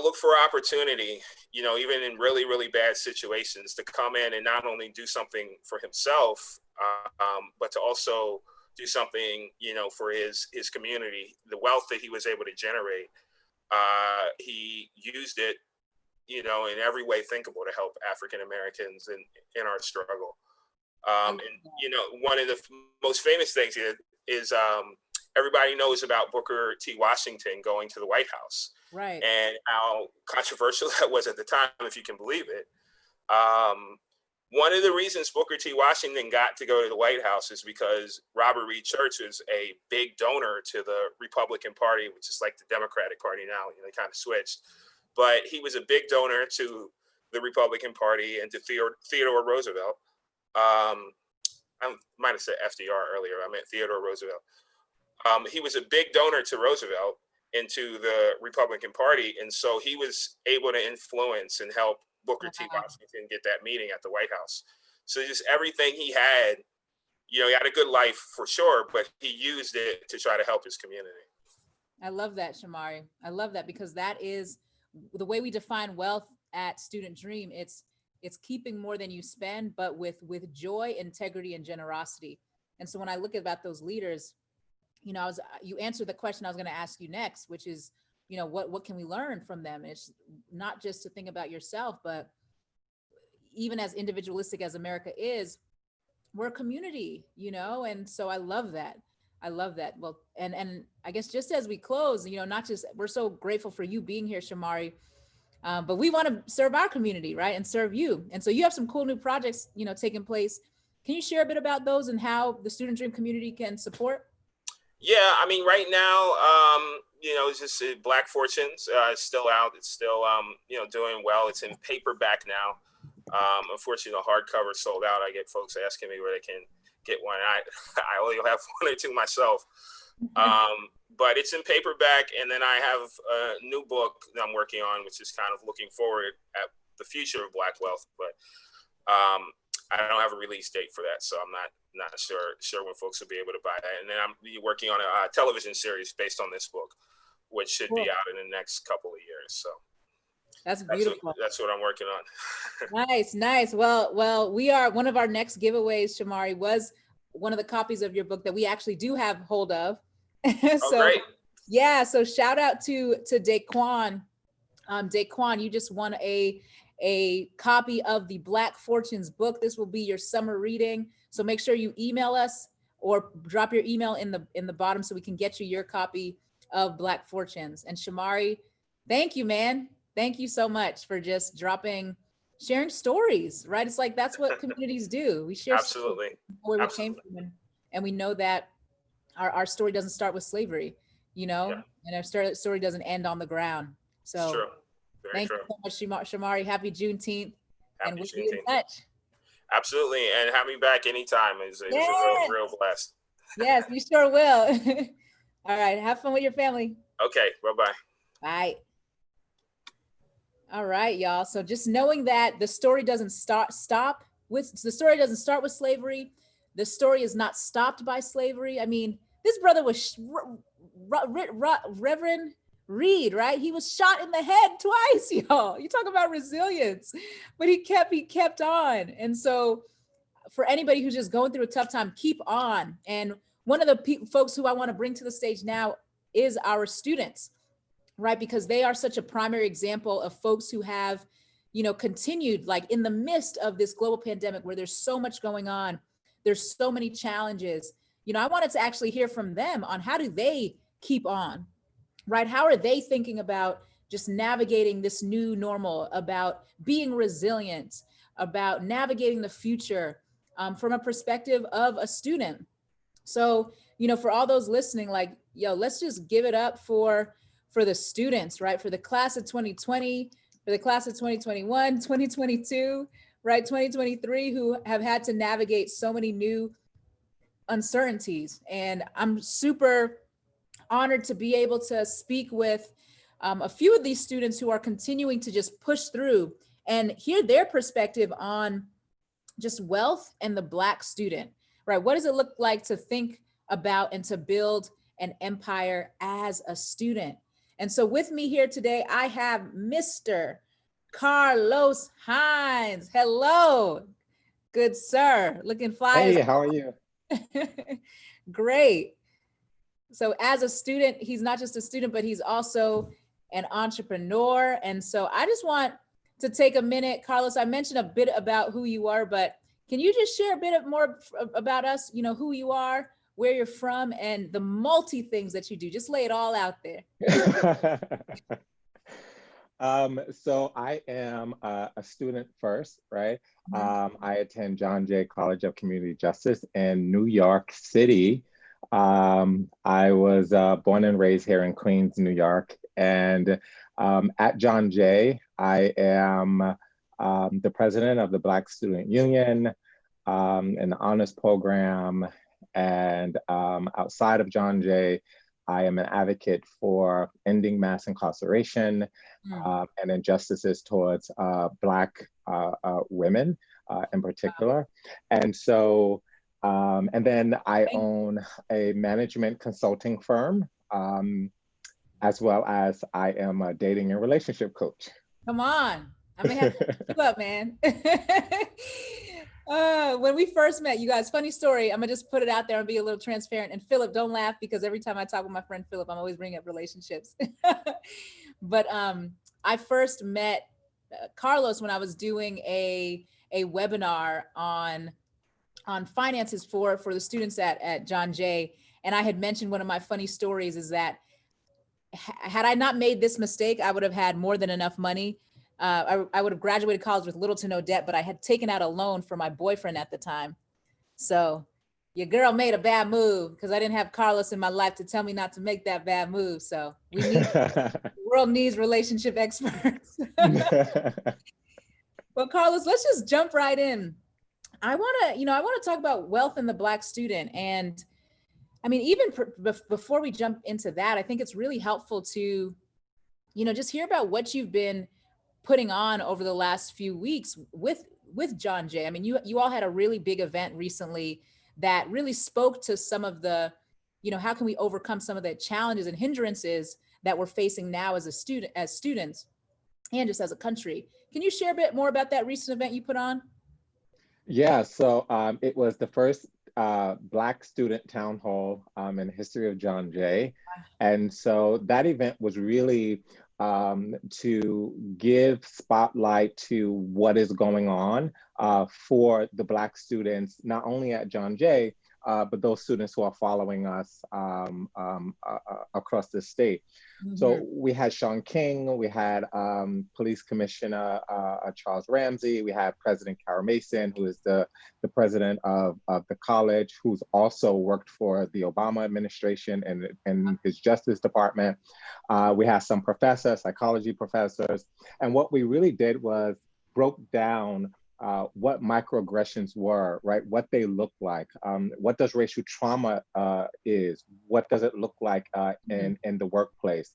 looked for opportunity, even in really, really bad situations, to come in and not only do something for himself, but to also do something, for his community. The wealth that he was able to generate, he used it, in every way thinkable to help African Americans in our struggle. And one of the most famous things is everybody knows about Booker T. Washington going to the White House, right? And how controversial that was at the time, if you can believe it. One of the reasons Booker T. Washington got to go to the White House is because Robert Reed Church was a big donor to the Republican Party, which is like the Democratic Party now. They kind of switched, but he was a big donor to the Republican Party and to Theodore Roosevelt. I might have said FDR earlier. I meant Theodore Roosevelt. He was a big donor to Roosevelt and to the Republican Party, and so he was able to influence and help Booker T. Washington get that meeting at the White House. So just everything he had, he had a good life for sure, but he used it to try to help his community. I love that, Shamari. I love that, because that is the way we define wealth at Student Dream. It's keeping more than you spend, but with joy, integrity, and generosity. And so when I look about those leaders, you answered the question I was going to ask you next, which is, what can we learn from them? And it's not just to think about yourself, but even as individualistic as America is, we're a community, and so I love that. I love that. Well, and I guess just as we close, not just, we're so grateful for you being here, Shamari, but we want to serve our community, right? And serve you. And so you have some cool new projects, taking place. Can you share a bit about those and how the Student Dream community can support? Yeah, right now, it's just Black Fortunes. It's still out. It's still, doing well. It's in paperback now. Unfortunately, the hardcover sold out. I get folks asking me where they can get one. I only have one or two myself. But it's in paperback. And then I have a new book that I'm working on, which is kind of looking forward at the future of Black wealth. But I don't have a release date for that, so I'm not sure when folks will be able to buy that. And then I'm working on a television series based on this book, which should be out in the next couple of years. So that's beautiful. That's what I'm working on. Nice. Well, we are, one of our next giveaways, Shamari, was one of the copies of your book that we actually do have hold of. So great. Yeah, so shout out to Daquan. Daquan, you just won a copy of the Black Fortunes book. This will be your summer reading. So make sure you email us or drop your email in the bottom so we can get you your copy of Black Fortunes. And Shamari, thank you, man. Thank you so much for just sharing stories, right? It's like, that's what communities do. We share Absolutely. Where we came from, and we know that our story doesn't start with slavery, and our story doesn't end on the ground. So true. Thank you so much, Shamari. Happy Juneteenth. And we'll be in touch. Absolutely. And have me back anytime. It was a real blast. Yes, you sure will. All right. Have fun with your family. Okay. Bye-bye. Bye. All right, y'all. So just knowing that the story doesn't start with slavery. The story is not stopped by slavery. This brother was Reverend Reed, right? He was shot in the head twice, y'all. You talk about resilience, but he kept on. And so for anybody who's just going through a tough time, keep on. And one of the folks who I want to bring to the stage now is our students, right? Because they are such a primary example of folks who have, continued, like, in the midst of this global pandemic where there's so much going on, there's so many challenges. I wanted to actually hear from them on how do they keep on, right? How are they thinking about just navigating this new normal, about being resilient, about navigating the future from a perspective of a student? So, for all those listening, like, let's just give it up for the students, right? For the class of 2020, for the class of 2021, 2022, right? 2023, who have had to navigate so many new uncertainties. And I'm super honored to be able to speak with a few of these students who are continuing to just push through and hear their perspective on just wealth and the Black student, right? What does it look like to think about and to build an empire as a student? And so with me here today, I have Mr. Carlos Hines. Hello, good sir, looking fly. Hey, how are you? Great. So as a student, he's not just a student, but he's also an entrepreneur. And so I just want to take a minute, Carlos, I mentioned a bit about who you are, but can you just share a bit more about us, you know, who you are, where you're from, and the multi things that you do? Just lay it all out there. So I am a student first, right? I attend John Jay College of Community Justice in New York City. I was born and raised here in Queens, New York. And at John Jay, I am the president of the Black Student Union, an honors program. And outside of John Jay, I am an advocate for ending mass incarceration and injustices towards Black women in particular. And so, and then I own a management consulting firm, as well as I am a dating and relationship coach. Come on, I'm gonna have to pick you up, man. When we first met, you guys, funny story, I'm gonna just put it out there and be a little transparent. And Philip, don't laugh, because every time I talk with my friend Philip, I'm always bringing up relationships. But I first met Carlos when I was doing a webinar on finances for the students at John Jay. And I had mentioned one of my funny stories is that had I not made this mistake, I would have had more than enough money. I would have graduated college with little to no debt, but I had taken out a loan for my boyfriend at the time. So your girl made a bad move because I didn't have Carlos in my life to tell me not to make that bad move. So we need, the world needs relationship experts. Well, Carlos, let's just jump right in. I want to talk about wealth in the Black student. And I mean, even before we jump into that, I think it's really helpful to, just hear about what you've been putting on over the last few weeks with John Jay. I mean, you all had a really big event recently that really spoke to some of the, how can we overcome some of the challenges and hindrances that we're facing now as students and just as a country. Can you share a bit more about that recent event you put on? Yeah, so it was the first Black student town hall in the history of John Jay. And so that event was really to give spotlight to what is going on for the Black students, not only at John Jay, but those students who are following us across the state. Mm-hmm. So we had Sean King, we had Police Commissioner Charles Ramsey, we had President Kara Mason, who is the president of the college, who's also worked for the Obama administration and his Justice Department. We had some professors, psychology professors. And what we really did was broke down what microaggressions were, right? What they look like. What does racial trauma is? What does it look like in the workplace?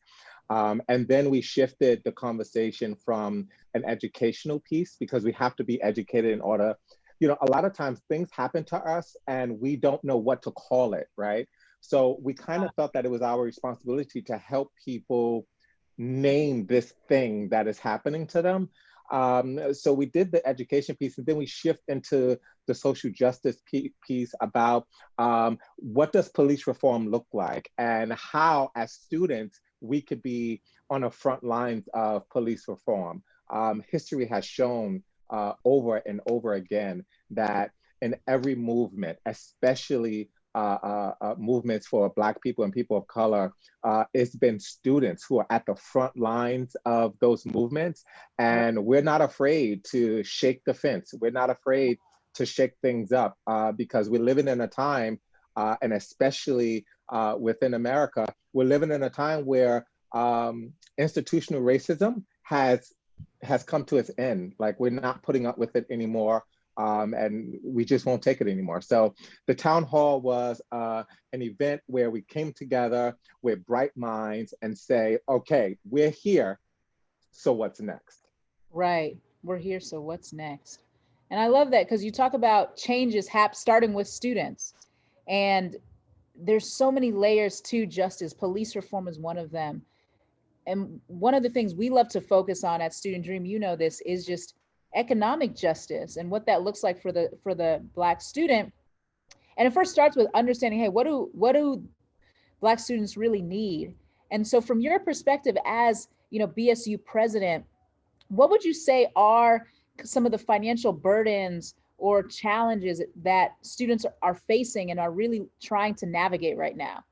And then we shifted the conversation from an educational piece, because we have to be educated in order, a lot of times things happen to us and we don't know what to call it, right? So we kind of felt that it was our responsibility to help people name this thing that is happening to them. So we did the education piece, and then we shift into the social justice piece about what does police reform look like, and how as students we could be on the front lines of police reform. History has shown over and over again that in every movement, especially movements for Black people and people of color, it's been students who are at the front lines of those movements. And we're not afraid to shake the fence. We're not afraid to shake things up because we're living in a time, and especially within America, we're living in a time where institutional racism has come to its end. Like, we're not putting up with it anymore. And we just won't take it anymore. So the town hall was an event where we came together with bright minds and say, okay, we're here, so what's next? Right, we're here, so what's next? And I love that, because you talk about changes starting with students. And there's so many layers to justice. Police reform is one of them. And one of the things we love to focus on at Student Dream, this, is just economic justice and what that looks like for the Black student. And it first starts with understanding, hey, what do Black students really need? And so from your perspective as, BSU president, what would you say are some of the financial burdens or challenges that students are facing and are really trying to navigate right now?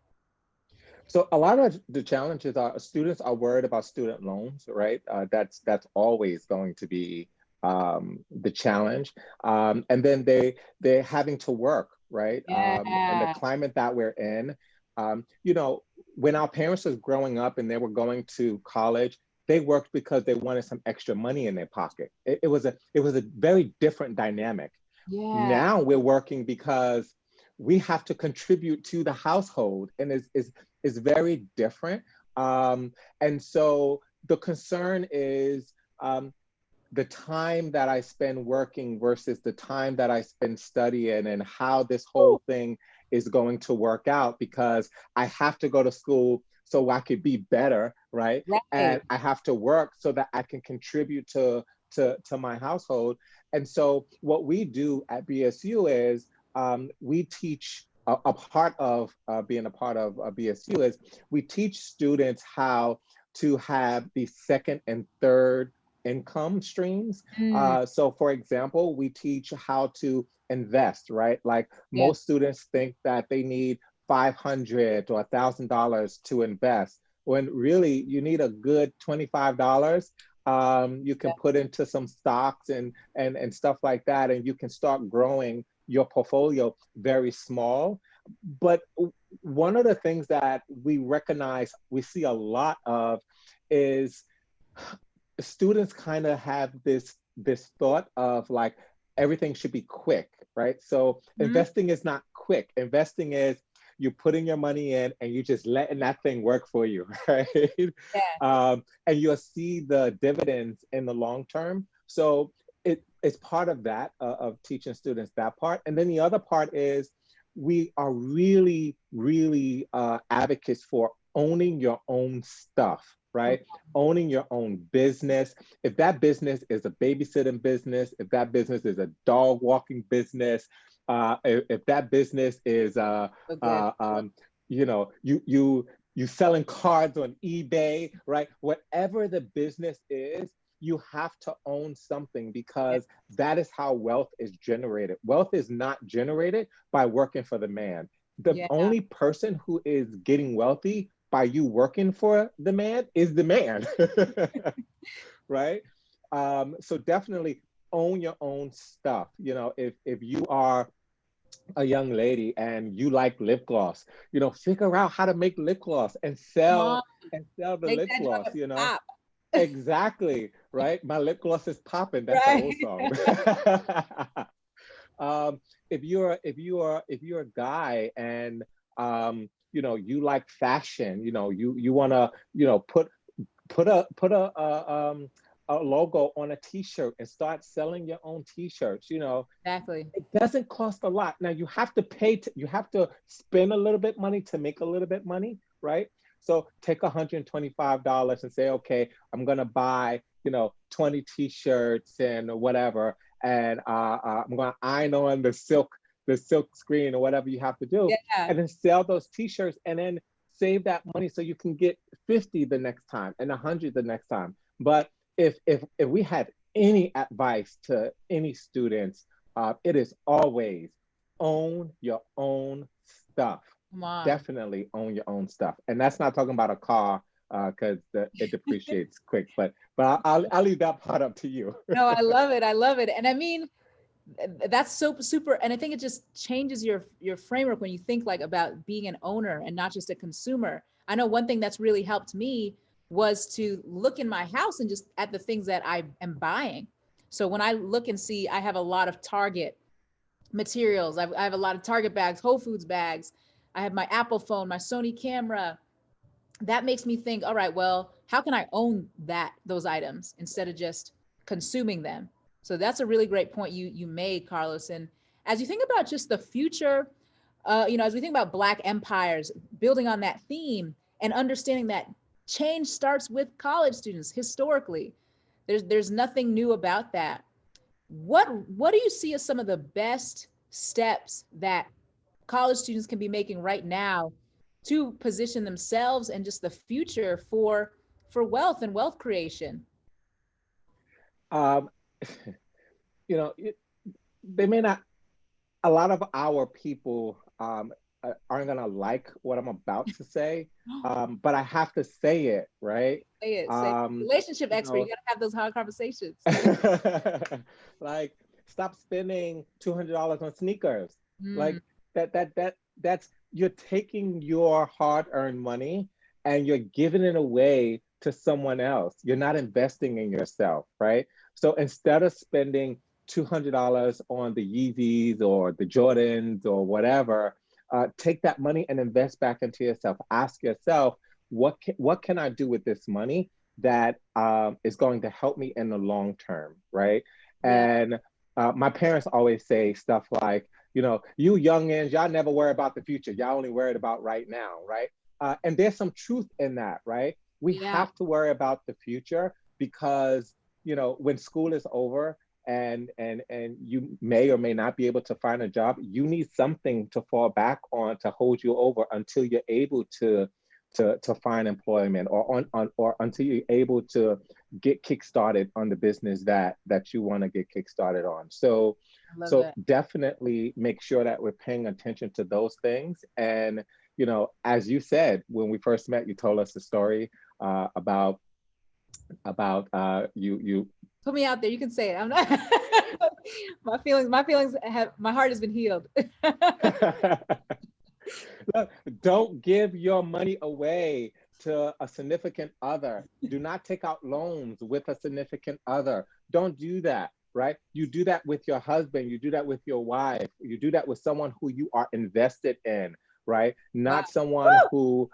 So a lot of the challenges are students are worried about student loans, right? That's always going to be the challenge. And then they're having to work, right? Yeah. And the climate that we're in, when our parents was growing up and they were going to college, they worked because they wanted some extra money in their pocket. It was a very different dynamic. Yeah. Now we're working because we have to contribute to the household, and is very different. And so the concern is the time that I spend working versus the time that I spend studying, and how this whole thing is going to work out, because I have to go to school so I could be better, right? And I have to work so that I can contribute to my household. And so what we do at BSU is we teach, a part of being a part of BSU is we teach students how to have the second and third income streams. So for example, we teach how to invest, right? Like most students think that they need $500 or $1,000 to invest, when really you need a good $25. You can put into some stocks and stuff like that, and you can start growing your portfolio very small. But one of the things that we recognize, we see a lot of, is students kind of have this thought of like everything should be quick, right? So investing is not quick. Investing is you're putting your money in and you're just letting that thing work for you, right? And you'll see the dividends in the long term. So it's part of that, of teaching students that part. And then the other part is we are really, really advocates for owning your own stuff, right? Owning your own business. If that business is a babysitting business, if that business is a dog walking business, if that business is, you selling cards on eBay, right? Whatever the business is, you have to own something, because that is how wealth is generated. Wealth is not generated by working for the man. The only person who is getting wealthy by you working for the man is the man, right? So definitely own your own stuff. If you are a young lady and you like lip gloss, figure out how to make lip gloss and sell the lip gloss, Exactly, right? My lip gloss is popping. That's an old song. If you're a guy and you like fashion, you want to put a logo on a t-shirt and start selling your own t-shirts. Exactly. It doesn't cost a lot. Now you have to you have to spend a little bit money to make a little bit money, right? So take $125 and say, okay, I'm gonna buy 20 t-shirts and whatever, and I'm gonna iron on the silk screen or whatever you have to do, and then sell those t-shirts, and then save that money so you can get 50 the next time and 100 the next time. But if we had any advice to any students, it is always own your own stuff. Definitely own your own stuff. And that's not talking about a car, because it depreciates quick, but I'll leave that part up to you. No, I love it. I love it. And I mean, that's so super. And I think it just changes your framework when you think like about being an owner and not just a consumer. I know one thing that's really helped me was to look in my house and just at the things that I am buying. So when I look and see, I have a lot of Target materials. I have a lot of Target bags, Whole Foods bags. I have my Apple phone, my Sony camera. That makes me think, all right, well, how can I own those items instead of just consuming them? So that's a really great point you made, Carlos. And as you think about just the future, as we think about Black empires, building on that theme and understanding that change starts with college students historically. There's nothing new about that. What do you see as some of the best steps that college students can be making right now to position themselves and just the future for wealth and wealth creation? You know, they may not, a lot of our people aren't gonna like what I'm about to say, but I have to say it, right? Say it. Relationship expert, you gotta have those hard conversations. Like, stop spending $200 on sneakers. Like that's, you're taking your hard-earned money and you're giving it away to someone else. You're not investing in yourself, right? So instead of spending $200 on the Yeezys or the Jordans or whatever, take that money and invest back into yourself. Ask yourself, what can I do with this money that is going to help me in the long term, right? And my parents always say stuff like, you know, you youngins, y'all never worry about the future. Y'all only worried about right now, right? And there's some truth in that, right? We have to worry about the future because, you know, when school is over and you may or may not be able to find a job, you need something to fall back on to hold you over until you're able to find employment or until you're able to get kickstarted on the business that you want to get kickstarted on. So definitely make sure that we're paying attention to those things. And, you know, as you said, when we first met, you told us the story about you put me out there. You can say it. I'm not my heart has been healed. Look, don't give your money away to a significant other. Do not take out loans with a significant other. Don't do that, right? You do that with your husband. You do that with your wife. You do that with someone who you are invested in, right? Not someone who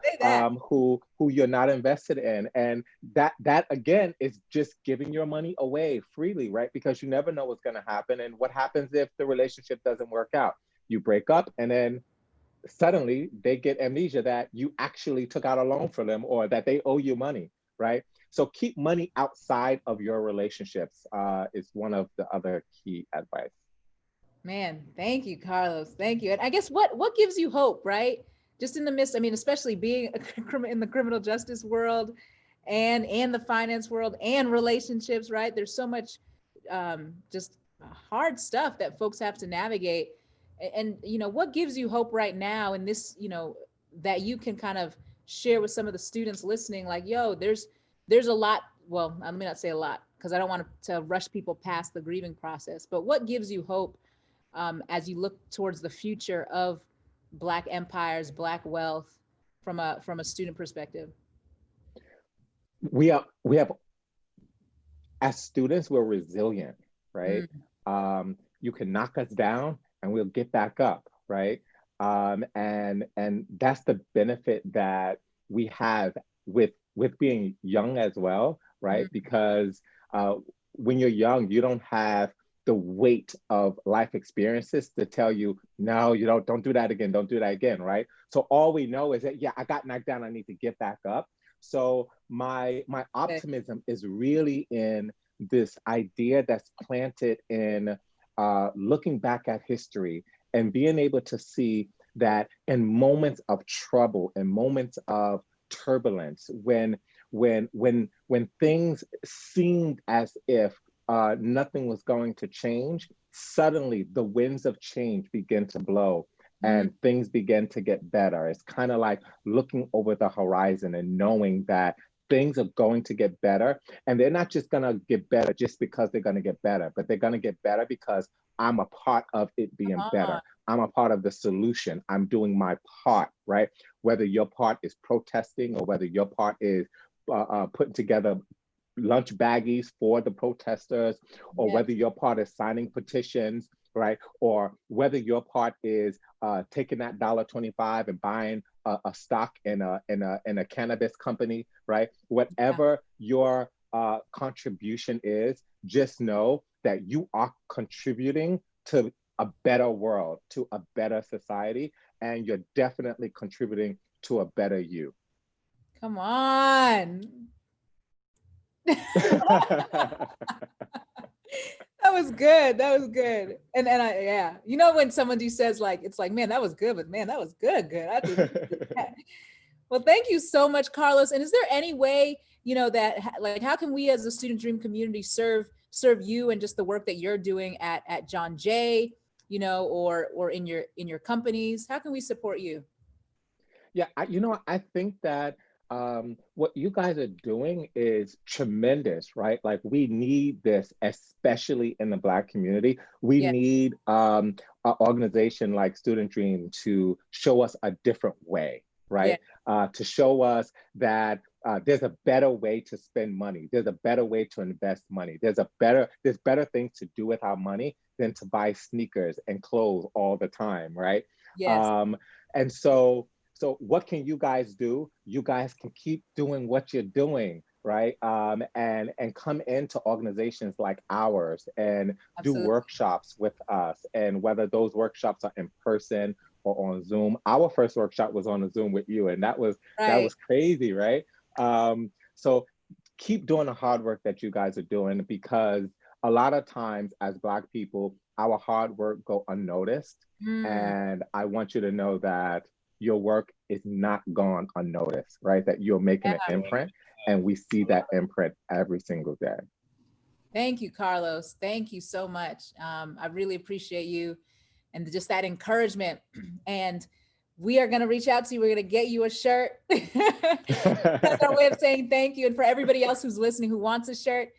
you're not invested in. And that again is just giving your money away freely, right? Because you never know what's going to happen. And what happens if the relationship doesn't work out? You break up and then suddenly they get amnesia that you actually took out a loan for them or that they owe you money, right? So keep money outside of your relationships is one of the other key advice. Man, thank you, Carlos. Thank you. And I guess what gives you hope, right? Just in the midst, I mean, especially being in the criminal justice world and the finance world and relationships, right? There's so much just hard stuff that folks have to navigate. And, you know, what gives you hope right now in this, you know, that you can kind of share with some of the students listening, like, yo, there's a lot, well, let me not say a lot, because I don't want to rush people past the grieving process, but what gives you hope as you look towards the future of Black empires, Black wealth from a student perspective? We have, as students, we're resilient, right? You can knock us down and we'll get back up, right? And that's the benefit that we have with being young as well, right? Because when you're young, you don't have the weight of life experiences to tell you, no, you don't do that again, don't do that again, right? So all we know is that, yeah, I got knocked down, I need to get back up. So my optimism is really in this idea that's planted in looking back at history and being able to see that in moments of trouble, in moments of turbulence, when things seemed as if nothing was going to change, suddenly the winds of change begin to blow and things begin to get better. It's kind of like looking over the horizon and knowing that things are going to get better. And they're not just going to get better just because they're going to get better, but they're going to get better because I'm a part of it being better. I'm a part of the solution. I'm doing my part, right? Whether your part is protesting or whether your part is putting together lunch baggies for the protesters, or whether your part is signing petitions, right? Or whether your part is taking that $1.25 and buying a stock in a cannabis company, right? Whatever your contribution is, just know that you are contributing to a better world, to a better society, and you're definitely contributing to a better you. Come on. That was good. That was good. And I, yeah, you know, when somebody says like, it's like, man, that was good, but man, that was good. I did. Well, thank you so much, Carlos. And is there any way, you know, that like, how can we as a Student Dream community serve you and just the work that you're doing at John Jay, you know, or in your companies? How can we support you? Yeah, I think that what you guys are doing is tremendous, right? Like we need this, especially in the Black community. We need an organization like Student Dream to show us a different way, right? To show us that there's a better way to spend money. There's a better way to invest money. There's better things to do with our money than to buy sneakers and clothes all the time, right? Yes. And so what can you guys do? You guys can keep doing what you're doing, right? And come into organizations like ours and do workshops with us. And whether those workshops are in person or on Zoom. Our first workshop was on a Zoom with you, and that was crazy, right? So keep doing the hard work that you guys are doing, because a lot of times as Black people, our hard work go unnoticed. And I want you to know that your work is not gone unnoticed, right? That you're making an imprint, and we see that imprint every single day. Thank you, Carlos. Thank you so much. I really appreciate you and just that encouragement. And we are going to reach out to you. We're going to get you a shirt. That's our way of saying thank you. And for everybody else who's listening who wants a shirt,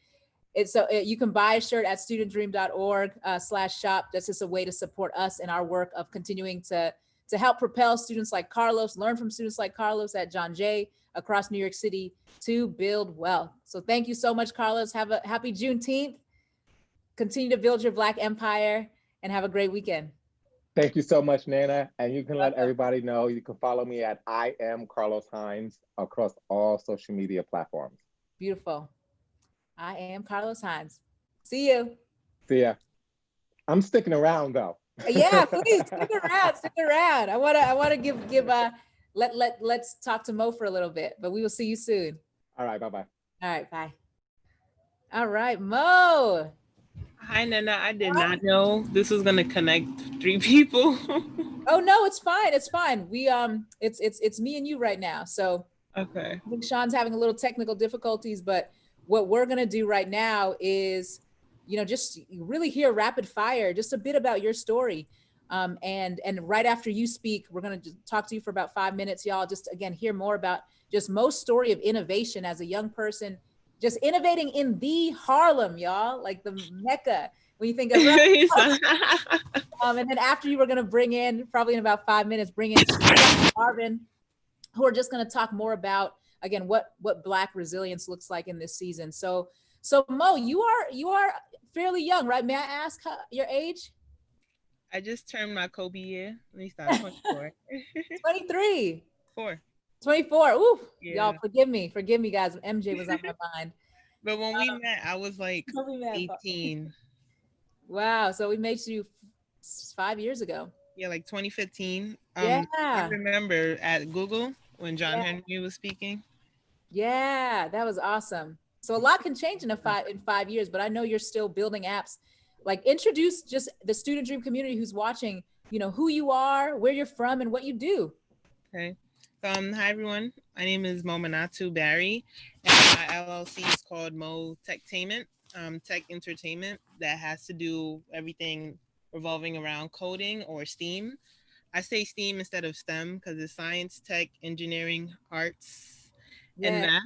you can buy a shirt at studentdream.org/shop. That's just a way to support us in our work of continuing to help propel students like Carlos, learn from students like Carlos at John Jay across New York City to build wealth. So thank you so much, Carlos. Have a happy Juneteenth. Continue to build your Black empire and have a great weekend. Thank you so much, Nana. And you can let everybody know, you can follow me at I am Carlos Hines across all social media platforms. Beautiful. I am Carlos Hines. See you. See ya. I'm sticking around though. Yeah, please stick around. I wanna give let's talk to Mo for a little bit, but we will see you soon. All right, bye-bye. All right, bye. All right, Mo. Hi, Nana. I did not know this was gonna connect 3 people. Oh no, it's fine. It's fine. We it's me and you right now. So okay. I think Sean's having a little technical difficulties, but what we're gonna do right now is, you know, just really hear rapid fire, just a bit about your story. And right after you speak, we're gonna just talk to you for about 5 minutes, y'all. Just again, hear more about just Mo's story of innovation as a young person, just innovating in the Harlem, y'all, like the Mecca. When you think of and then after you, we're gonna bring in, probably in about 5 minutes, bring in Marvin, who are just gonna talk more about, again, what Black resilience looks like in this season. So Mo, you are fairly young, right? May I ask your age? I just turned my Kobe year. Let me start. 24. 23. 24. Ooh, yeah. Y'all forgive me, guys. MJ was on my mind. But when we met, I was like 18. Wow. So we met you 5 years ago. Yeah, like 2015. Yeah. I remember at Google when John Henry was speaking. Yeah, that was awesome. So a lot can change in 5 years, but I know you're still building apps. Like, introduce just the Student Dream community who's watching, you know, who you are, where you're from, and what you do. Okay. Hi, everyone. My name is Momo Berry, and my LLC is called Mo Techtainment, tech entertainment that has to do everything revolving around coding or STEAM. I say STEAM instead of STEM because it's science, tech, engineering, arts, and math.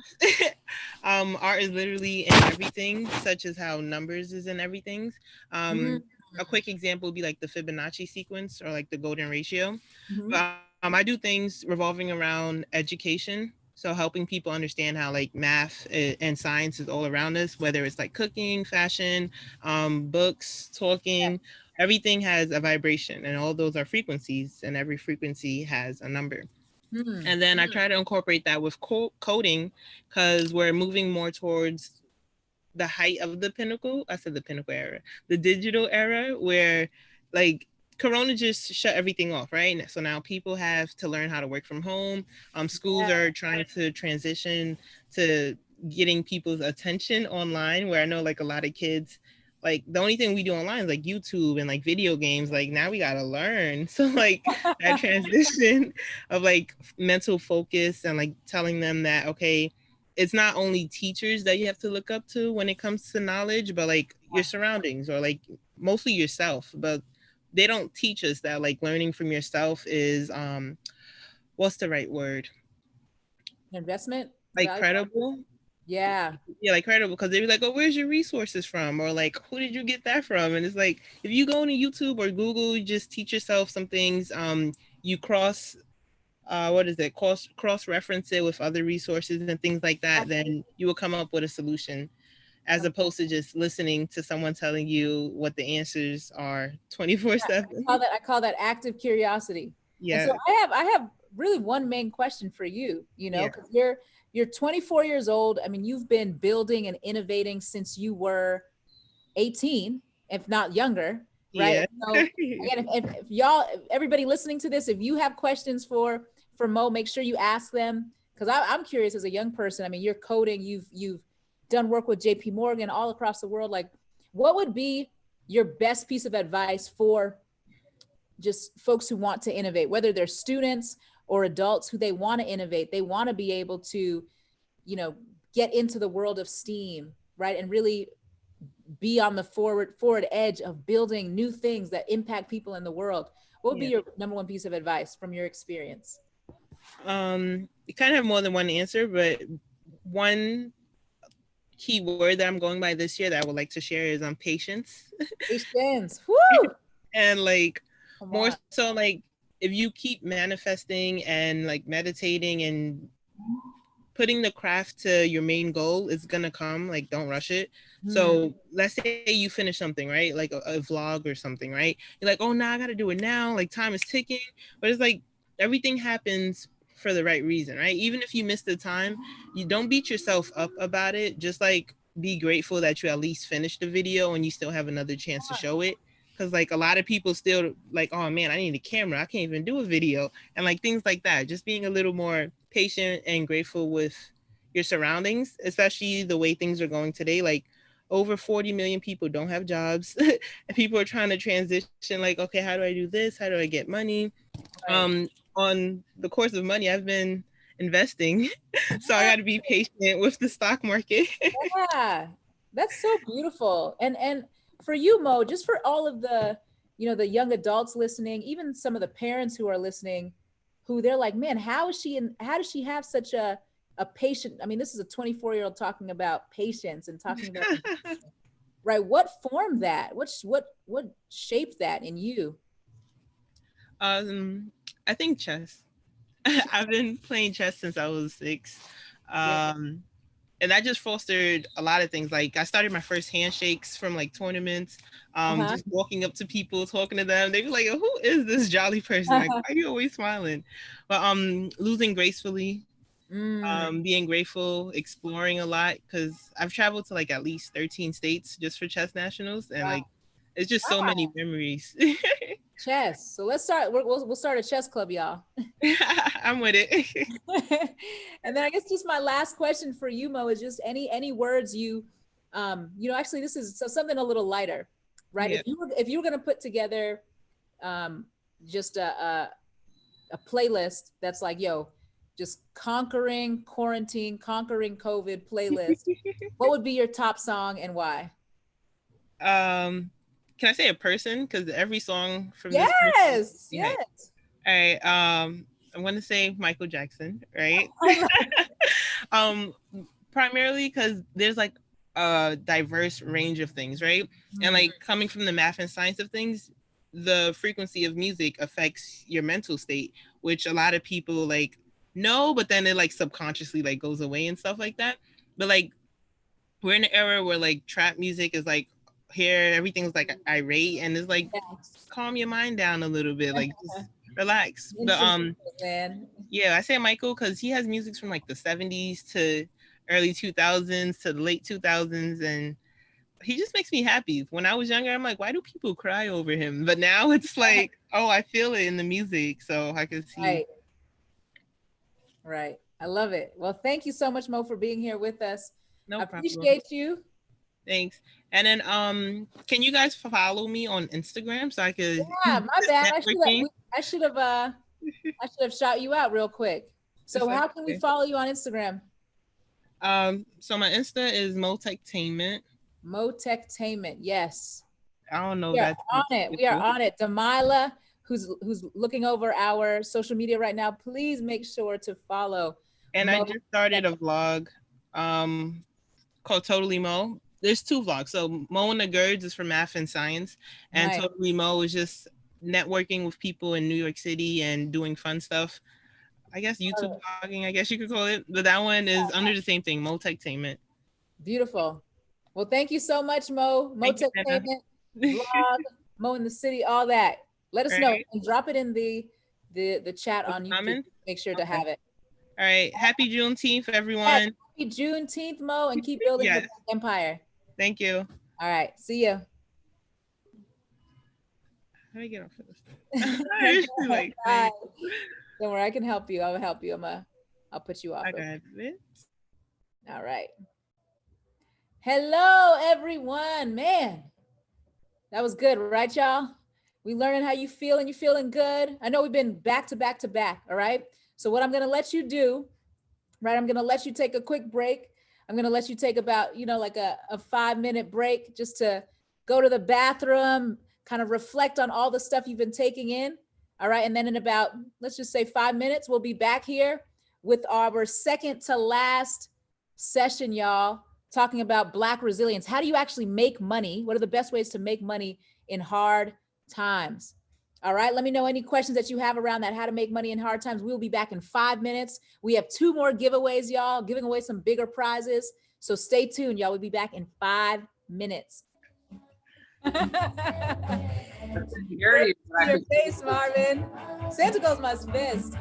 Art is literally in everything, such as how numbers is in everything. A quick example would be like the Fibonacci sequence or like the golden ratio. But, I do things revolving around education. So helping people understand how like math and science is all around us, whether it's like cooking, fashion, books, talking, everything has a vibration and all those are frequencies and every frequency has a number. And then I try to incorporate that with coding because we're moving more towards the height of the pinnacle. I said the pinnacle era, the digital era where like Corona just shut everything off, right? So now people have to learn how to work from home. Schools are trying to transition to getting people's attention online, where I know like a lot of kids like the only thing we do online is like YouTube and like video games. Like now we gotta learn. So like that transition of like mental focus and like telling them that, okay, it's not only teachers that you have to look up to when it comes to knowledge, but like your surroundings or like mostly yourself. But they don't teach us that like learning from yourself is what's the right word? Investment? Like credible? Yeah. Yeah, like credible, because they be like, oh, where's your resources from? Or like, who did you get that from? And it's like, if you go into YouTube or Google, you just teach yourself some things. You cross reference it with other resources and things like that, then you will come up with a solution, as opposed to just listening to someone telling you what the answers are 24/7. I call that active curiosity. Yeah. And so I have really one main question for you, you know, because you're 24 years old. I mean, you've been building and innovating since you were 18, if not younger, right? Yeah. So again, if y'all, everybody listening to this, if you have questions for Mo, make sure you ask them, because I'm curious as a young person. I mean, you're coding, you've done work with JP Morgan all across the world. Like, what would be your best piece of advice for just folks who want to innovate, whether they're students or adults who they want to innovate, they want to be able to, you know, get into the world of STEAM, right? And really be on the forward edge of building new things that impact people in the world. What would be your number one piece of advice from your experience? You kind of have more than one answer, but one key word that I'm going by this year that I would like to share is patience. Patience. Woo! And like more so, like if you keep manifesting and like meditating and putting the craft to your main goal, it's gonna come. Like, don't rush it. So let's say you finish something, right? Like a vlog or something, right? You're like, oh, now I gotta do it now. Like time is ticking. But it's like everything happens for the right reason, right? Even if you miss the time, you don't beat yourself up about it. Just like be grateful that you at least finished the video and you still have another chance to show it. Because like a lot of people still like, oh man, I need a camera, I can't even do a video, and like things like that. Just being a little more patient and grateful with your surroundings, especially the way things are going today. Like over 40 million people don't have jobs and people are trying to transition, like, okay, how do I do this, how do I get money? On the course of money, I've been investing so I got to be patient with the stock market. Yeah, that's so beautiful. And for you, Mo, just for all of the, you know, the young adults listening, even some of the parents who are listening, who they're like, man, how does she have such a patient? I mean, this is a 24-year-old talking about patience and talking about right. What formed that? What shaped that in you? I think chess. I've been playing chess since I was 6. And that just fostered a lot of things. Like I started my first handshakes from like tournaments, just walking up to people, talking to them. They'd be like, who is this jolly person? Like, why are you always smiling? But losing gracefully, being grateful, exploring a lot, because I've traveled to like at least 13 states just for chess nationals. And like, it's just so many memories. Chess. So let's start. We'll start a chess club, y'all. I'm with it. And then I guess just my last question for you, Mo, is just any words you, you know, actually this is something a little lighter, right? Yeah. If you were going to put together, just a playlist that's like, yo, just conquering quarantine, conquering COVID playlist, what would be your top song and why? Can I say a person? Because every song from this person, yes. All right. I'm gonna say Michael Jackson, right? Primarily because there's like a diverse range of things, right? And like coming from the math and science of things, the frequency of music affects your mental state, which a lot of people like know, but then it like subconsciously like goes away and stuff like that. But like we're in an era where like trap music is like here, everything's like irate, and it's like calm your mind down a little bit, like just relax. But yeah, I say Michael because he has music from like the 70s to early 2000s to the late 2000s, and he just makes me happy. When I was younger, I'm like, why do people cry over him? But now it's like, oh, I feel it in the music, so I can see. Right. I love it. Well, thank you so much, Mo, for being here with us. No problem. Appreciate you. Thanks. And then can you guys follow me on Instagram so I could Yeah, my bad. networking? I should have shot you out real quick. So how can we follow you on Instagram? So my Insta is Motechtainment. Motechtainment, yes. I don't know. We are on it. We are on it. Delilah, who's looking over our social media right now, please make sure to follow. And I just started a vlog called Totally Mo. There's 2 vlogs. So Mo and the Girds is for math and science, and Nice. Totally Mo is just networking with people in New York City and doing fun stuff. I guess YouTube vlogging, I guess you could call it. But that one is under the same thing, Motechtainment. Beautiful. Well, thank you so much, Mo. Motechtainment, vlog, Mo in the City, all that. Let us know and drop it in the chat on YouTube. Make sure to have it. All right. Happy Juneteenth, everyone. Yes, happy Juneteenth, Mo, and keep building the empire. Thank you. All right. See you. How do I get off of this? Bye. Don't worry, I can help you. I'll help you. I'll put you off. I got it. All right. Hello, everyone. Man, that was good, right, y'all? We learning how you feeling. You feeling good? I know we've been back to back to back. All right. So what I'm going to let you do, right? I'm going to let you take a quick break. I'm going to let you take about, like a 5-minute break just to go to the bathroom, kind of reflect on all the stuff you've been taking in. All right. And then in about, let's just say 5 minutes, we'll be back here with our second to last session, y'all, talking about Black resilience. How do you actually make money? What are the best ways to make money in hard times? All right. Let me know any questions that you have around that, how to make money in hard times. We'll be back in 5 minutes. We have 2 more giveaways, y'all, giving away some bigger prizes. So stay tuned, y'all. We'll be back in 5 minutes. Your face, Marvin. Santa Claus must miss.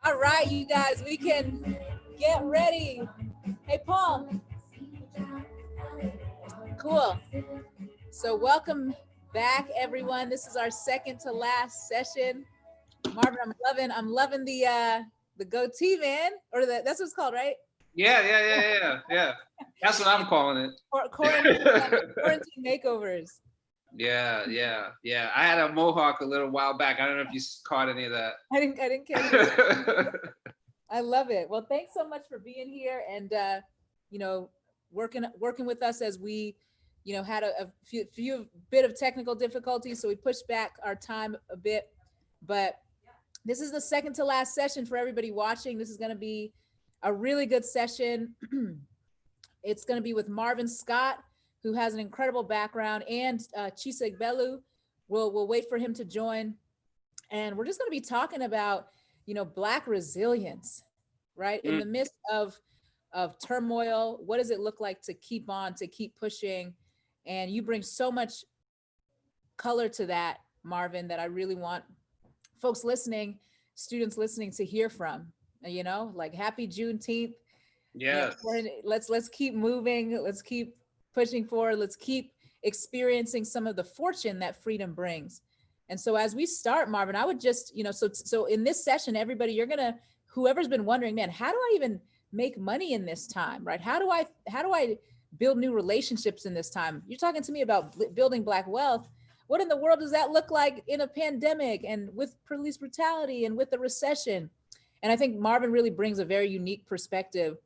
All right, you guys, we can get ready. Hey, Paul. Cool. So welcome back, everyone. This is our second to last session. Marvin, I'm loving the goatee, man. Or that's what it's called, right? Yeah. That's what I'm calling it. Quarantine makeovers. Yeah. I had a mohawk a little while back. I don't know if you caught any of that. I didn't catch it. I love it. Well, thanks so much for being here and working with us as we had a few bit of technical difficulties, so we pushed back our time a bit. But this is the second to last session for everybody watching. This is going to be a really good session. It's going to be with Marvin Scott, who has an incredible background, and Chisek Belu. We'll wait for him to join. And we're just going to be talking about, Black resilience, right? In the midst of turmoil, what does it look like to keep on, to keep pushing? And you bring so much color to that, Marvin, that I really want folks listening, students listening to hear from, like happy Juneteenth. Yeah. Let's keep moving. Let's keep pushing forward. Let's keep experiencing some of the fortune that freedom brings. And so as we start, Marvin, I would just, so in this session, everybody, whoever's been wondering, man, how do I even make money in this time, right? How do I build new relationships in this time? You're talking to me about building Black wealth. What in the world does that look like in a pandemic and with police brutality and with the recession? And I think Marvin really brings a very unique perspective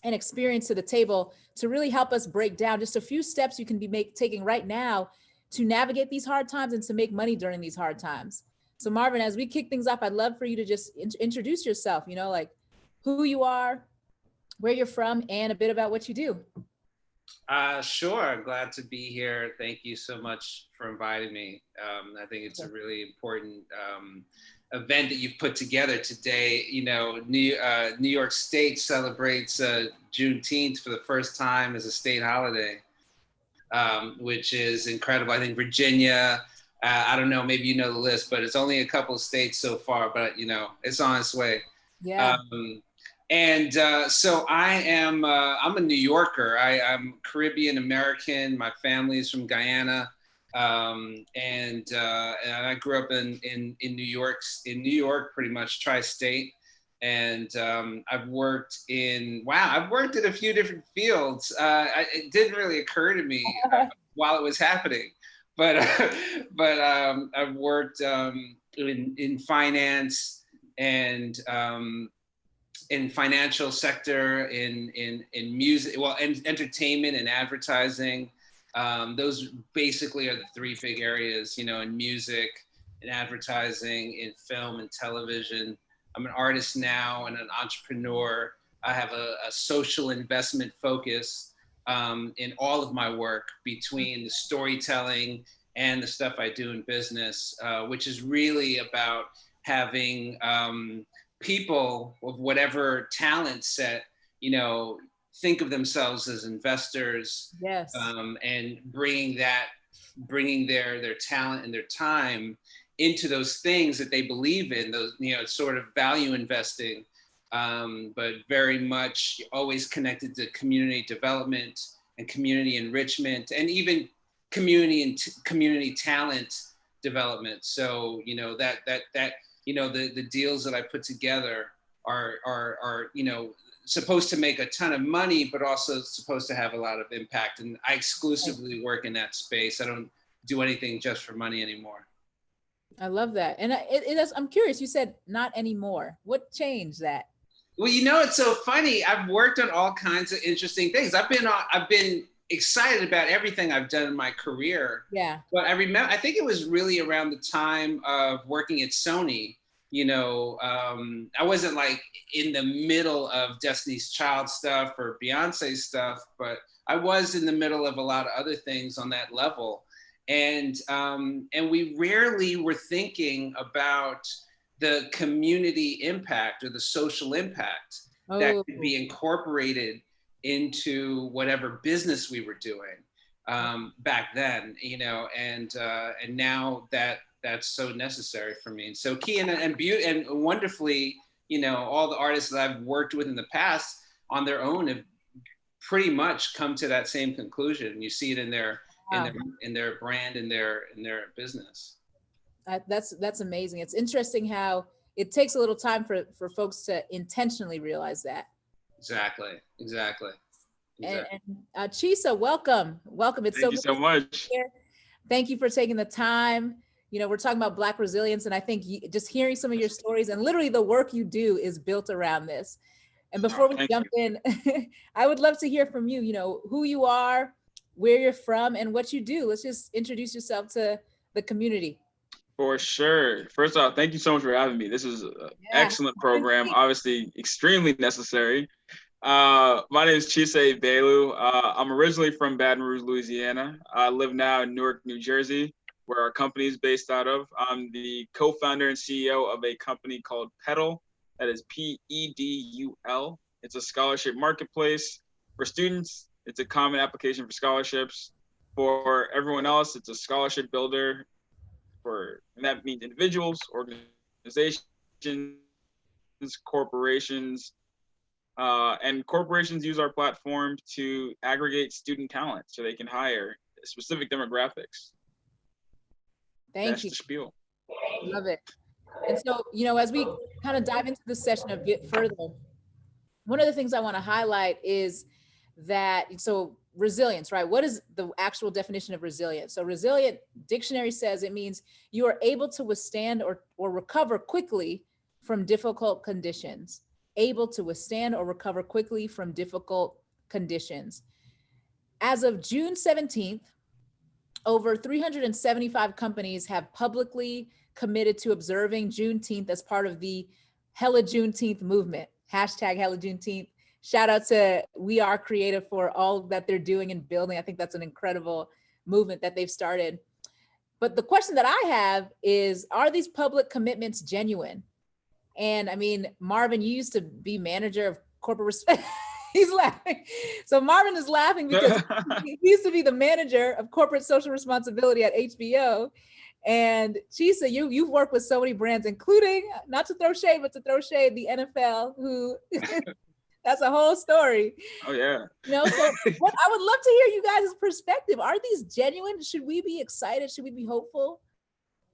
and experience to the table to really help us break down just a few steps you can be taking right now to navigate these hard times and to make money during these hard times. So Marvin, as we kick things off, I'd love for you to just introduce yourself, like who you are, where you're from, and a bit about what you do. Sure, glad to be here. Thank you so much for inviting me. I think it's a really important event that you've put together today. New York State celebrates Juneteenth for the first time as a state holiday, which is incredible. I think Virginia, I don't know, maybe you know the list, but it's only a couple of states so far, but it's on its way. Yeah. So I'm a New Yorker. I'm Caribbean American. My family is from Guyana. And I grew up in New York, pretty much tri-state. And I've worked in a few different fields. It didn't really occur to me while it was happening, but I've worked in finance and in financial sector, in music, well, and entertainment and advertising. Those basically are the three big areas, you know, in music, in advertising, in film and television. I'm an artist now and an entrepreneur. I have a social investment focus in all of my work, between the storytelling and the stuff I do in business, which is really about having people of whatever talent set, you know, think of themselves as investors. Yes. And bringing their talent and their time into those things that they believe in, those, you know, sort of value investing, but very much always connected to community development and community enrichment, and even community talent development. So, you know, that you know, the deals that I put together are you know, supposed to make a ton of money, but also supposed to have a lot of impact. And I exclusively work in that space. I don't do anything just for money anymore. I love that. And I'm curious, you said not anymore. What changed that? Well, you know, it's so funny. I've worked on all kinds of interesting things. I've been excited about everything I've done in my career. Yeah. But I think it was really around the time of working at Sony. You know, I wasn't like in the middle of Destiny's Child stuff or Beyonce stuff, but I was in the middle of a lot of other things on that level. And we rarely were thinking about the community impact or the social impact that could be incorporated into whatever business we were doing back then, you know, and now that's so necessary for me. And so key and wonderfully, you know, all the artists that I've worked with in the past on their own have pretty much come to that same conclusion. You see it in their in their brand, in their business. That's amazing. It's interesting how it takes a little time for folks to intentionally realize that. Exactly. And Chisa, welcome. It's Thank you so much. Thank you for taking the time. You know, we're talking about Black resilience, and I think just hearing some of your stories and literally the work you do is built around this. And before we jump in, I would love to hear from you, you know, who you are, where you're from, and what you do. Let's just introduce yourself to the community. For sure. First off, thank you so much for having me. This is an excellent program, obviously extremely necessary. My name is Chisa Belu. I'm originally from Baton Rouge, Louisiana. I live now in Newark, New Jersey, where our company is based out of. I'm the co-founder and CEO of a company called Pedal, that is PEDUL. It's a scholarship marketplace for students. It's a common application for scholarships. For everyone else, it's a scholarship builder and that means individuals, organizations, corporations, and corporations use our platform to aggregate student talent so they can hire specific demographics. That's the spiel. Love it. And so, you know, as we kind of dive into this session a bit further, one of the things I want to highlight is that, so resilience, right? What is the actual definition of resilience? So resilient dictionary says it means you are able to withstand or recover quickly from difficult conditions. Able to withstand or recover quickly from difficult conditions. As of June 17th, over 375 companies have publicly committed to observing Juneteenth as part of the Hella Juneteenth movement. Hashtag Hella Juneteenth. Shout out to We Are Creative for all that they're doing and building. I think that's an incredible movement that they've started. But the question that I have is, are these public commitments genuine? And I mean, Marvin, you used to be manager of corporate respect. He's laughing. So Marvin is laughing because he used to be the manager of corporate social responsibility at HBO. And Chisa, you've worked with so many brands, including, not to throw shade, but to throw shade, the NFL, who that's a whole story. Oh yeah. You know, so I would love to hear you guys' perspective. Are these genuine? Should we be excited? Should we be hopeful?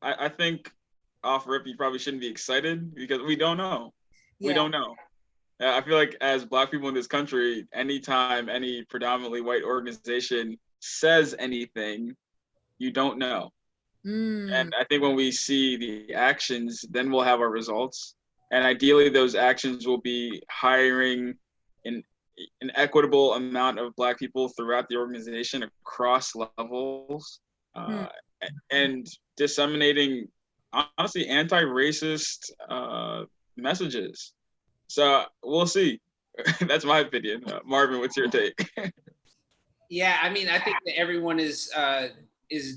I think off rip, you probably shouldn't be excited because we don't know. We don't know. I feel like as Black people in this country, anytime any predominantly white organization says anything, you don't know. And I think when we see the actions, then we'll have our results. And ideally, those actions will be hiring an equitable amount of Black people throughout the organization across levels, and disseminating, honestly, anti-racist messages. So we'll see. That's my opinion. Marvin, what's your take? Yeah, I mean, I think that everyone is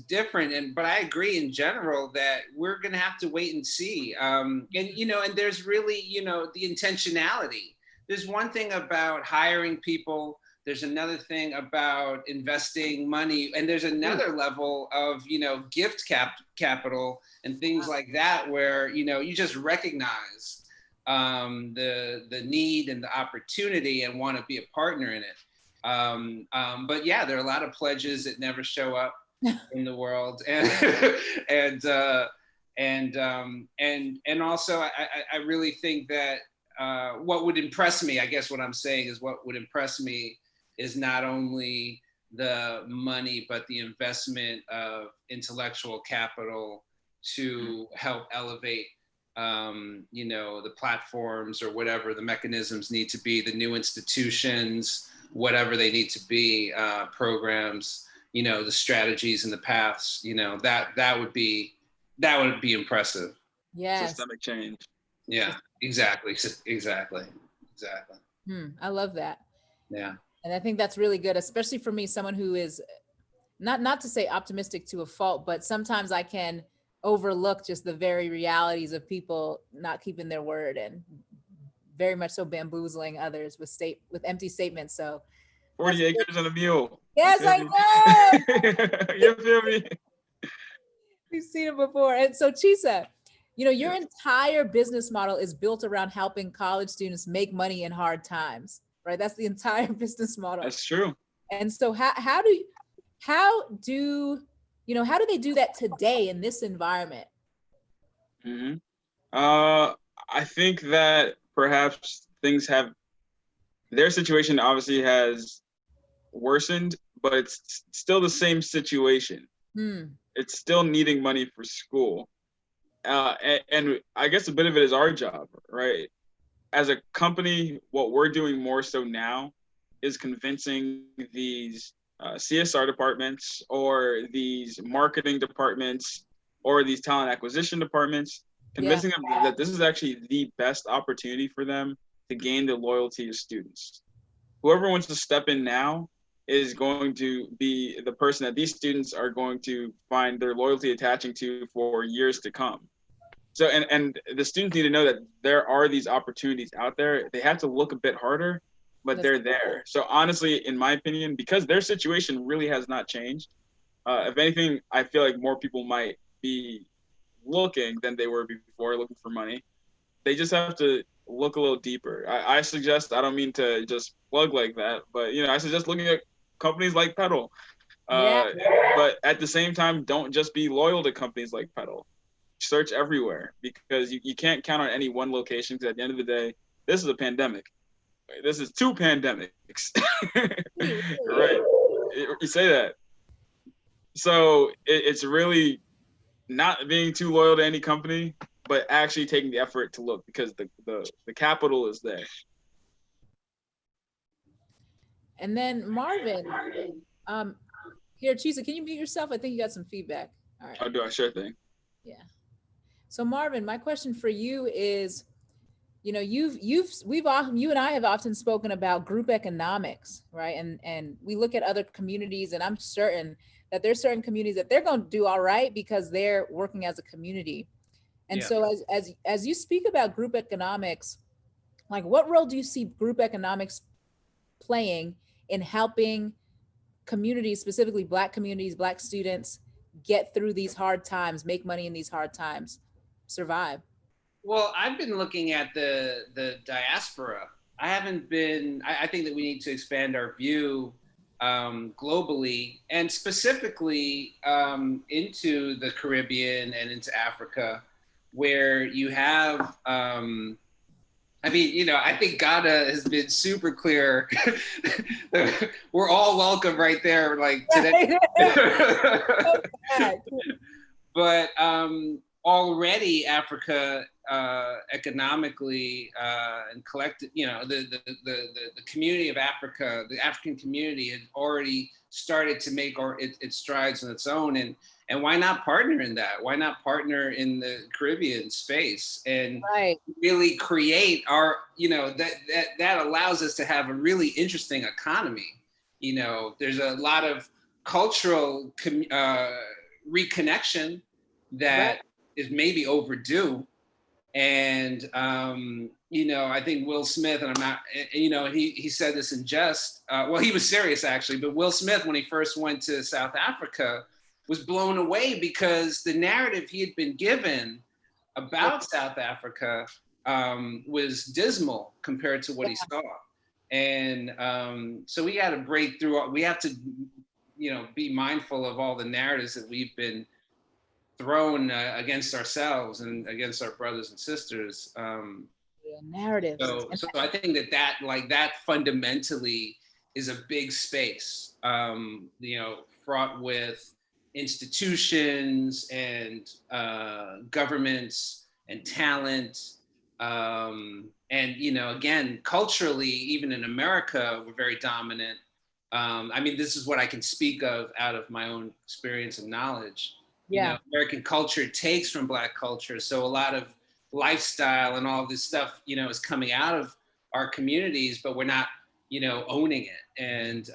different, but I agree in general that we're going to have to wait and see. And there's really, the intentionality. There's one thing about hiring people. There's another thing about investing money, and there's another level of, gift capital and things like that, where, you just recognize the need and the opportunity and want to be a partner in it. But yeah, there are a lot of pledges that never show up in the world, and also I really think that what would impress me, I guess what I'm saying is, what would impress me is not only the money, but the investment of intellectual capital to help elevate the platforms or whatever the mechanisms need to be, the new institutions, whatever they need to be, programs, the strategies and the paths, that would be impressive. Yes. Systemic change. Yeah, exactly. I love that. Yeah. And I think that's really good, especially for me, someone who is not to say optimistic to a fault, but sometimes I can overlook just the very realities of people not keeping their word and very much so bamboozling others with empty statements. So 40 acres and a mule. Yes, I know. You feel me? We've seen it before. And so Chisa, your entire business model is built around helping college students make money in hard times, right? That's the entire business model. That's true. And so how do they do that today in this environment? I think that perhaps their situation obviously has worsened, but it's still the same situation. It's still needing money for school. And I guess a bit of it is our job, right? As a company, what we're doing more so now is convincing these CSR departments or these marketing departments or these talent acquisition departments, convincing them that this is actually the best opportunity for them to gain the loyalty of students. Whoever wants to step in now is going to be the person that these students are going to find their loyalty attaching to for years to come. So, and the students need to know that there are these opportunities out there. They have to look a bit harder, but they're there. So honestly, in my opinion, because their situation really has not changed, if anything, I feel like more people might be looking than they were before, looking for money. They just have to look a little deeper. I suggest, I don't mean to just plug like that, but I suggest looking at companies like Petal. But at the same time, don't just be loyal to companies like Petal. Search everywhere, because you can't count on any one location, because at the end of the day, this is a pandemic. This is two pandemics. Right? You say that. So it's really not being too loyal to any company, but actually taking the effort to look, because the capital is there. And then Marvin, here, Chisa, can you mute yourself? I think you got some feedback. All right. I'll do a sure thing. Yeah. So Marvin, my question for you is, you and I have often spoken about group economics, right? And we look at other communities, and I'm certain that there's certain communities that they're going to do all right because they're working as a community. And so as you speak about group economics, like what role do you see group economics playing in helping communities, specifically Black communities, Black students, get through these hard times, make money in these hard times, survive? Well, I've been looking at the diaspora. I think that we need to expand our view globally, and specifically into the Caribbean and into Africa, where you have I mean, you know, I think Ghana has been super clear. We're all welcome right there, like today. But already Africa economically and collected, you know, the community of Africa, the African community had already started to make its strides on its own. And why not partner in that? Why not partner in the Caribbean space and really create our, you know, that allows us to have a really interesting economy. You know, there's a lot of cultural reconnection that is maybe overdue. And, you know, I think Will Smith, and I'm not, you know, he said this in jest, well, he was serious actually, but Will Smith, when he first went to South Africa, was blown away because the narrative he had been given about South Africa was dismal compared to what he saw. And so we got to break through, we have to, you know, be mindful of all the narratives that we've been thrown against ourselves and against our brothers and sisters. Narratives. So I think that fundamentally is a big space, you know, fraught with institutions and governments and talent. And, you know, again, culturally, even in America, we're very dominant. I mean, this is what I can speak of out of my own experience and knowledge. You know, American culture takes from Black culture. So a lot of lifestyle and all this stuff, you know, is coming out of our communities, but we're not, you know, owning it, and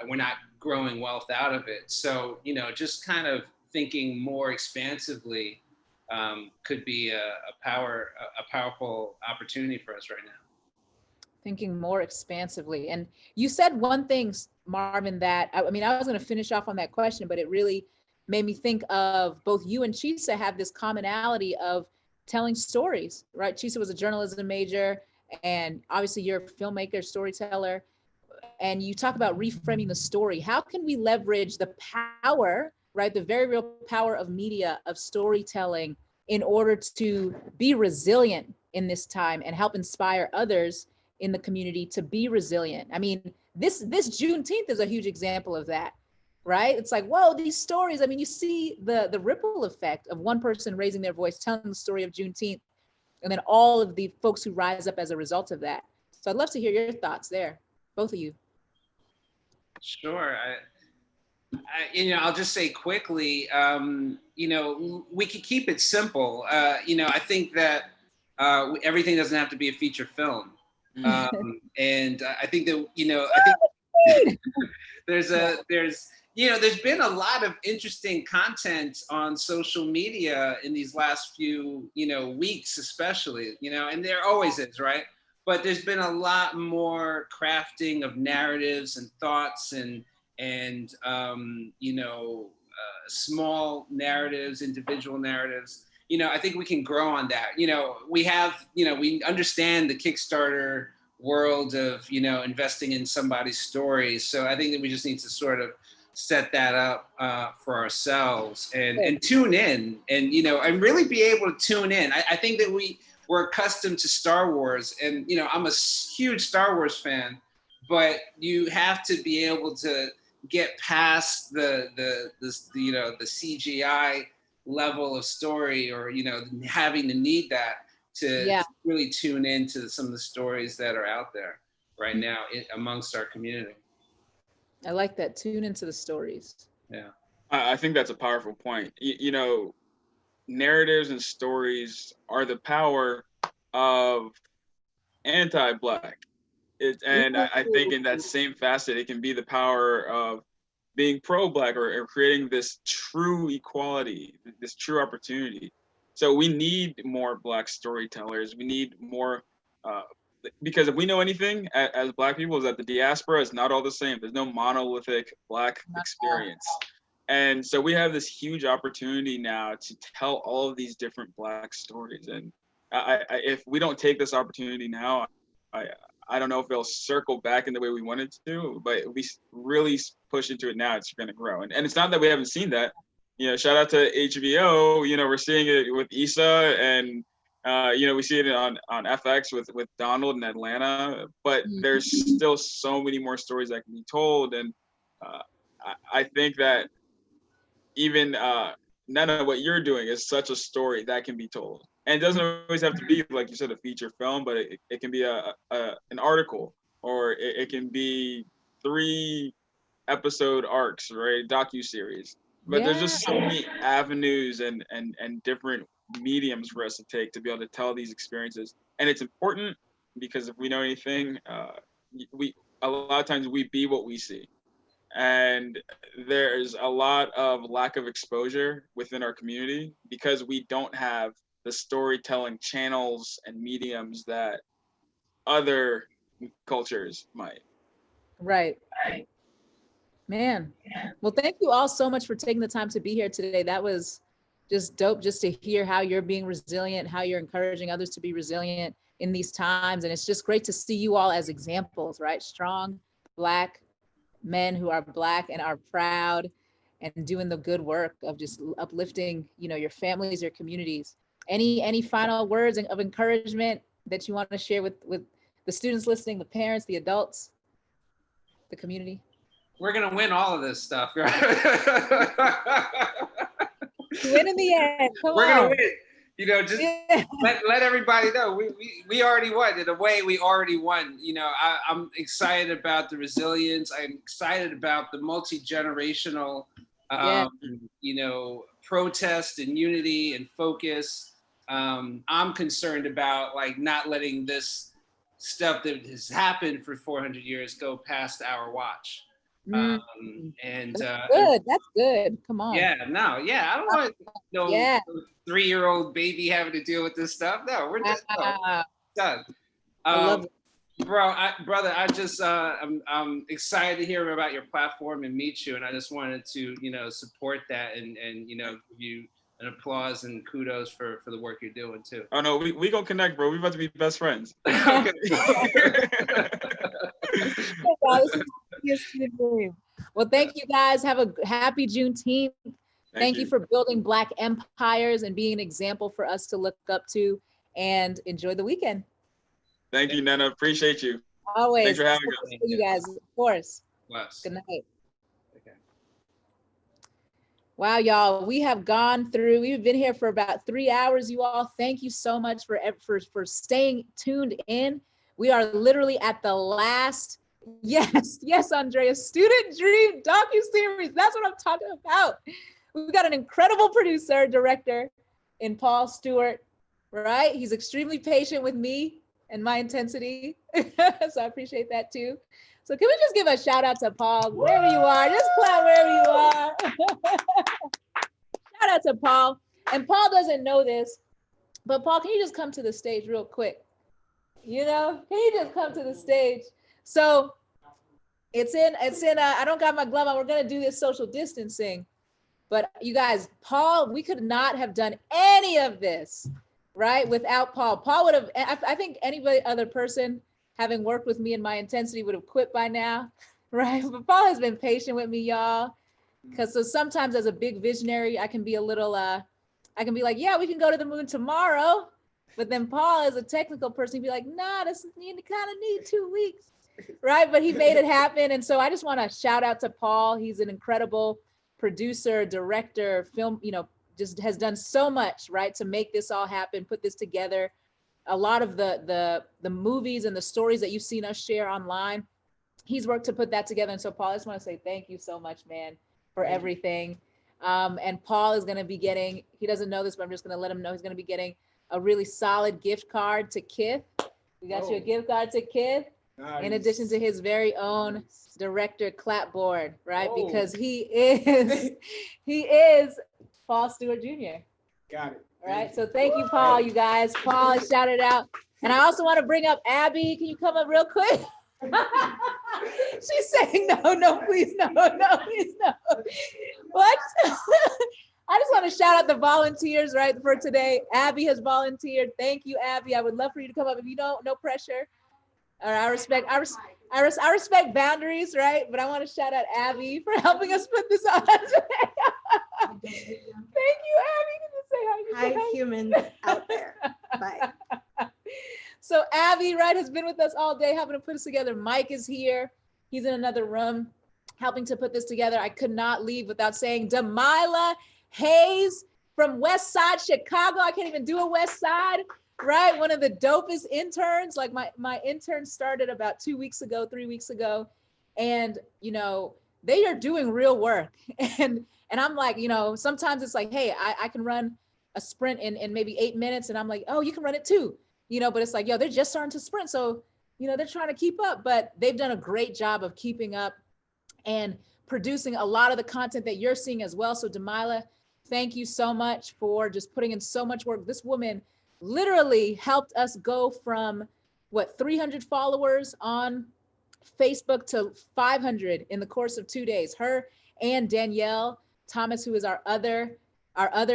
we're not growing wealth out of it. So, you know, just kind of thinking more expansively could be a powerful opportunity for us right now. Thinking more expansively. And you said one thing, Marvin, that, I mean, I was going to finish off on that question, but it really made me think of both you and Chisa have this commonality of telling stories, right? Chisa was a journalism major, and obviously you're a filmmaker, storyteller, and you talk about reframing the story. How can we leverage the power, right? The very real power of media, of storytelling, in order to be resilient in this time and help inspire others in the community to be resilient? I mean, this Juneteenth is a huge example of that, right? It's like, whoa, these stories. I mean, you see the ripple effect of one person raising their voice, telling the story of Juneteenth, and then all of the folks who rise up as a result of that. So I'd love to hear your thoughts there, both of you. Sure. You know, I'll just say quickly, you know, we could keep it simple. You know, I think that everything doesn't have to be a feature film. And I think that, you know, I think there's you know, there's been a lot of interesting content on social media in these last few, you know, weeks, especially, you know, and there always is, right? But there's been a lot more crafting of narratives and thoughts and you know, small narratives, individual narratives. You know, I think we can grow on that. You know, we have, you know, we understand the Kickstarter world of, you know, investing in somebody's story. So I think that we just need to sort of set that up for ourselves and tune in and, you know, and really be able to tune in. I think that we're accustomed to Star Wars, and, you know, I'm a huge Star Wars fan, but you have to be able to get past the you know, the CGI level of story, or, you know, having to need that to really tune into some of the stories that are out there right now amongst our community. I like that. Tune into the stories. Yeah. I think that's a powerful point. You know, narratives and stories are the power of anti-Black. And I think in that same facet, it can be the power of being pro-Black or creating this true equality, this true opportunity. So we need more Black storytellers. We need more, because if we know anything as Black people, is that the diaspora is not all the same. There's no monolithic Black experience. And so we have this huge opportunity now to tell all of these different Black stories. And if we don't take this opportunity now, I don't know if it'll circle back in the way we want it to, but if we really push into it now, it's going to grow. And it's not that we haven't seen that. You know, shout out to HBO. You know, we're seeing it with Issa and We see it on FX with Donald in Atlanta, but there's still so many more stories that can be told. And I think that even Nana, what you're doing is such a story that can be told. And it doesn't always have to be, like you said, a feature film, but it can be an article, or it can be 3 episode arcs, right? Docu-series. But there's just so many avenues and different mediums for us to take to be able to tell these experiences. And it's important because if we know anything, a lot of times we be what we see. And there's a lot of lack of exposure within our community because we don't have the storytelling channels and mediums that other cultures might. Right. Man. Well, thank you all so much for taking the time to be here today. That was just dope, just to hear how you're being resilient, how you're encouraging others to be resilient in these times. And it's just great to see you all as examples, right? Strong Black men who are Black and are proud and doing the good work of just uplifting, your families, your communities. Any final words of encouragement that you want to share with the students listening, the parents, the adults, the community? We're gonna win all of this stuff. Right? Win in the end. We're gonna win. Just let everybody know we already won. In a way, we already won. I'm excited about the resilience. I'm excited about the multi-generational, protest and unity and focus. I'm concerned about not letting this stuff that has happened for 400 years go past our watch. That's good. That's good. Come on. I don't want no 3-year-old baby having to deal with this stuff. No, we're just done. Brother, I'm excited to hear about your platform and meet you, and I just wanted to support that and give you an applause and kudos for the work you're doing too. Oh no, we gonna connect, bro. We about to be best friends. Well, thank you guys. Have a happy Juneteenth. Thank you for building Black empires and being an example for us to look up to, and enjoy the weekend. Thank you, Nana. Appreciate you. Always. Thanks for having us. You guys, of course. Bless. Good night. Wow, y'all, we have gone through, we've been here for about 3 hours, you all. Thank you so much for staying tuned in. We are literally at the last, yes, Andrea, Student Dream docu-series. That's what I'm talking about. We've got an incredible producer, director in Paul Stewart, right? He's extremely patient with me and my intensity. So I appreciate that too. So can we just give a shout out to Paul, wherever you are, just clap wherever you are. Shout out to Paul. And Paul doesn't know this, but Paul, can you just come to the stage real quick? Can you just come to the stage? So it's in, I don't got my glove on, we're gonna do this social distancing. But you guys, Paul, we could not have done any of this, right, without Paul. Paul would have, I think anybody other person having worked with me in my intensity would have quit by now, right? But Paul has been patient with me, y'all. Because so sometimes as a big visionary, I can be a little, I can be like, yeah, we can go to the moon tomorrow. But then Paul, as a technical person, he'd be like, nah, you kind of need 2 weeks, right? But he made it happen. And so I just want to shout out to Paul. He's an incredible producer, director, film, just has done so much, right, to make this all happen, put this together. A lot of the movies and the stories that you've seen us share online, he's worked to put that together. And so Paul, I just want to say thank you so much, man, for everything. And Paul is going to be getting, he doesn't know this, but I'm just going to let him know he's going to be getting a really solid gift card to Kith. We got you a gift card to Kith, in addition to his very own director clapboard, right? Oh. Because he is Paul Stewart Jr. Got it. All right, so thank you, Paul, you guys. Paul is shouted out. And I also want to bring up Abby. Can you come up real quick? She's saying no, please, no, please, no. What? I just want to shout out the volunteers, right, for today. Abby has volunteered. Thank you, Abby. I would love for you to come up. If you don't, no pressure. All right, I respect boundaries, right? But I want to shout out Abby for helping us put this on today. Thank you, Abby. Hi, humans out there. Bye. Gabby, right, has been with us all day helping to put this together. Mike is here. He's in another room helping to put this together. I could not leave without saying Demila Hayes from West Side Chicago. I can't even do a West Side, right? One of the dopest interns. Like my intern started about 2 weeks ago, 3 weeks ago. And, you know, they are doing real work. And I'm like, you know, sometimes it's like, hey, I can run a sprint in maybe 8 minutes. And I'm like, oh, you can run it too. You know, but it's like, yo, they're just starting to sprint. So, you know, they're trying to keep up, but they've done a great job of keeping up and producing a lot of the content that you're seeing as well. So Demila, thank you so much for just putting in so much work. This woman literally helped us go from what, 300 followers on Facebook to 500 in the course of 2 days. Her and Danielle Thomas, who is our other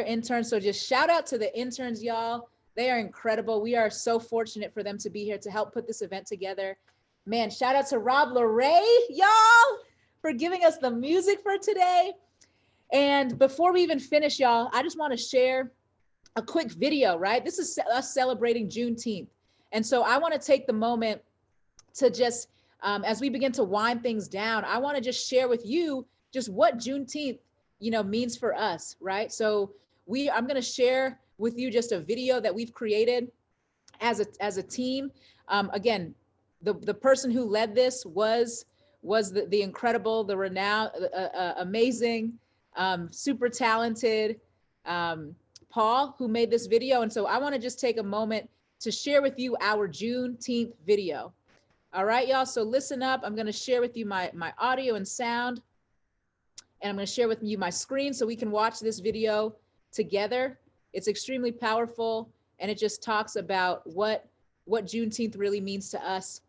intern. So just shout out to the interns, y'all. They are incredible. We are so fortunate for them to be here to help put this event together. Man, shout out to Rob Laray, y'all, for giving us the music for today. And before we even finish, y'all, I just want to share a quick video, right? This is us celebrating Juneteenth. And so I want to take the moment to just, as we begin to wind things down, I want to just share with you just what Juneteenth, you know, means for us, right? So I'm going to share with you just a video that we've created as a team. Again, the person who led this was the incredible, the renowned, amazing, super talented Paul, who made this video. And so I want to just take a moment to share with you our Juneteenth video. All right, y'all. So listen up. I'm going to share with you my audio and sound, and I'm going to share with you my screen so we can watch this video together. It's extremely powerful, and it just talks about what Juneteenth really means to us,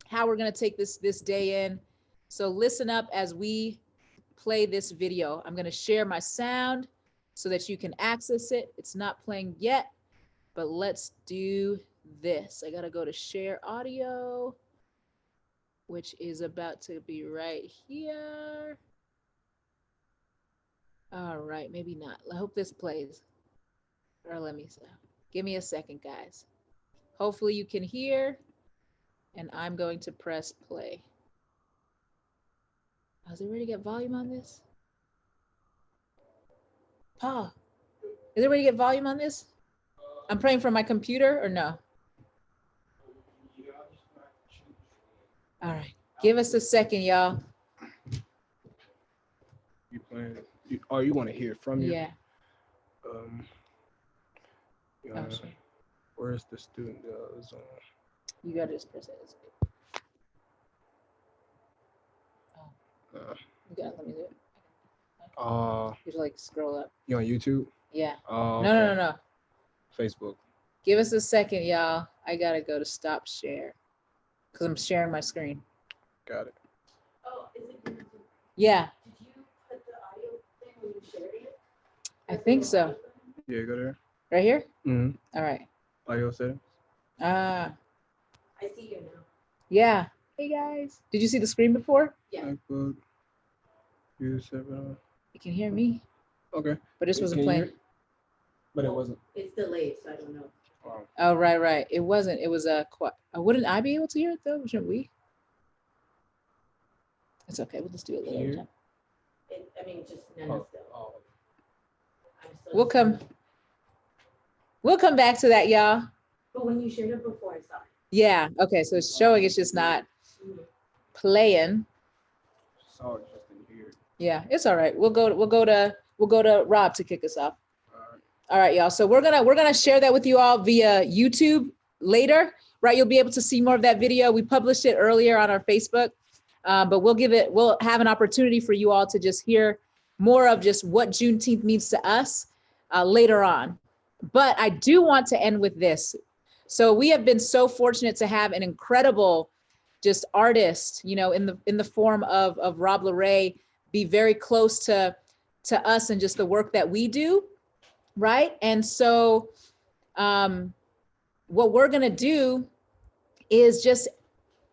how we're going to take this day in. So listen up as we play this video. I'm going to share my sound so that you can access it. It's not playing yet, but let's do this. I got to go to share audio, which is about to be right here. All right, maybe not. I hope this plays. Or let me see. Give me a second, guys. Hopefully you can hear, and I'm going to press play. Oh, is it ready to get volume on this? Paul, is it ready to get volume on this? I'm praying from my computer or no? All right, give us a second, y'all. You playing? You want to hear it from you? Yeah. Sure. Where's the student zone? You gotta just press it. You gotta let me do it. You just like scroll up. You on YouTube? Yeah. Okay. No. Facebook. Give us a second, y'all. I gotta go to stop share because I'm sharing my screen. Got it. Oh, is it? Yeah. Did you put the audio thing when you shared it? I think so. Yeah, go there. Right here? Mm-hmm. All right. Audio settings. I see you now. Yeah. Hey guys. Did you see the screen before? Yeah. You can hear me. Okay. But this wasn't playing. But it wasn't. It's delayed, so I don't know. Wow. Oh, right. It wasn't. It was wouldn't I be able to hear it though? Shouldn't we? It's okay. We'll just do it later. Just none still. We'll come back to that, y'all. But when you shared it before, I saw it. Yeah. Okay. So it's showing. It's just not playing. Sorry, just didn't hear it. Yeah, it's all right. We'll go to Rob to kick us off. All right, y'all. So we're gonna share that with you all via YouTube later, right? You'll be able to see more of that video. We published it earlier on our Facebook, but we'll have an opportunity for you all to just hear more of just what Juneteenth means to us later on. But I do want to end with this. So we have been so fortunate to have an incredible just artist, you know, in the form of Rob Laray, be very close to us and just the work that we do. Right. And so what we're going to do is just,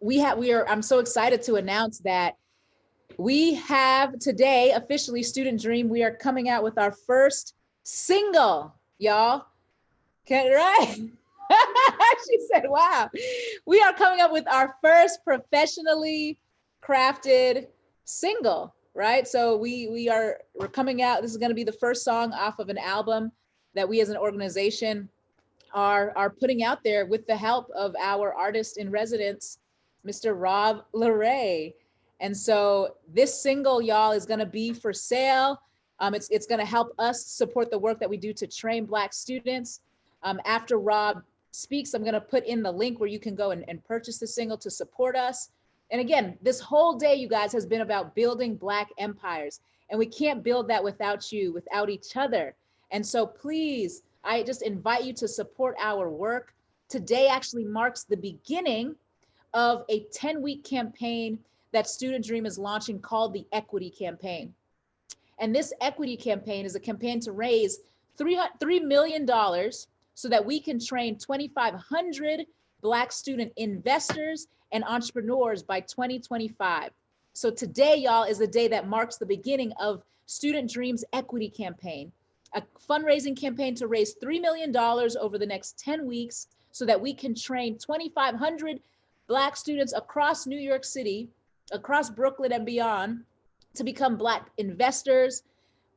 I'm so excited to announce that we have today officially Student Dream. We are coming out with our first single, y'all. Right? She said, wow. We are coming up with our first professionally crafted single, right? So we're coming out. This is going to be the first song off of an album that we as an organization are putting out there with the help of our artist in residence, Mr. Rob Laray. And so this single, y'all, is going to be for sale. It's going to help us support the work that we do to train Black students. After Rob speaks, I'm going to put in the link where you can go and purchase the single to support us. And again, this whole day, you guys, has been about building Black empires. And we can't build that without you, without each other. And so please, I just invite you to support our work. Today actually marks the beginning of a 10-week campaign that Student Dream is launching called the Equity Campaign. And this Equity Campaign is a campaign to raise $3 million so that we can train 2,500 Black student investors and entrepreneurs by 2025. So today, y'all, is the day that marks the beginning of Student Dream's Equity Campaign, a fundraising campaign to raise $3 million over the next 10 weeks so that we can train 2,500 Black students across New York City, across Brooklyn and beyond, to become Black investors,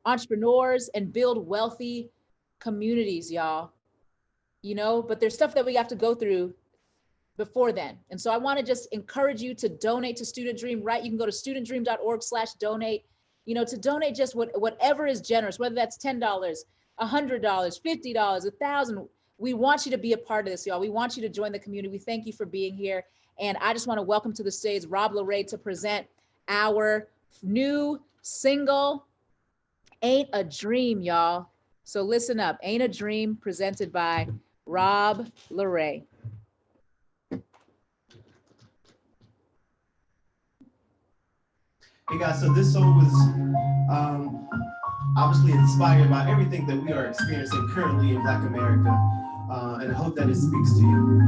entrepreneurs, and build wealthy communities, y'all. You know, but there's stuff that we have to go through before then. And so I want to just encourage you to donate to Student Dream, right? You can go to studentdream.org/donate, you know, to donate just whatever is generous, whether that's $10, $100, $50, $1,000. We want you to be a part of this, y'all. We want you to join the community. We thank you for being here. And I just want to welcome to the stage Rob Laray to present our new single, Ain't a Dream, y'all. So listen up, Ain't a Dream, presented by Rob Laray. Hey guys, so this song was obviously inspired by everything that we are experiencing currently in Black America, and I hope that it speaks to you.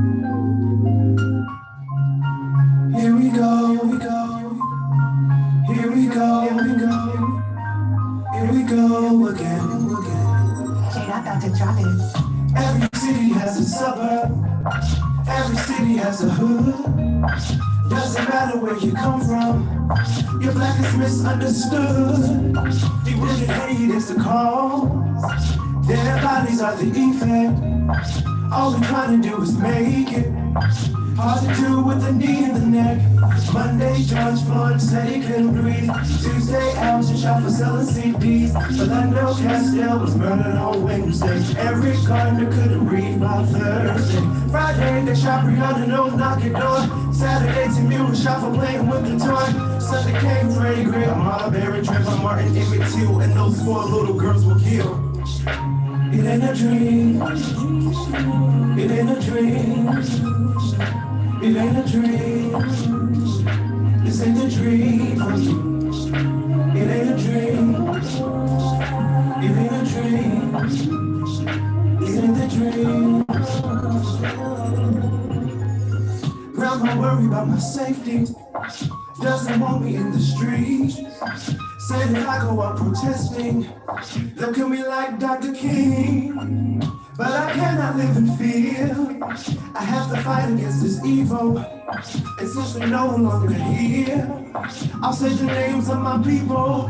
Here we go, here we go, here we go, here we go, here we go again. I got to drop it. Every city has a suburb, every city has a hood. Doesn't matter where you come from, your Black is misunderstood. Deep-rooted hate is the cause, their bodies are the effect. All we're trying to do is make it. Hard to do with the knee in the neck. Monday, George Floyd said he couldn't breathe. Tuesday, Alton shot for selling CDs. Orlando Castile was murdered on Wednesday. Eric Gardner couldn't breathe by Thursday. Friday, they shot Breonna, no knock your door. Saturday, Timmy was shot for playing with the toy. Sunday came Freddie Gray, Momo Berry, Trayvon Martin, Emmett Till, and those 4 little girls were killed. It ain't a dream. It ain't a dream. It ain't a dream. This ain't a dream. It ain't a dream. It ain't a dream. This ain't a dream. Grandma worry about my safety. Doesn't want me in the streets. Said if I go out protesting, they'll kill me like Dr. King. But I cannot live in fear. I have to fight against this evil. And since we're no longer here, I'll say the names of my people.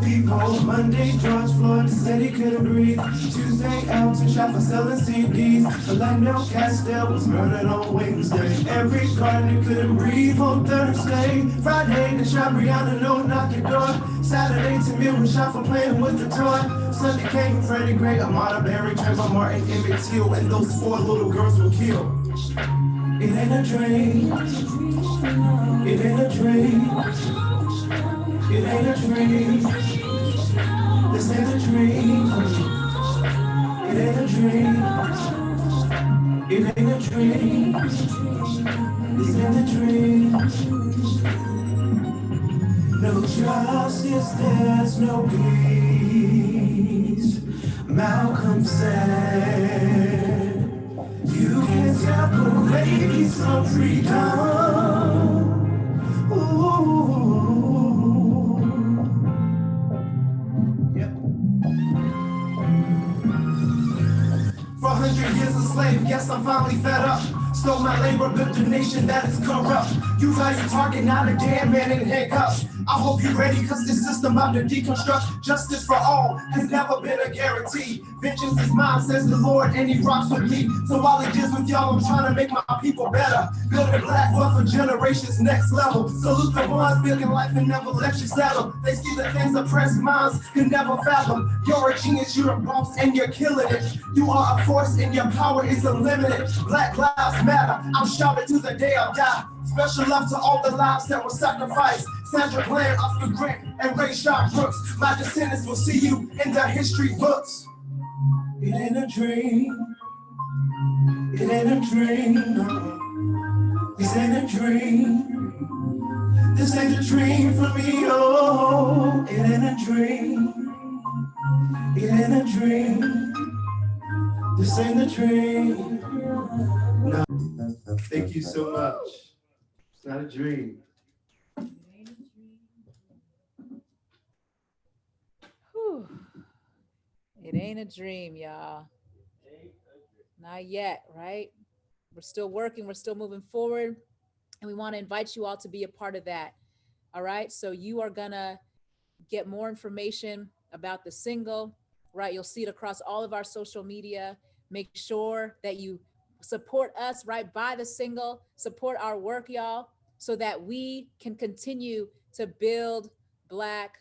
Monday, George Floyd said he couldn't breathe. Tuesday, Alton shot for selling CDs. Orlando Castile was murdered on Wednesday. Eric Gardner couldn't breathe on Thursday. Friday, they shot Breonna, no knock your door. Saturday, Timmy was shot for playing with the toy. Sunday came Freddie Gray, Momo Berry, Trayvon Martin, Emmett Till, and those 4 little girls were killed. It ain't a dream. It ain't a dream. It ain't a dream. This ain't a dream. It ain't a dream. It ain't a dream. This ain't a dream. No justice, there's no peace. Malcolm said, you can't separate peace from freedom. Ooh. Yep. For 400 years a slave, guess I'm finally fed up. Stole my labor, built a nation that is corrupt. You value target, not a damn man in handcuffs. I hope you're ready, cause this system about to deconstruct. Justice for all has never been a guarantee. Vengeance is mine, says the Lord, and he rocks with me. So while it is with y'all, I'm trying to make my people better. Building black wealth for generations, next level. Salute the ones building life and never let you settle. They see the things oppressed minds can never fathom. You're a genius, you're a boss, and you're killing it. You are a force and your power is unlimited. Black lives matter, I'm shouting to the day I die. Special love to all the lives that were sacrificed. Sandra Bland, Oscar Grant, and Ray Sean Brooks. My descendants will see you in the history books. It ain't a dream. It ain't a dream. No. This ain't a dream. This ain't a dream for me. Oh, it ain't a dream. It ain't a dream. This ain't a dream. No. Thank you so much. It's not a dream. Whew. It ain't a dream, y'all. Not yet, right? We're still working, we're still moving forward, and we want to invite you all to be a part of that. All right, so you are gonna get more information about the single, right? You'll see it across all of our social media. Make sure that you support us, right? Buy the single, support our work, y'all, so that we can continue to build Black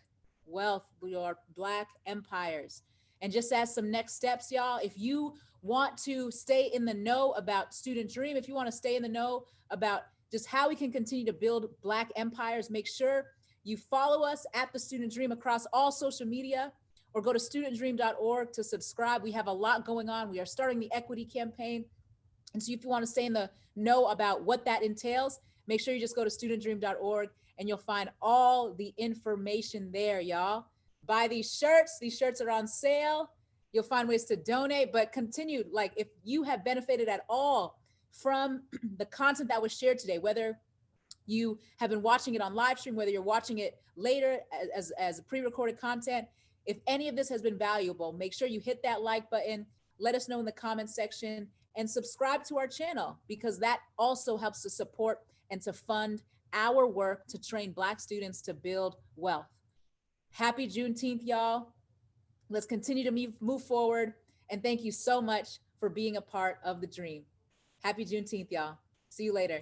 wealth, your Black empires. And just as some next steps, y'all, if you want to stay in the know about Student Dream, if you want to stay in the know about just how we can continue to build Black empires, make sure you follow us at the Student Dream across all social media, or go to studentdream.org to subscribe. We have a lot going on. We are starting the equity campaign. And so if you want to stay in the know about what that entails, make sure you just go to studentdream.org and you'll find all the information there, y'all. Buy these shirts. These shirts are on sale. You'll find ways to donate, but continue, like if you have benefited at all from the content that was shared today, whether you have been watching it on live stream, whether you're watching it later as pre-recorded content, if any of this has been valuable, make sure you hit that like button, let us know in the comments section, and subscribe to our channel, because that also helps to support and to fund our work to train Black students to build wealth. Happy Juneteenth, y'all. Let's continue to move forward. And thank you so much for being a part of the dream. Happy Juneteenth, y'all. See you later.